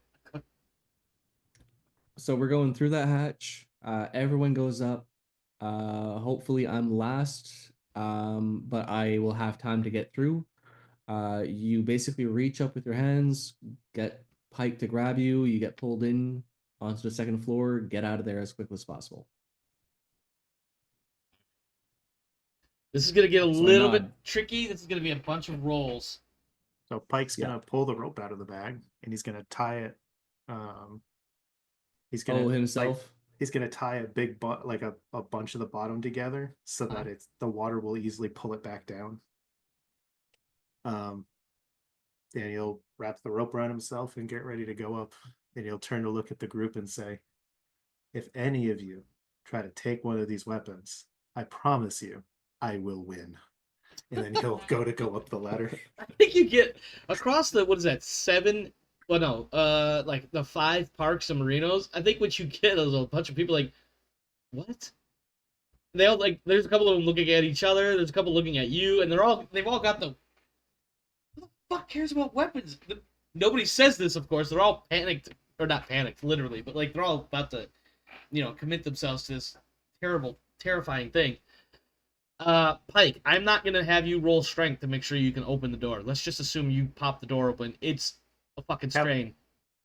So we're going through that hatch. Everyone goes up. Hopefully I'm last, but I will have time to get through. You basically reach up with your hands, get Pike to grab you. You get pulled in onto the 2nd floor. Get out of there as quickly as possible. This is going to get a So little bit nod. tricky. This is going to be a bunch of rolls. So Pike's Yeah. gonna pull the rope out of the bag and he's gonna tie it. He's gonna Himself. he's gonna tie a big like a bunch of the bottom together so that the water will easily pull it back down. And he'll wrap the rope around himself and get ready to go up. And he'll turn to look at the group and say, "If any of you try to take one of these weapons, I promise you, I will win." And then he'll go up the ladder. I think you get across the, what is that, 7, well, no, like the 5 parks and marinos. I think what you get is a bunch of people like, what? They all like, there's a couple of them looking at each other. There's a couple looking at you, and they've all got the, who the fuck cares about weapons? Nobody says this, of course. They're all panicked, or not panicked, literally, but like they're all about to, commit themselves to this terrible, terrifying thing. Pike, I'm not gonna have you roll strength to make sure you can open the door. Let's just assume you pop the door open. It's a fucking strain.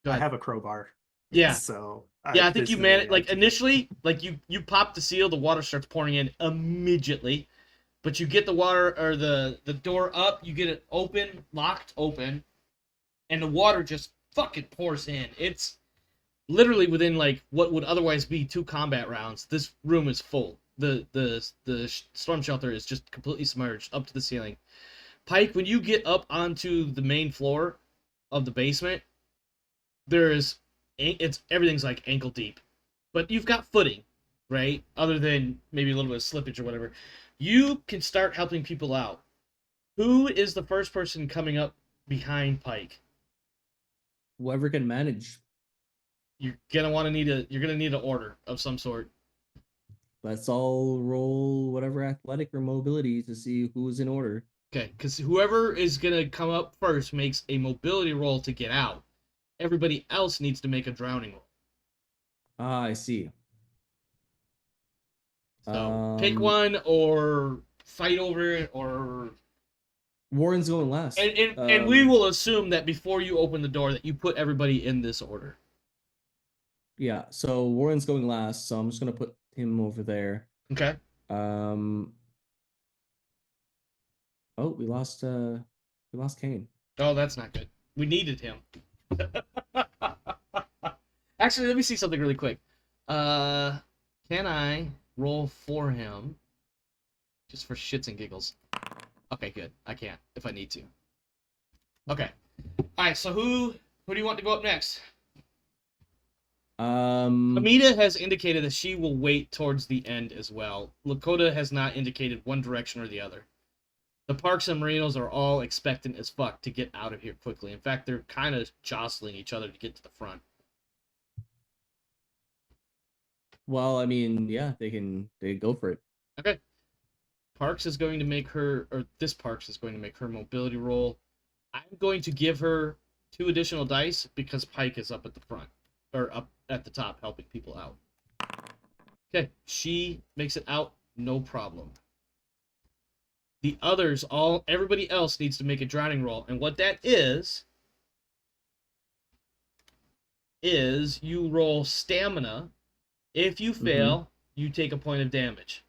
Go I ahead. have a crowbar. Yeah. So Yeah, I think you managed. Like can- initially, like you pop the seal, the water starts pouring in immediately, but you get the water or the door up, you get it open, locked open, and the water just fucking pours in. It's literally within like what would otherwise be 2 combat rounds. This room is full. The storm shelter is just completely submerged up to the ceiling. Pike, when you get up onto the main floor of the basement, everything's like ankle deep, but you've got footing, right? Other than maybe a little bit of slippage or whatever, you can start helping people out. Who is the first person coming up behind Pike? Whoever can manage. You're gonna need an order of some sort. Let's all roll whatever athletic or mobility to see who's in order. Okay, because whoever is gonna come up first makes a mobility roll to get out. Everybody else needs to make a drowning roll. Ah, I see. So pick one or fight over it, or Warren's going last. and we will assume that before you open the door that you put everybody in this order. Yeah, so Warren's going last, so I'm just gonna put him over there. Okay. Oh, we lost Kane. Oh, that's not good. We needed him. Actually, let me see something really quick. Can I roll for him? Just for shits and giggles. Okay, good. I can if I need to. Okay. Alright, so who do you want to go up next? Amita has indicated that she will wait towards the end as well. Lakota has not indicated one direction or the other. The Parks and Marinos are all expectant as fuck to get out of here quickly. In fact, they're kind of jostling each other to get to the front. Well, I mean, yeah, they go for it. Okay. Parks is going to make her, or this Parks is going to make her mobility roll. I'm going to give her 2 additional dice because Pike is up at the front, or up at the top helping people out. Okay, she makes it out, no problem. The others, everybody else needs to make a drowning roll, and what that is you roll stamina. If you fail, you take a point of damage.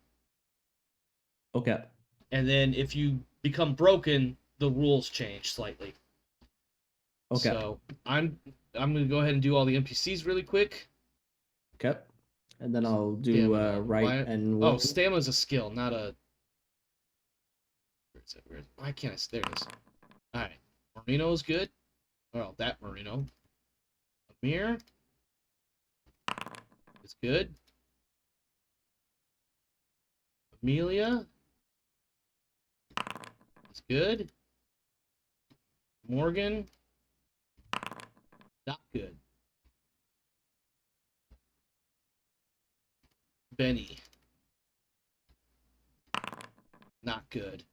Okay. And then if you become broken, the rules change slightly. Okay. So I'm gonna go ahead and do all the NPCs really quick. Okay. And then I'll do Stamina. right and Oh, Warren. stamina is a skill, not a. Where is it? Why can't I? There it is. All right, Marino is good. Well, that Marino. Amir is good. Amelia is good. Morgan, not good. Benny, not good.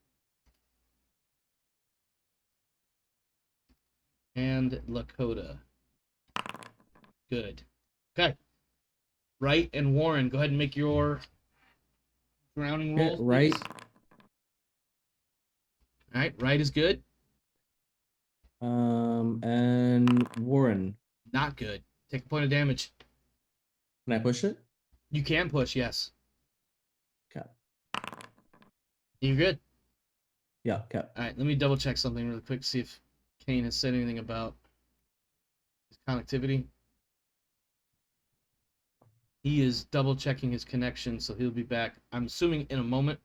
And Lakota, good. Okay. Wright and Warren, go ahead and make your drowning Okay, rolls. Wright. Please. All right, Wright is good. And Warren. Not good. Take a point of damage. Can I push it? You can push, yes. Okay. You're good. Yeah, okay. All right, let me double check something really quick, see if Kane has said anything about his connectivity. He is double checking his connection, so he'll be back, I'm assuming, in a moment.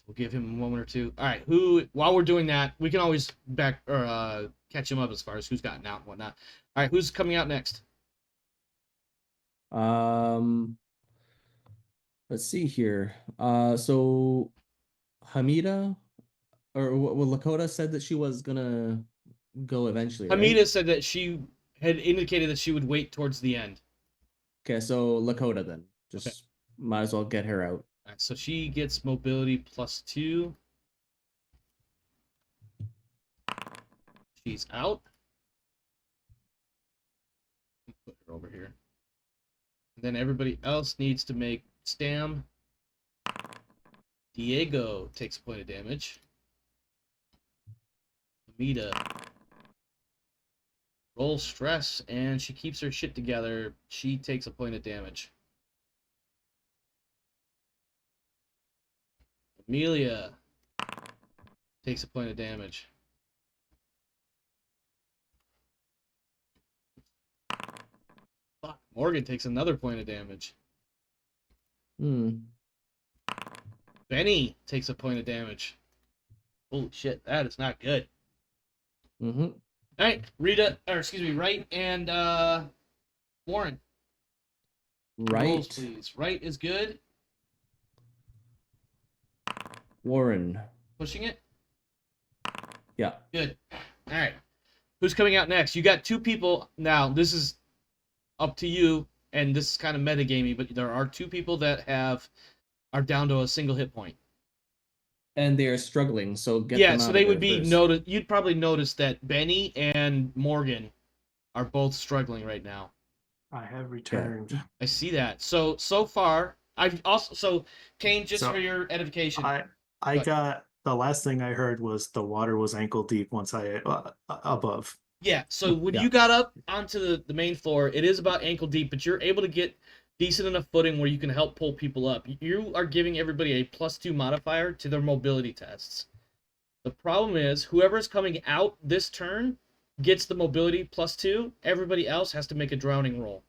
We'll give him a moment or two. All right, while we're doing that, we can always catch him up as far as who's gotten out and whatnot. All right, who's coming out next? Let's see here. So Hamida or well, Lakota said that she was gonna go eventually, right? Hamida said that she had indicated that she would wait towards the end. Okay, so Lakota then. Just Okay. might as well get her out. All right, so she gets mobility +2. She's out. Put her over here. And then everybody else needs to make stam. Diego takes a point of damage. Amita rolls stress, and she keeps her shit together. She takes a point of damage. Amelia takes a point of damage. Fuck, Morgan takes another point of damage. Benny takes a point of damage. Holy shit, that is not good. Mm-hmm. All right, Wright and Warren. Right. Rolls, please. Wright is good. Warren. Pushing it. Yeah. Good. All right. Who's coming out next? You got 2 people. Now, this is up to you, and this is kind of metagamey, but there are 2 people that are down to a single hit point. And they are struggling, so get Yeah, them so out they of would there be first. you'd probably notice that Benny and Morgan are both struggling right now. I have returned. I see that. So far, I've also, so Kane, just So, for your edification. I But- got the last thing I heard was the water was ankle deep once I above. Yeah, so when Yeah. you got up onto the main floor, it is about ankle deep, but you're able to get decent enough footing where you can help pull people up. You are giving everybody a +2 modifier to their mobility tests. The problem is, whoever's coming out this turn gets the mobility +2, everybody else has to make a drowning roll.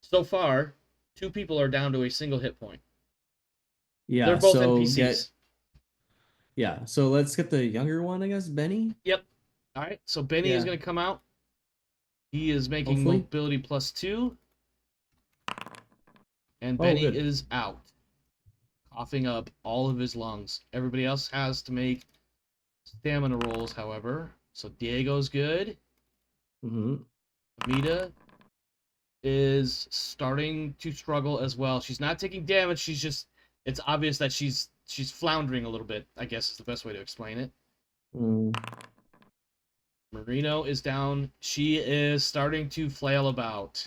So far, 2 people are down to a single hit point. Yeah, They're both so NPCs. so let's get the younger one, I guess, Benny. Yep. All right, so Benny is Yeah. going to come out. He is making Hopefully. mobility +2. And Oh, Benny good. is out, coughing up all of his lungs. Everybody else has to make stamina rolls, however. So Diego's good. Mm-hmm. Amita is starting to struggle as well. She's not taking damage. She's just, it's obvious that she's floundering a little bit, I guess is the best way to explain it. Mm. Marino is down. She is starting to flail about.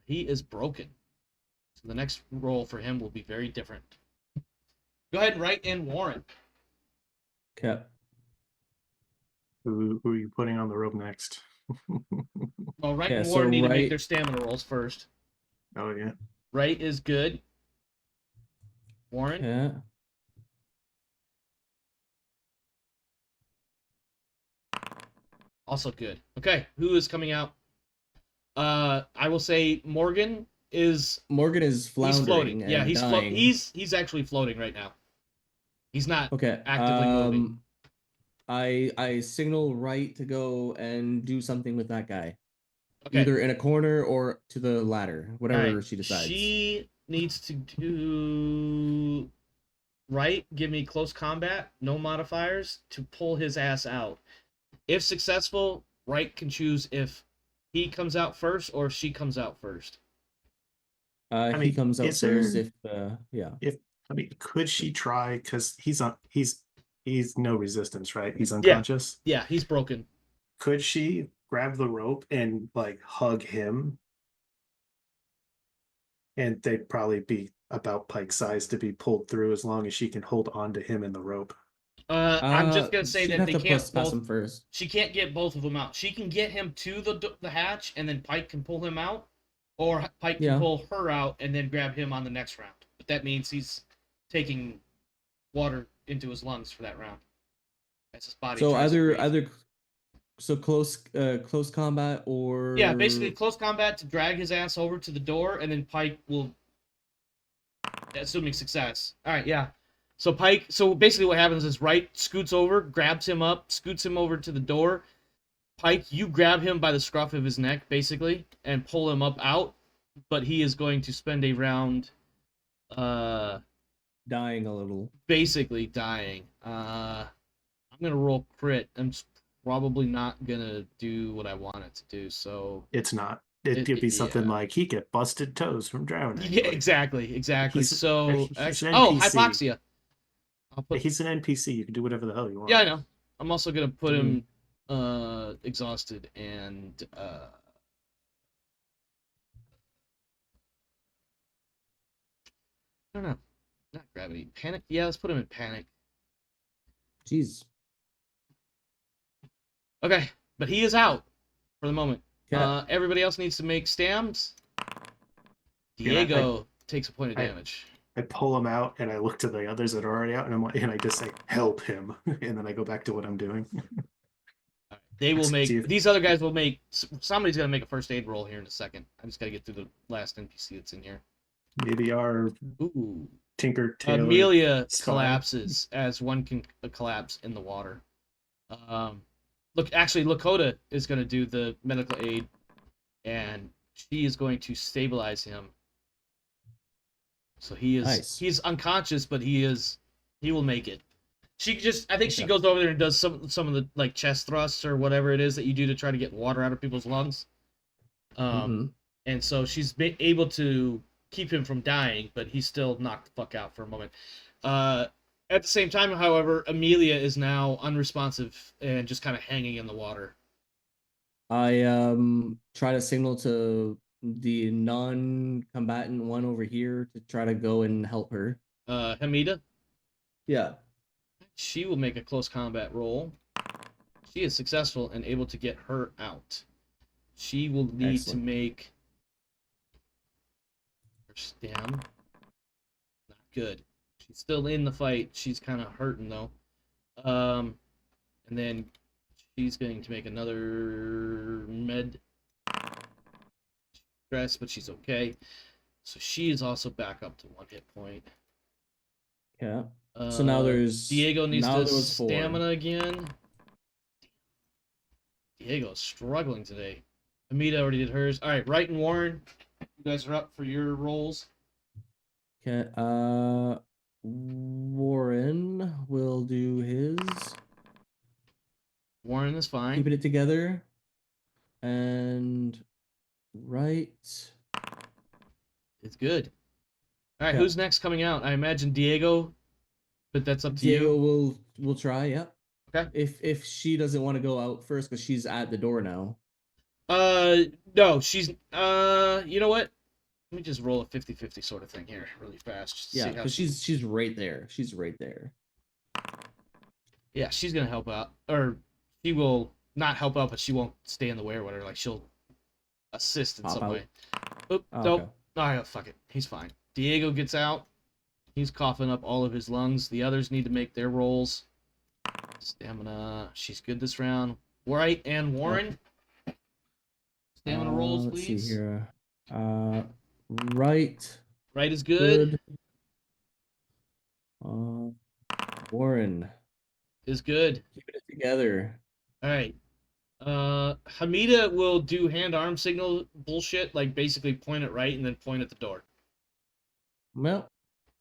He is broken. So the next roll for him will be very different. Go ahead and write in Warren. Okay. Who are you putting on the rope next? Well, Wright Yeah, and so Warren need to make Wright- their stamina rolls first. Oh yeah. Wright is good. Warren? Yeah. Also good. Okay, who is coming out? I will say Morgan is Morgan is floundering. he's floating. Yeah, and he's dying. he's actually floating right now. He's not Okay. actively moving. I signal Wright to go and do something with that guy. Okay. Either in a corner or to the ladder, whatever Alright, she decides. She needs to do Wright, give me close combat, no modifiers, to pull his ass out. If successful, Wright can choose if he comes out first or if she comes out first. He mean, comes out is first there- if yeah. Could she try? Because he's no resistance, right? He's unconscious. Yeah, he's broken. Could she grab the rope and like hug him? And they'd probably be about Pike's size to be pulled through as long as she can hold on to him in the rope. I'm just gonna say she'd that have they to can't pass both. him first. She can't get both of them out. She can get him to the hatch, and then Pike can pull him out, or Pike can Yeah. pull her out and then grab him on the next round. But that means he's taking water into his lungs for that round. As his body. So tries to breathe. either so close combat or Yeah, basically close combat to drag his ass over to the door, and then Pike will, assuming success. All right, yeah. So Pike. So basically, what happens is Wright scoots over, grabs him up, scoots him over to the door. Pike, you grab him by the scruff of his neck, basically, and pull him up out. But he is going to spend a round, dying a little. basically dying. I'm gonna roll crit. I'm probably not gonna do what I want it to do. So It's not. It could be something yeah. like he get busted toes from drowning. yeah, Like, exactly. He's- So he's actually, an oh, NPC. hypoxia. I'll put. he's an NPC. You can do whatever the hell you want. Yeah, I know. I'm also gonna put him Mm. exhausted and I don't know. Not gravity. Panic? Yeah, let's put him in panic. Jeez. Okay. But he is out for the moment. Okay. Everybody else needs to make stams. Yeah, Diego takes a point of I- damage. I pull him out and I look to the others that are already out, and I just say, "Help him," and then I go back to what I'm doing. They will make, See- these other guys will make, somebody's gonna make a first aid roll here in a second. I just gotta get through the last NPC that's in here. Maybe our Ooh. Tinker Tailor. Amelia spy. collapses as one can collapse in the water. Look, actually, Lakota is going to do the medical aid, and she is going to stabilize him. So Nice. he's unconscious, but he will make it. I think she Okay. goes over there and does some of the like chest thrusts or whatever it is that you do to try to get water out of people's lungs. Mhm. And so she's able to keep him from dying, but he's still knocked the fuck out for a moment. At the same time, however, Amelia is now unresponsive and just kind of hanging in the water. I try to signal to the non-combatant one over here to try to go and help her. Hamida, Yeah. she will make a close combat roll. She is successful and able to get her out. She will need Excellent. to make her stam. Not good. She's still in the fight. She's kind of hurting though. And then she's going to make another med stress, but she's okay. So she is also back up to 1 hit point. Yeah. So now there's Diego needs now to there was 4. stamina again. Diego's struggling today. Amita already did hers. All right, Wright and Warren, you guys are up for your rolls. Okay. Warren will do his. Warren is fine. Keeping it together. And right. It's good. All right, Yeah. who's next coming out? I imagine Diego, but that's up to Diego you. will try. Yep. Okay. If she doesn't want to go out first because she's at the door now. No, she's you know what? Let me just roll a 50-50 sort of thing here really fast. Just to Yeah, see how because she's right there. She's right there. Yeah, she's gonna help out. Or she will not help out, but she won't stay in the way or whatever. Like she'll assist in Pop some out. way. Oop, Oh, nope. okay. Oh, fuck it. He's fine. Diego gets out. He's coughing up all of his lungs. The others need to make their rolls. Stamina. She's good this round. Wright and Warren. Stamina rolls, Let's please. see here. Right. Wright is good. Warren Is good. keeping it together. All right. Hamida will do hand-arm signal bullshit, like basically point it right and then point at the door. Well,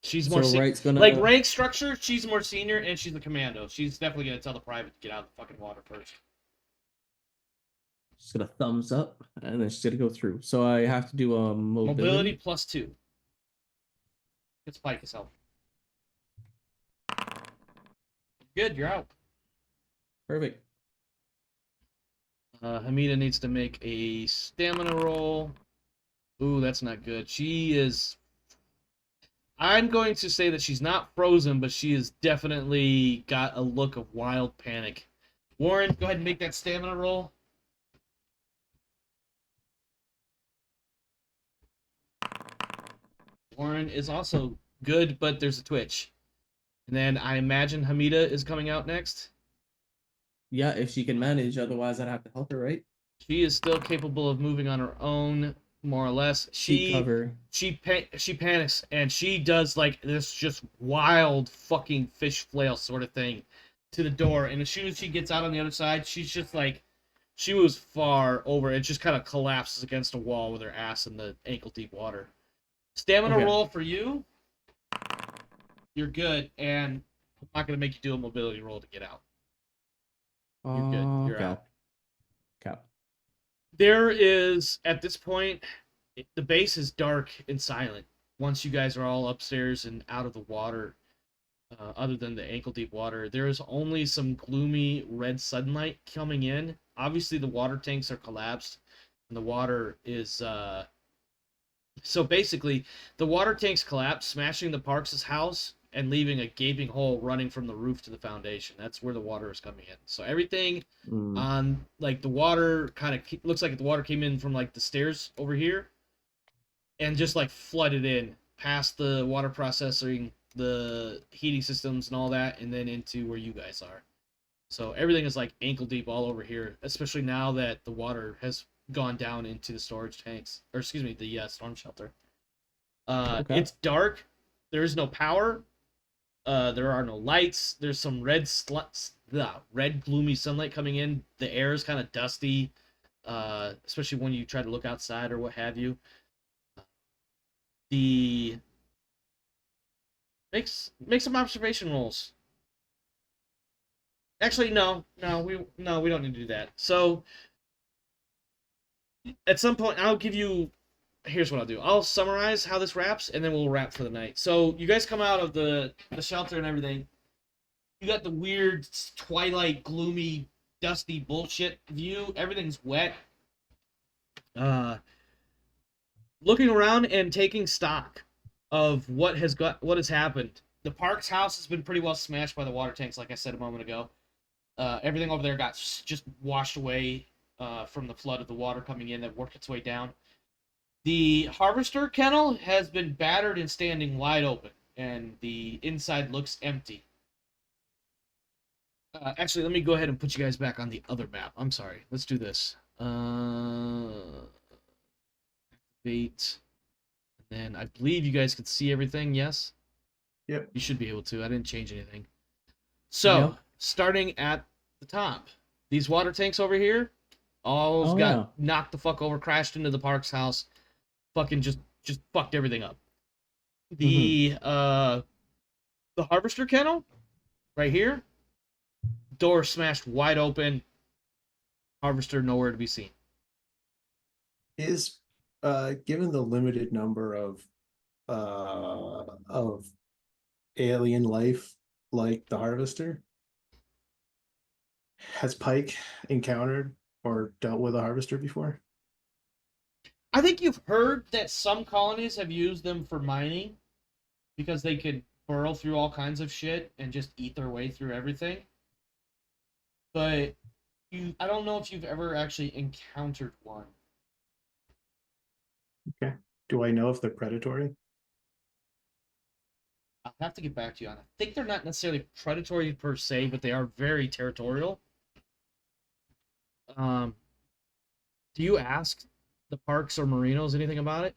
She's more so Wright's gonna like rank structure. She's more senior, and she's the commando. She's definitely gonna tell the private to get out of the fucking water first. She's gonna thumbs up, and then she's gonna go through. So I have to do a Mobility +2. It's Pike as help. Good, you're out. Perfect. Hamida needs to make a stamina roll. Ooh, that's not good. She is. I'm going to say that she's not frozen, but she has definitely got a look of wild panic. Warren, go ahead and make that stamina roll. Warren is also good, but there's a twitch. And then I imagine Hamida is coming out next. Yeah, if she can manage. Otherwise, I'd have to help her, right? She is still capable of moving on her own, more or less. Sheet cover. She panics, and she does like this just wild fucking fish flail sort of thing to the door. And as soon as she gets out on the other side, she's just like, she was far over. It just kind of collapses against a wall with her ass in the ankle deep water. Stamina roll for you. You're good, and I'm not gonna make you do a mobility roll to get out. You're good. You're out. Okay. There is, at this point, the base is dark and silent. Once you guys are all upstairs and out of the water, other than the ankle-deep water, there is only some gloomy red sunlight coming in. Obviously, the water tanks are collapsed, and the water is... So basically, the water tanks collapsed, smashing the Parks' house, and leaving a gaping hole running from the roof to the foundation. That's where the water is coming in. So everything on, like, the water kind of looks like the water came in from, like, the stairs over here and just, like, flooded in past the water processing, the heating systems and all that, and then into where you guys are. So everything is, like, ankle deep all over here, especially now that the water has gone down into the storage tanks, or excuse me, the storm shelter. It's dark. There is no power. There are no lights. There's some red gloomy sunlight coming in. The air is kind of dusty, especially when you try to look outside or what have you. Make some observation rolls. Actually, no, we don't need to do that. So at some point, I'll give you. Here's what I'll do. I'll summarize how this wraps, and then we'll wrap for the night. So you guys come out of the shelter and everything. You got the weird twilight, gloomy, dusty bullshit view. Everything's wet. Looking around and taking stock of what has happened. The Parks house has been pretty well smashed by the water tanks, like I said a moment ago. Everything over there got just washed away from the flood of the water coming in that worked its way down. The harvester kennel has been battered and standing wide open, and the inside looks empty. Actually, let me go ahead and put you guys back on the other map. I'm sorry. Let's do this. Activate. And then I believe you guys could see everything. Yes. Yep. You should be able to. I didn't change anything. So, Yep. starting at the top, these water tanks over here, all Oh, got yeah. knocked the fuck over, crashed into the park's house, fucking just fucked everything up. The harvester kennel, right here, door smashed wide open, harvester nowhere to be seen. Is given the limited number of alien life like the harvester, has Pike encountered or dealt with a harvester before? I think you've heard that some colonies have used them for mining because they could burrow through all kinds of shit and just eat their way through everything. But I don't know if you've ever actually encountered one. Okay. Do I know if they're predatory? I'll have to get back to you on it. I think they're not necessarily predatory per se, but they are very territorial. Do you ask the parks or marinos anything about it?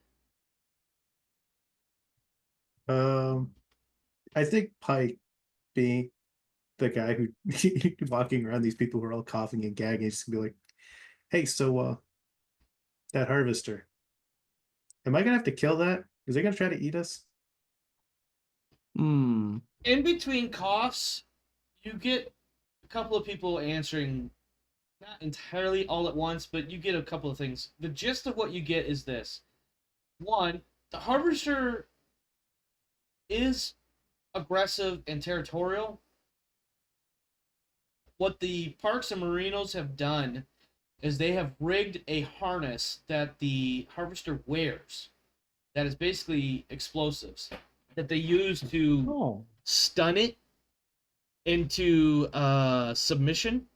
I think Pike, being the guy who walking around these people who are all coughing and gagging, is gonna be like, "Hey, so that harvester, am I gonna have to kill that? Is they gonna try to eat us?" Hmm. In between coughs, you get a couple of people answering, not entirely all at once, but you get a couple of things. The gist of what you get is this. One, the harvester is aggressive and territorial. What the parks and marinos have done is they have rigged a harness that the harvester wears that is basically explosives that they use to Oh. stun it into submission.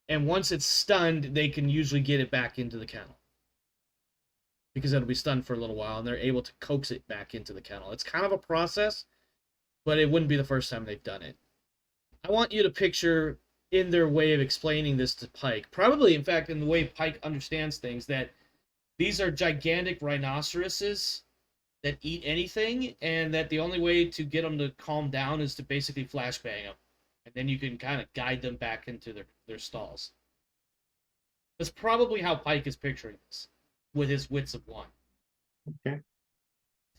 And once it's stunned, they can usually get it back into the kennel. Because it'll be stunned for a little while, and they're able to coax it back into the kennel. It's kind of a process, but it wouldn't be the first time they've done it. I want you to picture in their way of explaining this to Pike, probably, in fact, in the way Pike understands things, that these are gigantic rhinoceroses that eat anything, and that the only way to get them to calm down is to basically flashbang them. And then you can kind of guide them back into their stalls. That's probably how Pike is picturing this, with his wits of one. Okay.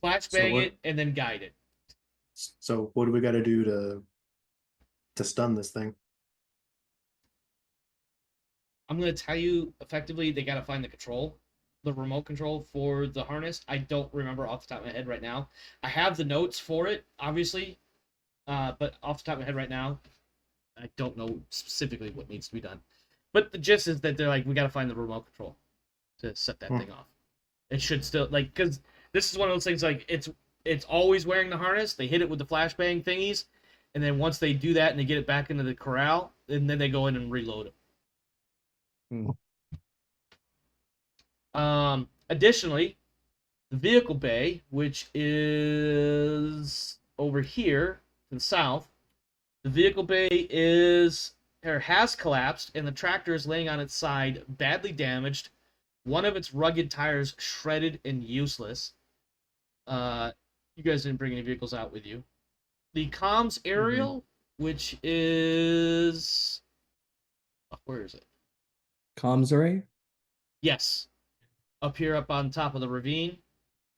Flashbang what- it and then guide it. So what do we got to do to stun this thing? I'm going to tell you, effectively, they got to find the remote control for the harness. I don't remember off the top of my head right now. I have the notes for it, obviously, but off the top of my head right now, I don't know specifically what needs to be done. But the gist is that they're like, we got to find the remote control to set that thing off. It should still, like, because this is one of those things, like, it's always wearing the harness. They hit it with the flashbang thingies, and then once they do that and they get it back into the corral, and then they go in and reload it. Additionally, the vehicle bay, which is over here to the south, the vehicle bay has collapsed, and the tractor is laying on its side, badly damaged. One of its rugged tires shredded and useless. You guys didn't bring any vehicles out with you. The comms aerial, which is... where is it? Comms array? Yes. Up here, up on top of the ravine.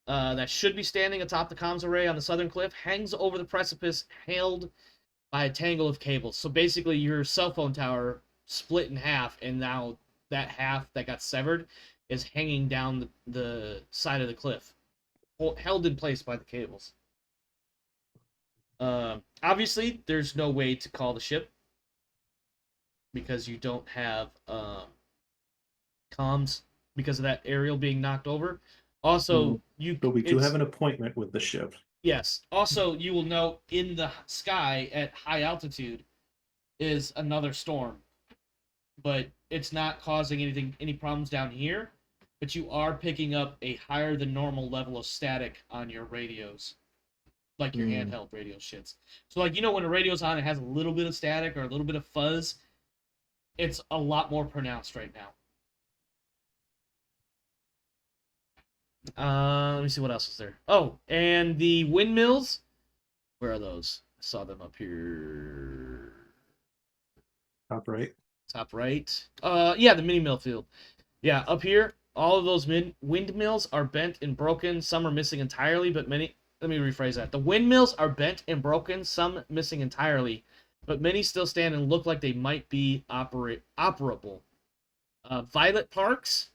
That should be standing atop the comms array on the southern cliff, hangs over the precipice, held by a tangle of cables. So basically, your cell phone tower split in half, and now that half that got severed is hanging down the side of the cliff, held in place by the cables. Obviously, there's no way to call the ship because you don't have comms because of that aerial being knocked over. Also, But we do have an appointment with the ship. Yes. Also, you will note in the sky at high altitude is another storm, but it's not causing any problems down here. But you are picking up a higher than normal level of static on your radios. like your handheld radio shits. So like, you know, when a radio's on, it has a little bit of static or a little bit of fuzz. It's a lot more pronounced right now. Let me see what else is there. Oh, and the windmills. Where are those? I saw them up here. Top right. Top right. Yeah, the mini mill field. Yeah, up here, all of those windmills are bent and broken. Some are missing entirely, but many. Let me rephrase that. The windmills are bent and broken. Some missing entirely, but many still stand and look like they might be operable. Violet Parks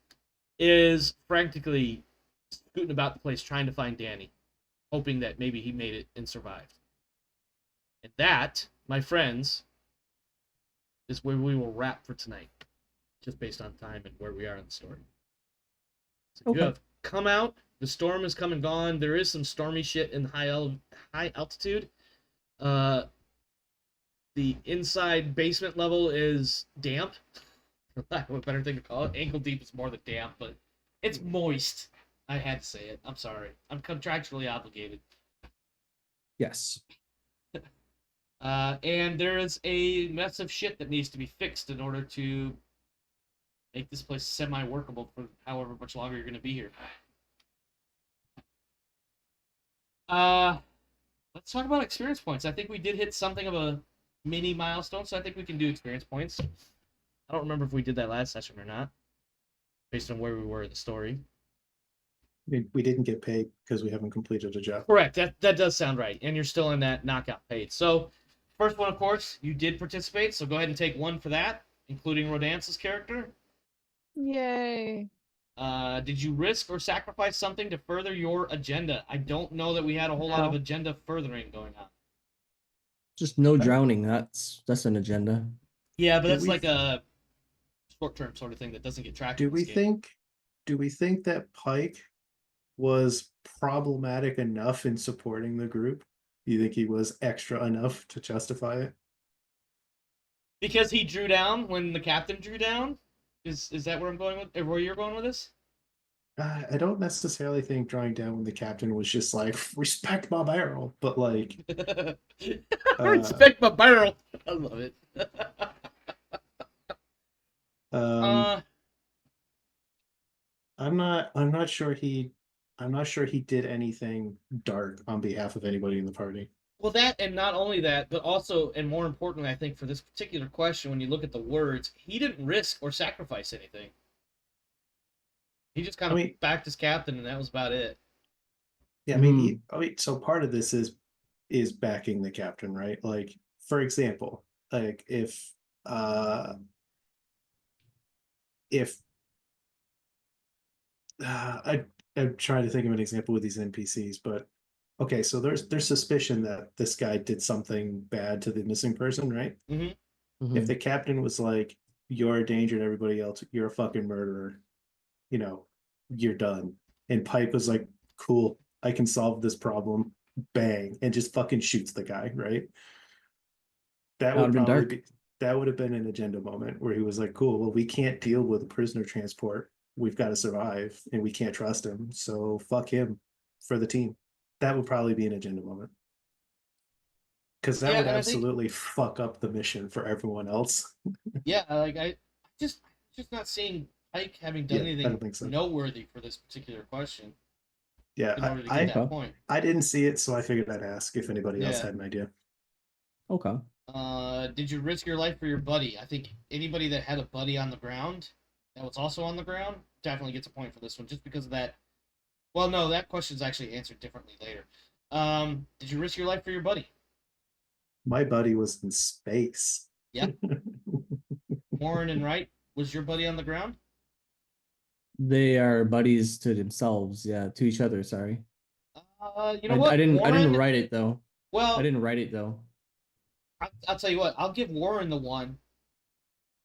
is frantically scooting about the place trying to find Danny, hoping that maybe he made it and survived. And that, my friends, is where we will wrap for tonight, just based on time and where we are in the story. So you have come out. The storm has come and gone. There is some stormy shit in high altitude. The inside basement level is damp, for lack of a better thing to call it. Ankle deep is more than damp, but it's moist. I had to say it. I'm sorry. I'm contractually obligated. Yes. And there is a mess of shit that needs to be fixed in order to make this place semi-workable for however much longer you're going to be here. Let's talk about experience points. I think we did hit something of a mini milestone, so I think we can do experience points. I don't remember if we did that last session or not, based on where we were in the story. We didn't get paid because we haven't completed a job. Correct. That does sound right. And you're still in that knockout paid. So, first one, of course, you did participate, so go ahead and take one for that, including Rodance's character. Yay. Did you risk or sacrifice something to further your agenda? I don't know that we had a whole lot of agenda furthering going on. Just no drowning. That's an agenda. Yeah, but that's like a short-term sort of thing that doesn't get tracked. Do we think that Pike was problematic enough in supporting the group? You think he was extra enough to justify it? Because he drew down when the captain drew down? Is that where I'm going with, or where you're going with this? I don't necessarily think drawing down when the captain was just like, respect my barrel, but like respect my barrel. I love it. I'm not sure he did anything dark on behalf of anybody in the party. Well, that, and not only that, but also, and more importantly, I think for this particular question, when you look at the words, he didn't risk or sacrifice anything. He just kind of backed his captain, and that was about it. Yeah, so part of this is backing the captain, right? Like, for example, like if I'm trying to think of an example with these NPCs, but okay, so there's suspicion that this guy did something bad to the missing person, right? Mm-hmm. If the captain was like, "You're a danger to everybody else. You're a fucking murderer," you're done. And Pike was like, "Cool, I can solve this problem." Bang, and just fucking shoots the guy, right? That would have been an agenda moment where he was like, "Cool, well, we can't deal with prisoner transport. We've got to survive, and we can't trust him. So fuck him for the team." That would probably be an agenda moment. Because that would absolutely fuck up the mission for everyone else. Yeah, like I just not seeing Pike having done anything noteworthy for this particular question. Yeah, in order to get that point. I didn't see it, so I figured I'd ask if anybody else had an idea. Okay. Did you risk your life for your buddy? I think anybody that had a buddy on the ground that was also on the ground definitely gets a point for this one, just because of that. Well, no, that question's actually answered differently later. Did you risk your life for your buddy? My buddy was in space. Yep. Warren and Wright, was your buddy on the ground? They are buddies to themselves, to each other. Sorry. You know what? I didn't write it though. Well, I didn't write it though. I'll tell you what. I'll give Warren the one.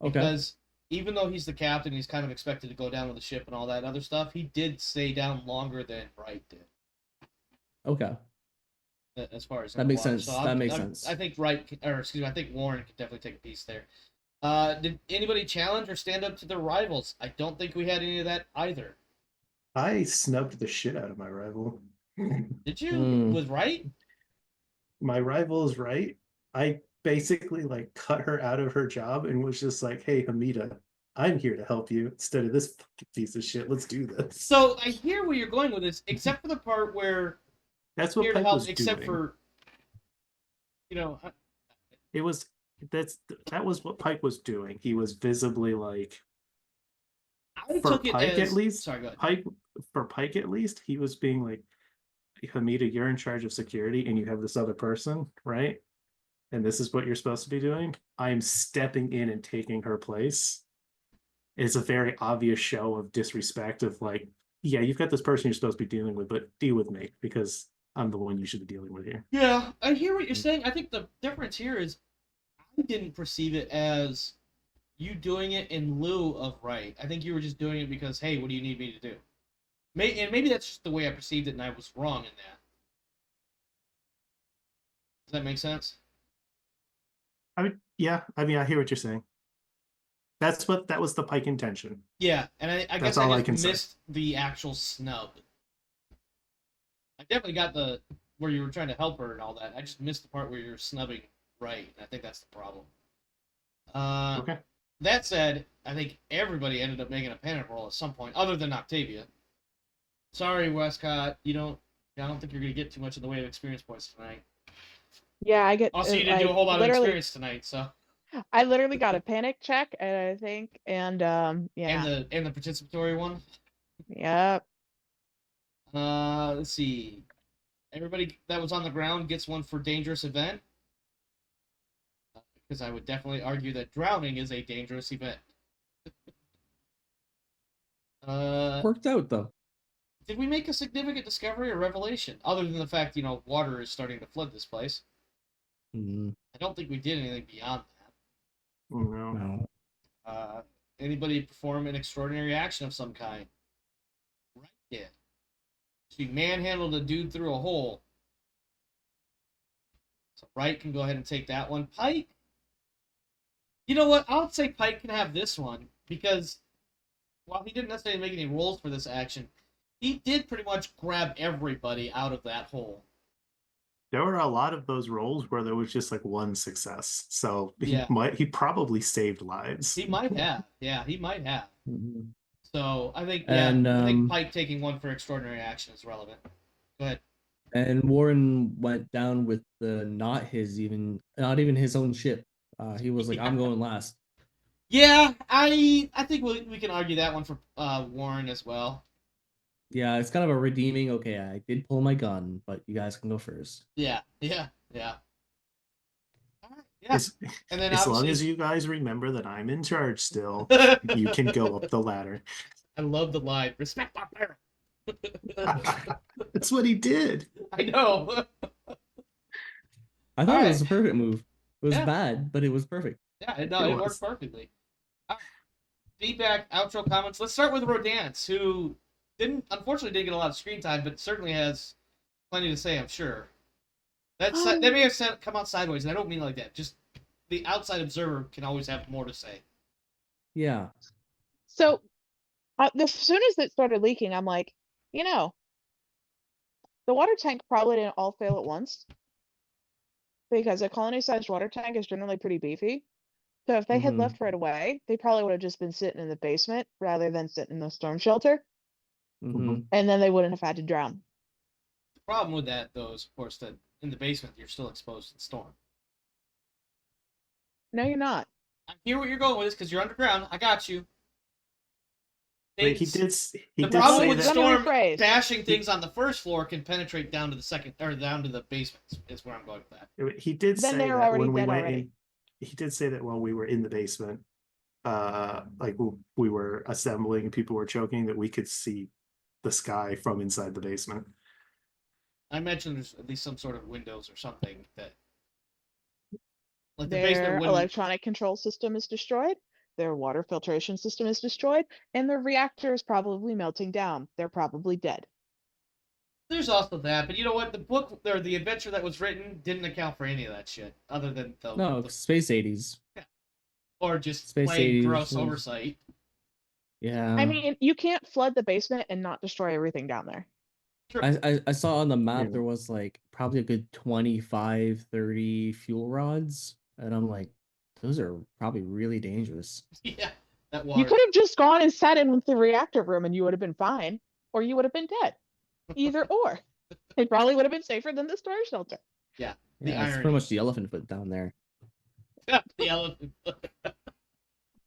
Okay. Because even though he's the captain, he's kind of expected to go down with the ship and all that other stuff. He did stay down longer than Wright did. Okay. As far as that makes sense. So that makes sense. I think I think Warren could definitely take a piece there. Did anybody challenge or stand up to their rivals? I don't think we had any of that either. I snubbed the shit out of my rival. Did you? With Wright? my rival is right. I basically like cut her out of her job and was just like, "Hey, Hamida, I'm here to help you instead of this fucking piece of shit. Let's do this." So I hear where you're going with this, except for the part where That's I'm what here to Pike help, was except doing. for, you know, It was that was what Pike was doing. He was visibly like, I for took it Pike at as. least, Sorry, go ahead. Pike at least, he was being like, Hamida, you're in charge of security and you have this other person, right? And this is what you're supposed to be doing. I'm stepping in and taking her place. It's a very obvious show of disrespect of like, yeah, you've got this person you're supposed to be dealing with, but deal with me because I'm the one you should be dealing with here. Yeah, I hear what you're saying. I think the difference here is I didn't perceive it as you doing it in lieu of right. I think you were just doing it because, hey, what do you need me to do? And maybe that's just the way I perceived it, and I was wrong in that. Does that make sense? I mean, yeah, I mean, I hear what you're saying. That was the Pike intention. Yeah, and I guess That's I all I just can say. missed the actual snub. I definitely got the where you were trying to help her and all that. I just missed the part where you're snubbing right, and I think that's the problem. Okay. That said, I think everybody ended up making a panic roll at some point, other than Octavia. Sorry, Westcott, I don't think you're gonna get too much in the way of experience points tonight. Yeah, I get. Also, you didn't do a whole lot of experience tonight, so. I literally got a panic check, I think, and yeah, And the participatory one. yep. Let's see. Everybody that was on the ground gets one for dangerous event. Because I would definitely argue that drowning is a dangerous event. Worked out though. Did we make a significant discovery or revelation? Other than the fact, water is starting to flood this place. Mm, I don't think we did anything beyond that. No. no. Anybody perform an extraordinary action of some kind? Right did. She manhandled a dude through a hole. So Wright can go ahead and take that one. Pike. You know what? I'll say Pike can have this one because while he didn't necessarily make any rolls for this action, he did pretty much grab everybody out of that hole. There were a lot of those rolls where there was just like one success. So Yeah. he probably saved lives. He might have. Yeah, he might have. Mhm. So I think And, Pike taking one for extraordinary action is relevant. Go ahead. And Warren went down with not even his own ship. He was like, I'm going last. Yeah, I think we can argue that one for Warren as well. Yeah, it's kind of a redeeming. Okay, I did pull my gun, but you guys can go first. Yeah. All right, yeah. And then As long as you guys remember that I'm in charge still, you can go up the ladder. I love the line. Respect our parent. That's what he did. I know. I thought it was a perfect move. It was Yeah. bad, but it was perfect. Yeah, it worked perfectly. All right. Feedback, outro comments. Let's start with Rodance, who unfortunately didn't get a lot of screen time, but certainly has plenty to say, I'm sure. That may have come out sideways, and I don't mean like that. Just the outside observer can always have more to say. Yeah. So, as soon as it started leaking, I'm like, the water tank probably didn't all fail at once. Because a colony-sized water tank is generally pretty beefy. So if they had left right away, they probably would have just been sitting in the basement rather than sitting in the storm shelter. Mm-hmm. And then they wouldn't have had to drown. The problem with that, though, is, of course, that in the basement, you're still exposed to the storm. No, you're not. I hear what you're going with this because you're underground. I got you. But he did The problem say with that. storm rephrase. bashing things on the first floor can penetrate down to the second or down to the basement. Is where I'm going with that. He did Then say they were that already when we dead went already. in. He did say that while we were in the basement, like we were assembling and people were choking, that we could see the sky from inside the basement. I imagine there's at least some sort of windows or something that, like the Their basement wouldn't. electronic control system is destroyed. Their water filtration system is destroyed, and their reactor is probably melting down. They're probably dead. There's also that, but you know what? The book or the adventure that was written didn't account for any of that shit, other than the Space 80s. or just Space plain 80s gross was- oversight. Yeah. I mean, you can't flood the basement and not destroy everything down there. True. I saw on the map Yeah. there was like probably a good 25, 30 fuel rods, and I'm like, those are probably really dangerous. Yeah, that You water. could have just gone and sat in the reactor room and you would have been fine, or you would have been dead. Either or. It probably would have been safer than the storage shelter. Yeah, the Yeah, it's irony. pretty much the elephant foot down there. The elephant.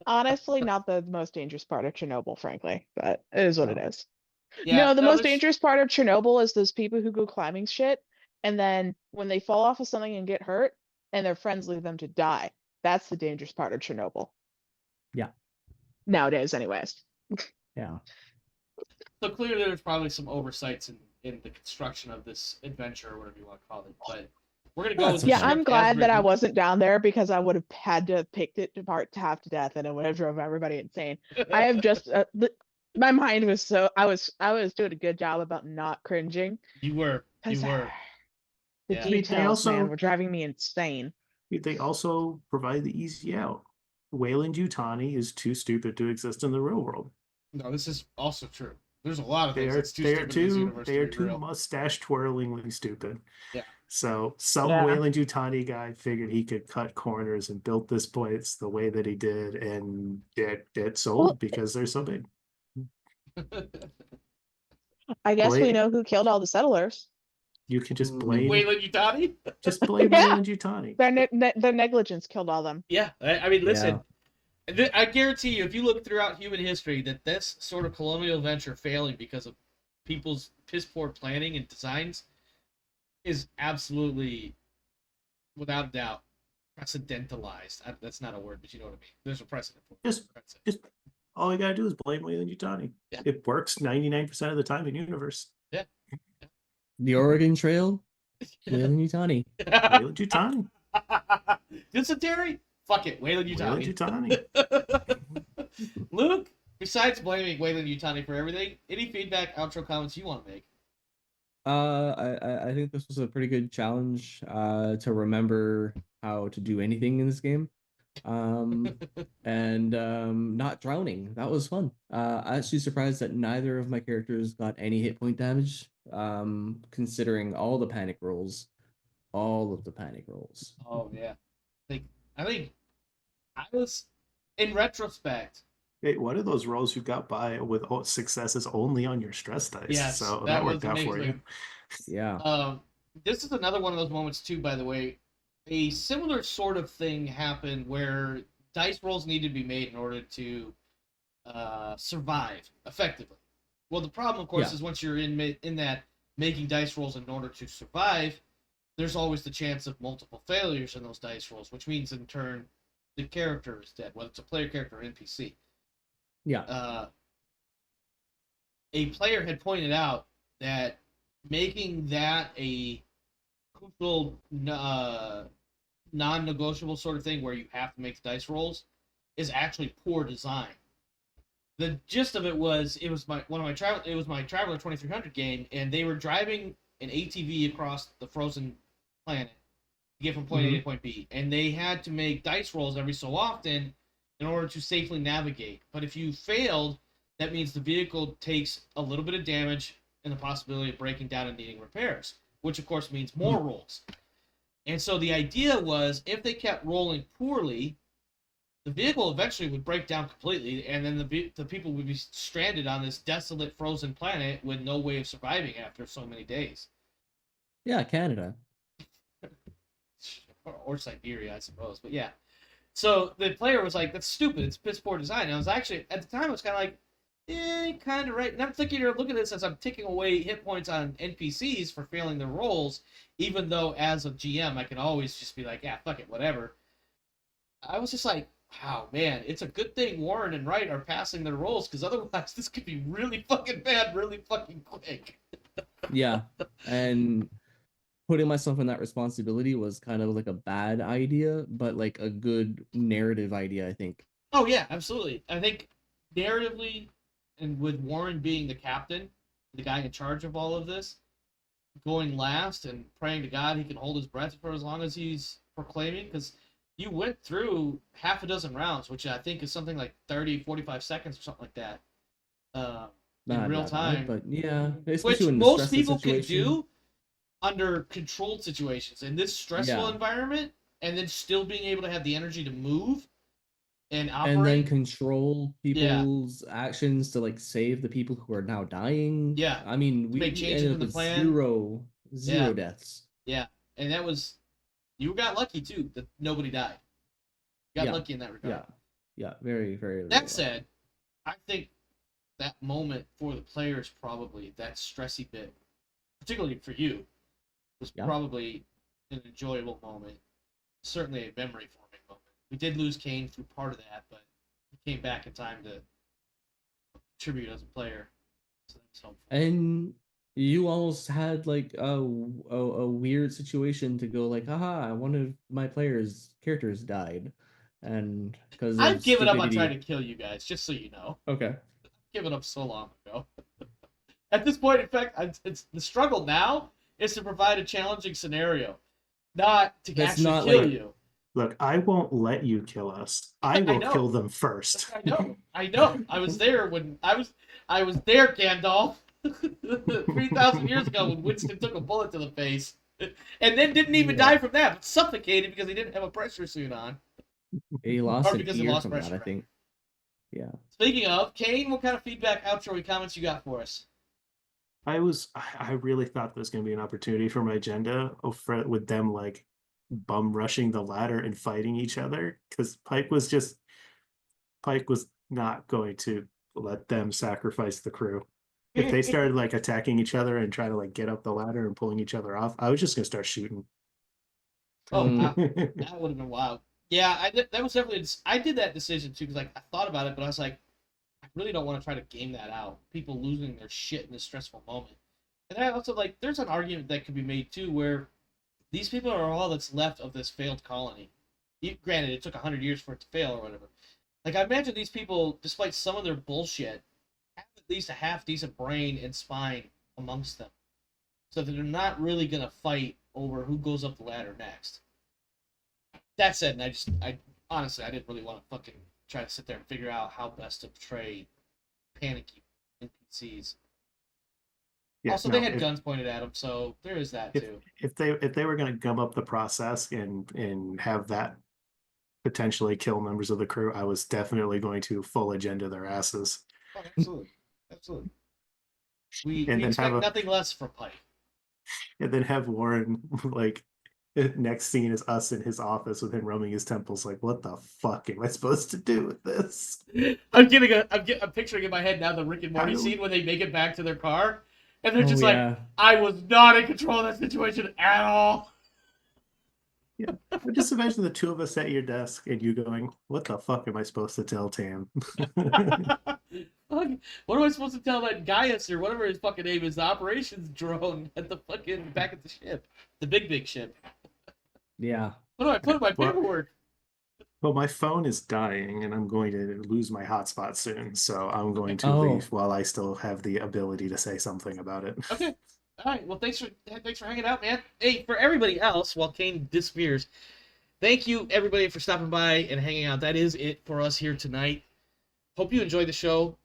Honestly, not the most dangerous part of Chernobyl, frankly, but it is what it Oh. is. Yeah, No, the most there's- dangerous part of Chernobyl is those people who go climbing shit, and then when they fall off of something and get hurt, and their friends leave them to die. That's the dangerous part of Chernobyl. Yeah. Nowadays, anyways. Yeah. So clearly, there's probably some oversights in the construction of this adventure, or whatever you want to call it. But we're gonna go Yeah, with it's the Yeah, okay. I'm script glad as that I written. wasn't down there because I would have had to have picked it apart to half to death, and it would have drove everybody insane. I have just my mind was so I was doing a good job about not cringing. You were. The Yeah. details, I mean, they also- man, were driving me insane. They also provide the easy out. Wayland Yutani is too stupid to exist in the real world. No, this is also true. There's a lot of They things are that's too they are stupid in this too universe they are to be too real. mustache twirlingly stupid. Yeah. So some Yeah. Wayland Yutani guy figured he could cut corners and built this place the way that he did, and it sold Well- because they're so big. I guess we Blame- know who killed all the settlers. You can just Mhm. blame Wayland Yutani? just blame Yeah. Wayland Yutani. Their negligence killed all them. Yeah, I mean, listen. I guarantee you, if you look throughout human history, that this sort of colonial venture failing because of people's piss poor planning and designs is absolutely, without a doubt, precedentalized. That's not a word, but you know what I mean. There's a precedent for it. Just- Just all you gotta do is blame Wayland Yutani. Yeah. It works 99% of the time in universe. The Oregon Trail, Wayland Yutani. Wayland Yutani. Dysentery? Fuck it, Wayland Wayland Yutani. Yutani. Luke, besides blaming Wayland Yutani for everything, any feedback, outro comments you want to make? I think this was a pretty good challenge to remember how to do anything in this game. And not drowning. That was fun. I'm actually surprised that neither of my characters got any hit point damage. Considering all the panic rolls. All of the panic rolls. Oh yeah, I think I was, in retrospect. Hey, what are those rolls you got by with successes only on your stress dice? Yes, so that that was worked out for you. amazing. Yeah. This is another one of those moments too. By the way, a similar sort of thing happened where dice rolls needed to be made in order to survive effectively. Well, the problem, of course, Yeah. is once you're in that making dice rolls in order to survive, there's always the chance of multiple failures in those dice rolls, which means in turn the character is dead, whether it's a player character or NPC. Yeah. A player had pointed out that making that a crucial non-negotiable sort of thing where you have to make the dice rolls is actually poor design. The gist of it was my Traveler 2300 game, and they were driving an ATV across the frozen planet to get from point A to point B, and they had to make dice rolls every so often in order to safely navigate. But if you failed, that means the vehicle takes a little bit of damage and the possibility of breaking down and needing repairs, which of course means more rolls. And so the idea was, if they kept rolling poorly, the vehicle eventually would break down completely, and then the people would be stranded on this desolate frozen planet with no way of surviving after so many days. Yeah, Canada. Or Siberia, I suppose. But yeah. So the player was like, that's stupid. It's piss poor design. And I was actually, at the time, I was kind of like, kind of right. And I'm thinking, look at this as I'm taking away hit points on NPCs for failing their roles, even though as a GM, I can always just be like, yeah, fuck it, whatever. I was just like, wow, man, it's a good thing Warren and Wright are passing their roles, because otherwise this could be really fucking bad really fucking quick. Yeah. And putting myself in that responsibility was kind of like a bad idea, but like a good narrative idea, I think. Oh, yeah, absolutely. I think narratively, and with Warren being the captain, the guy in charge of all of this, going last and praying to God he can hold his breath for as long as he's proclaiming, because you went through half a dozen rounds, which I think is something like 30, 45 seconds or something like that. in real that time, but yeah, which especially in the most stressful people can situation. do under controlled situations. In this stressful Yeah. environment, and then still being able to have the energy to move and And then operate. control Yeah. people's actions to like save the people who are now dying. Yeah. I mean, To we, make we changes ended in up the with plan. zero Yeah. deaths. Yeah, and that was, you got lucky too that nobody died. Got Yeah. lucky in that regard. Yeah, very, very, very That said, I think that moment for the players, probably that stressy bit, particularly for you, was Yeah. probably an enjoyable moment. Certainly a memory forming moment. We did lose Kane through part of that, but he came back in time to contribute as a player. So that's helpful. And you almost had like a weird situation to go like, haha, one of my players' characters died, and because I've of given up on stupidity. trying to kill you guys, just so you know. Okay. I've given up so long ago. At this point, in fact, it's the struggle now is to provide a challenging scenario, not to That's actually not kill like- you. Look, I won't let you kill us. I will know. kill them first. I know. I was there when I was there, Gandalf, 3,000 years ago when Winston took a bullet to the face, and then didn't even Yeah. die from that, but suffocated because he didn't have a pressure suit on. He lost Or an because he ear lost from pressure, that, I right. think. Yeah. Speaking of, Kane, what kind of feedback, outro, comments you got for us? I really thought there was going to be an opportunity for my agenda with them like bum rushing the ladder and fighting each other, because Pike was not going to let them sacrifice the crew. If they started like attacking each other and trying to like get up the ladder and pulling each other off, I was just going to start shooting. Oh, Mm. that would have been wild. Yeah, that was definitely. I did that decision too because like I thought about it, but I was like, I really don't want to try to game that out. People losing their shit in this stressful moment. And I also like, there's an argument that could be made too, where these people are all that's left of this failed colony. Granted, it took 100 years for it to fail or whatever. Like, I imagine these people, despite some of their bullshit, have at least a half decent brain and spine amongst them, so that they're not really gonna fight over who goes up the ladder next. That said, and I honestly, I didn't really want to fucking try to sit there and figure out how best to portray panicky NPCs. Yeah, Also, no, they had guns pointed at them, so there is that too. if they were going to gum up the process and have that potentially kill members of the crew, I was definitely going to full agenda their asses. Oh, absolutely, absolutely. We And then expect have nothing less from Pike. and then have Warren like next scene is us in his office with him roaming his temples. Like, what the fuck am I supposed to do with this? I'm picturing in my head now the Rick and Morty How do- scene when they make it back to their car, and they're Oh, just yeah. like, "I was not in control of that situation at all." Yeah, I just imagine the two of us at your desk and you going, "What the fuck am I supposed to tell Tam?" What am I supposed to tell that Gaius or whatever his fucking name is, the operations drone at the fucking back of the ship, the big ship? Yeah. What do I put in my Well- paperwork? Well, my phone is dying and I'm going to lose my hotspot soon, so I'm going to Oh. leave while I still have the ability to say something about it. Okay. All right. Well, thanks for hanging out, man. Hey, for everybody else, while Kane disappears, thank you everybody for stopping by and hanging out. That is it for us here tonight. Hope you enjoyed the show.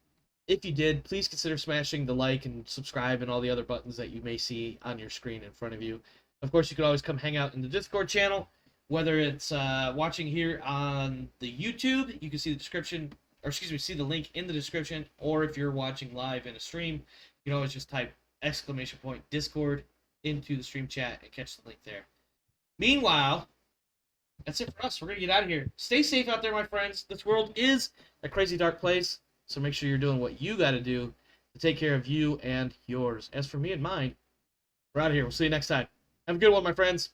If you did, please consider smashing the like and subscribe and all the other buttons that you may see on your screen in front of you. Of course, you could always come hang out in the Discord channel, whether it's watching here on the YouTube. You can see the description, or excuse me, see the link in the description, or if you're watching live in a stream, you can always just type !Discord into the stream chat and catch the link there. Meanwhile, that's it for us. We're going to get out of here. Stay safe out there, my friends. This world is a crazy dark place, so make sure you're doing what you got to do to take care of you and yours. As for me and mine, we're out of here. We'll see you next time. Have a good one, my friends.